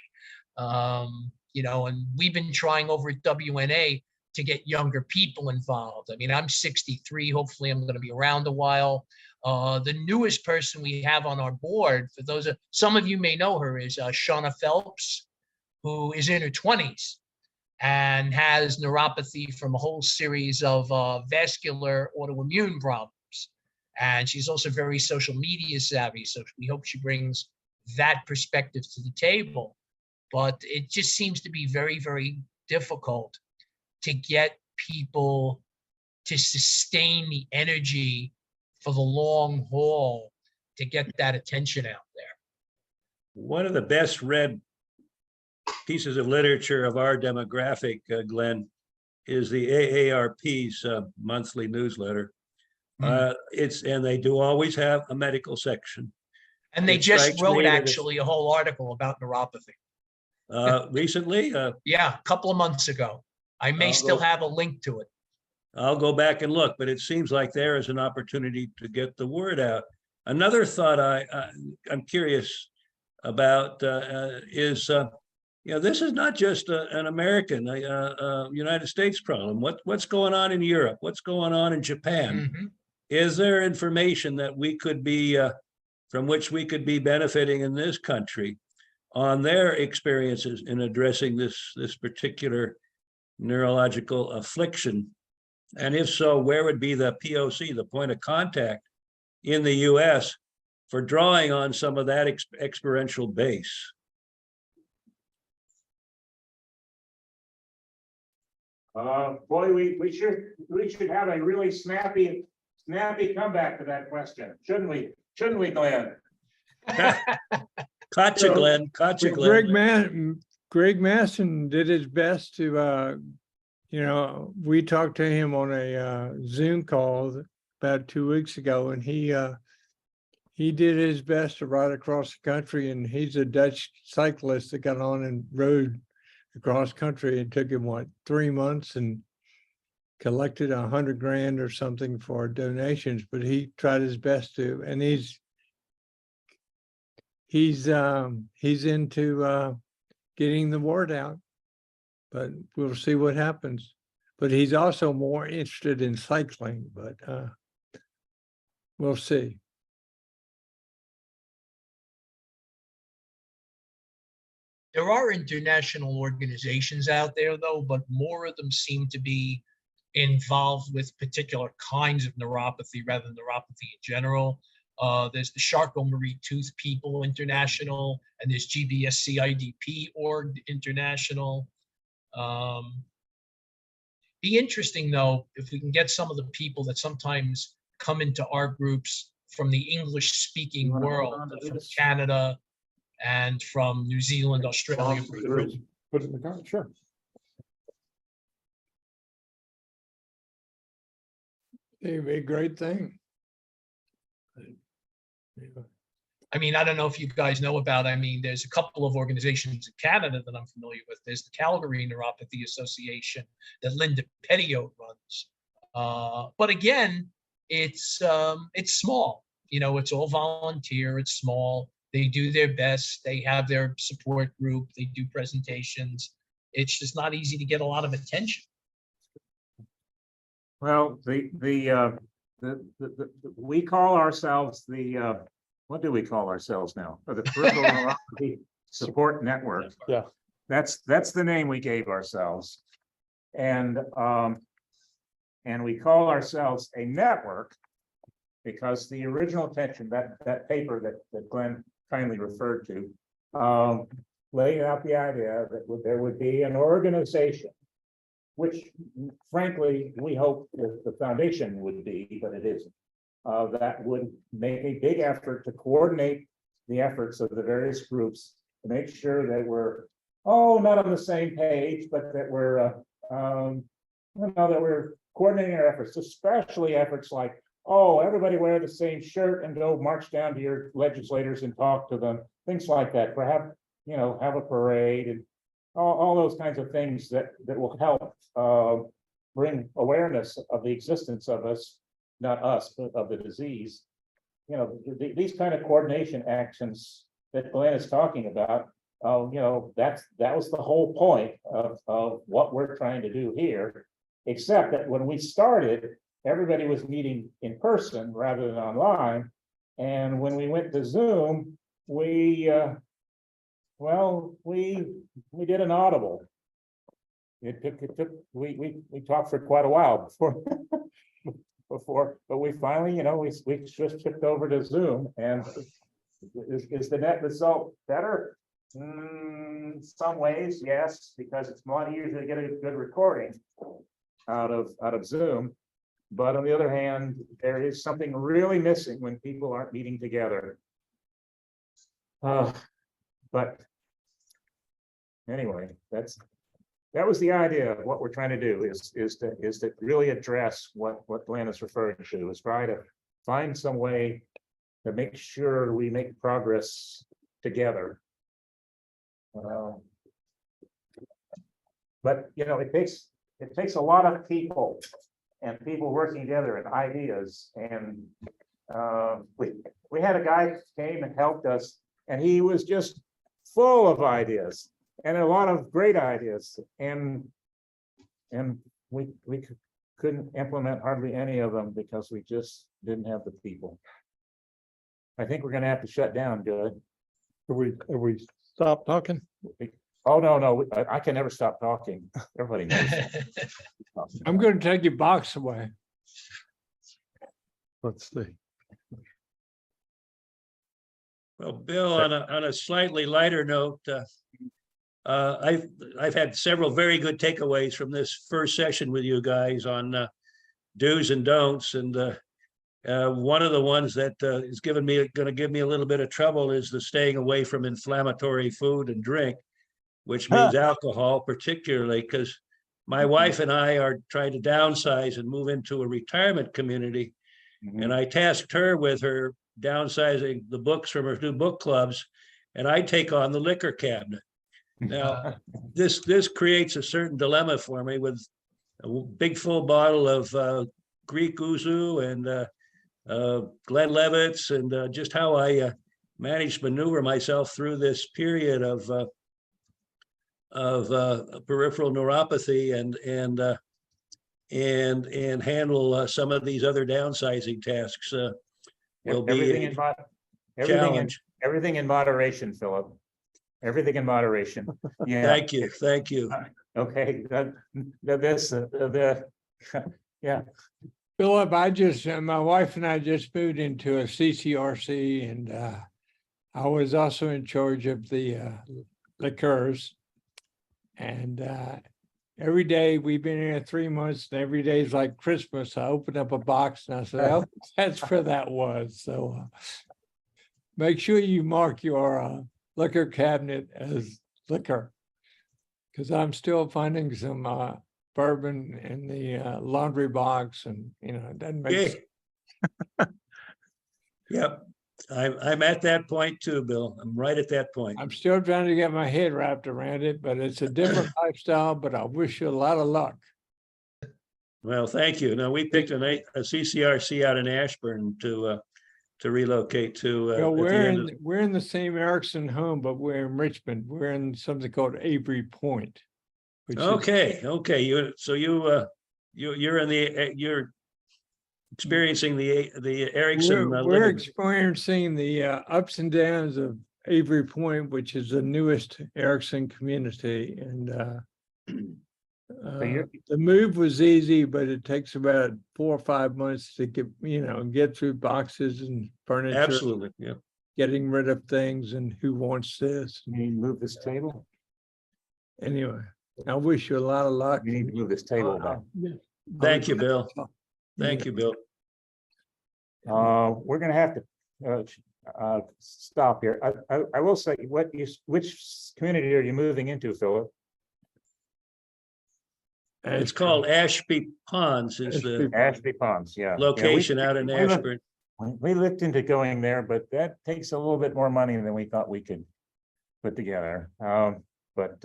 You know, and we've been trying over at WNA to get younger people involved. I mean, I'm 63. Hopefully I'm going to be around a while. The newest person we have on our board, for those of some of you may know her, is Shauna Phelps, who is in her 20s and has neuropathy from a whole series of vascular autoimmune problems. And she's also very social media savvy. So we hope she brings that perspective to the table. But it just seems to be very, very difficult to get people to sustain the energy for the long haul to get that attention out there. One of the best read pieces of literature of our demographic, Glenn, is the AARP's monthly newsletter. And they do always have a medical section. And they It just strikes wrote me that actually a whole article about neuropathy. recently. Yeah, a couple of months ago. I may I'll still go- have a link to it. I'll go back and look, but it seems like there is an opportunity to get the word out. Another thought I'm curious about is, you know, this is not just an American, United States problem. What's going on in Europe? What's going on in Japan? Mhm. Is there information that we could be, from which we could be benefiting in this country on their experiences in addressing this particular neurological affliction? And if so, where would be the POC, the point of contact in the US for drawing on some of that experiential base? Boy, we should have a really snappy comeback to that question, shouldn't we? Shouldn't we, Glenn? Gotcha, So, Glenn. Gotcha, Greg Glenn. Greg Masson did his best to, you know, we talked to him on a Zoom call about 2 weeks ago, and he did his best to ride across the country. And he's a Dutch cyclist that got on and rode across country. It took him 3 months and collected $100 grand or something for donations. But he tried his best to, and he's into getting the word out, but we'll see what happens. But he's also more interested in cycling, but we'll see. There are international organizations out there, though, but more of them seem to be involved with particular kinds of neuropathy rather than neuropathy in general. There's the Charcot-Marie-Tooth People International, and there's GBS-CIDP Org International. Be interesting, though, if we can get some of the people that sometimes come into our groups from the English-speaking world, from Canada and from New Zealand, Australia. Put it in the car, sure. It'd be a great thing. I mean, I don't know if you guys know about, I mean, there's a couple of organizations in Canada that I'm familiar with. There's the Calgary Neuropathy Association that Linda Pettiot runs. But again, it's small, you know, it's all volunteer, it's small. They do their best. They have their support group. They do presentations. It's just not easy to get a lot of attention. Well, we call ourselves what do we call ourselves now? The Peripheral Neuropathy Support Network. Yeah. That's the name we gave ourselves. And we call ourselves a network because the original intention, that paper that Glenn kindly referred to, laid out the idea that there would be an organization, which frankly, we hope that the foundation would be, but it isn't, that would make a big effort to coordinate the efforts of the various groups to make sure that we're not on the same page, but that we're that we're coordinating our efforts, especially efforts like oh, everybody wear the same shirt and go march down to your legislators and talk to them, things like that. Perhaps, have a parade and all those kinds of things that will help bring awareness of the existence of us, not us, but of the disease. These kind of coordination actions that Glenn is talking about, that was the whole point of what we're trying to do here. Except that when we started, everybody was meeting in person rather than online. And when we went to Zoom, we did an audible. It took, we talked for quite a while before, but we finally, we just shipped over to Zoom. And is the net result better? In some ways, yes, because it's a lot easier to get a good recording out of Zoom. But on the other hand, there is something really missing when people aren't meeting together. But anyway, that was the idea of what we're trying to do is to really address what Glenn is referring to, is try to find some way to make sure we make progress together. But it takes a lot of people and people working together and ideas. And we had a guy who came and helped us, and he was just full of ideas and a lot of great ideas. And we couldn't implement hardly any of them because we just didn't have the people. I think we're going to have to shut down, good. Have we stopped talking? Oh, no, I can never stop talking. Everybody knows. I'm going to take your box away. Let's see. Well, Bill, on a slightly lighter note, I've had several very good takeaways from this first session with you guys on do's and don'ts. And one of the ones that is going to give me a little bit of trouble is the staying away from inflammatory food and drink, which means alcohol, particularly because my wife and I are trying to downsize and move into a retirement community. And I tasked her with her downsizing the books from her new book clubs, and I take on the liquor cabinet. Now, this creates a certain dilemma for me with a big full bottle of Greek ouzo and Glenlivet's, and just how I managed to maneuver myself through this period of peripheral neuropathy and handle some of these other downsizing tasks will be a challenge. Everything in moderation, Philip. Everything in moderation. Yeah. Thank you. Okay. Yeah. Philip, my wife and I just moved into a CCRC, and I was also in charge of the liquors. And every day, we've been here 3 months, and every day is like Christmas. I opened up a box and I said, oh, that's where that was. So make sure you mark your liquor cabinet as liquor, because I'm still finding some bourbon in the laundry box, and it doesn't make sense. Yep. I'm at that point too, Bill. I'm right at that point. I'm still trying to get my head wrapped around it, but it's a different lifestyle, but I wish you a lot of luck. Well, thank you. Now, we picked a CCRC out in Ashburn to relocate to. We're in the same Erickson home, but we're in Richmond. We're in something called Avery Point. Okay. You're experiencing the Erickson. We're experiencing the ups and downs of Avery Point, which is the newest Erickson community, and the move was easy, but it takes about 4 or 5 months to get through boxes and furniture. Absolutely, yeah. Getting rid of things and who wants this. You need to move this table. Anyway, I wish you a lot of luck. You need to move this table back. Thank you, Bill. Thank you, Bill. We're going to have to stop here. I will say, which community are you moving into, Philip? It's called Ashby Ponds is the Ashby Ponds, yeah. location out in Ashburn. We looked into going there, but that takes a little bit more money than we thought we could put together. But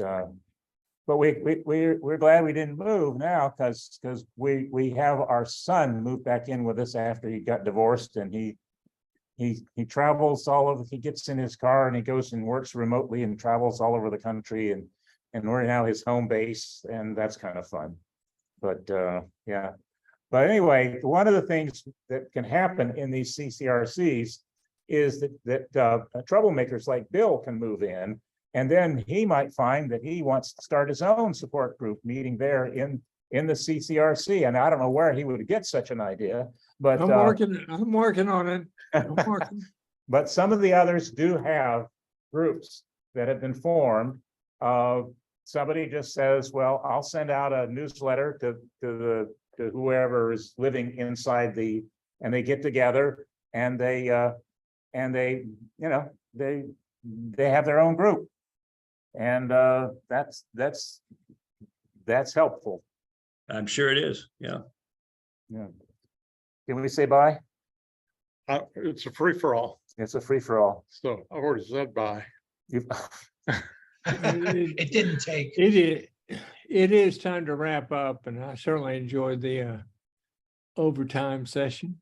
we're glad we didn't move now because we have our son move back in with us after he got divorced, and he travels all over. He gets in his car and he goes and works remotely and travels all over the country, and we're now his home base, and that's kind of fun. But yeah. But anyway, one of the things that can happen in these CCRCs is that troublemakers like Bill can move in, and then he might find that he wants to start his own support group meeting there in the CCRC. And I don't know where he would get such an idea, but I'm working on it. I'm working. but some of the others do have groups that have been formed. Somebody just says, well, I'll send out a newsletter to whoever is living inside and they get together and they have their own group. And that's helpful. I'm sure it is. Yeah. Yeah. Can we say bye? It's a free for all. It's a free for all. So I've already said bye. It didn't take. It is time to wrap up, and I certainly enjoyed the overtime session.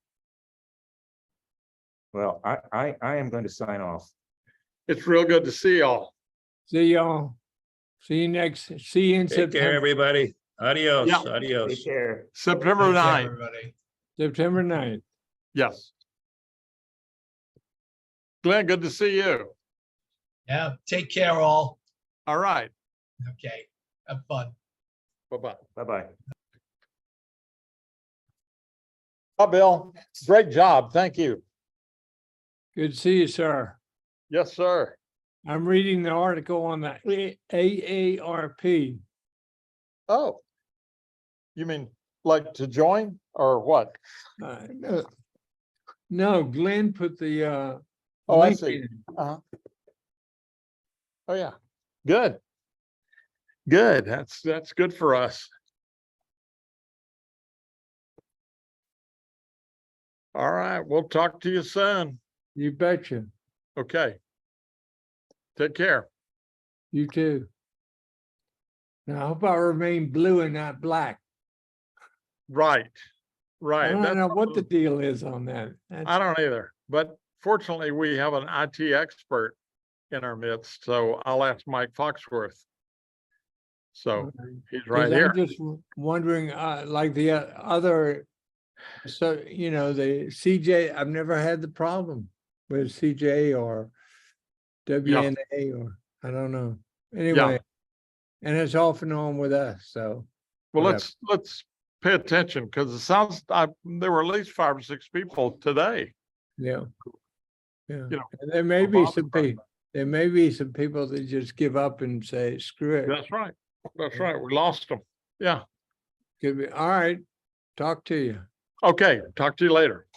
Well, I am going to sign off. It's real good to see y'all. See y'all. See you in Take care, September. everybody. Adios. Yeah. Adios. Take care. September Take care, 9th. everybody. September 9th. Yes. Glenn, good to see you. Yeah, take care all. All right. Okay, have fun. Bye-bye. Bye-bye. Hi, Bill. Great job. Thank you. Good to see you, sir. Yes, sir. I'm reading the article on the AARP. Oh. You mean like to join or what? No, Glenn put the Oh, I link see. in. Oh, yeah. Good. Good. That's good for us. All right. We'll talk to you soon. You betcha. Okay. Take care. You too. Now, I hope I remain blue and not black. Right. Right. I don't That's know what the deal is on that. I don't either, but fortunately we have an IT expert in our midst, so I'll ask Mike Foxworth. So he's right 'Cause here. I'm just wondering, like the other, so, the CJ, I've never had the problem with CJ or WNA or, I don't know. Anyway, and it's off and on with us, so. Well, whatever. let's pay attention because it sounds, there were at least 5 or 6 people today. Yeah. Yeah. You know, And there may be bothered some by people, there may be some people that just give up and say, screw it. That's right. That's right. We lost them. Yeah. Could be, all right, talk to you. Okay. Talk to you later.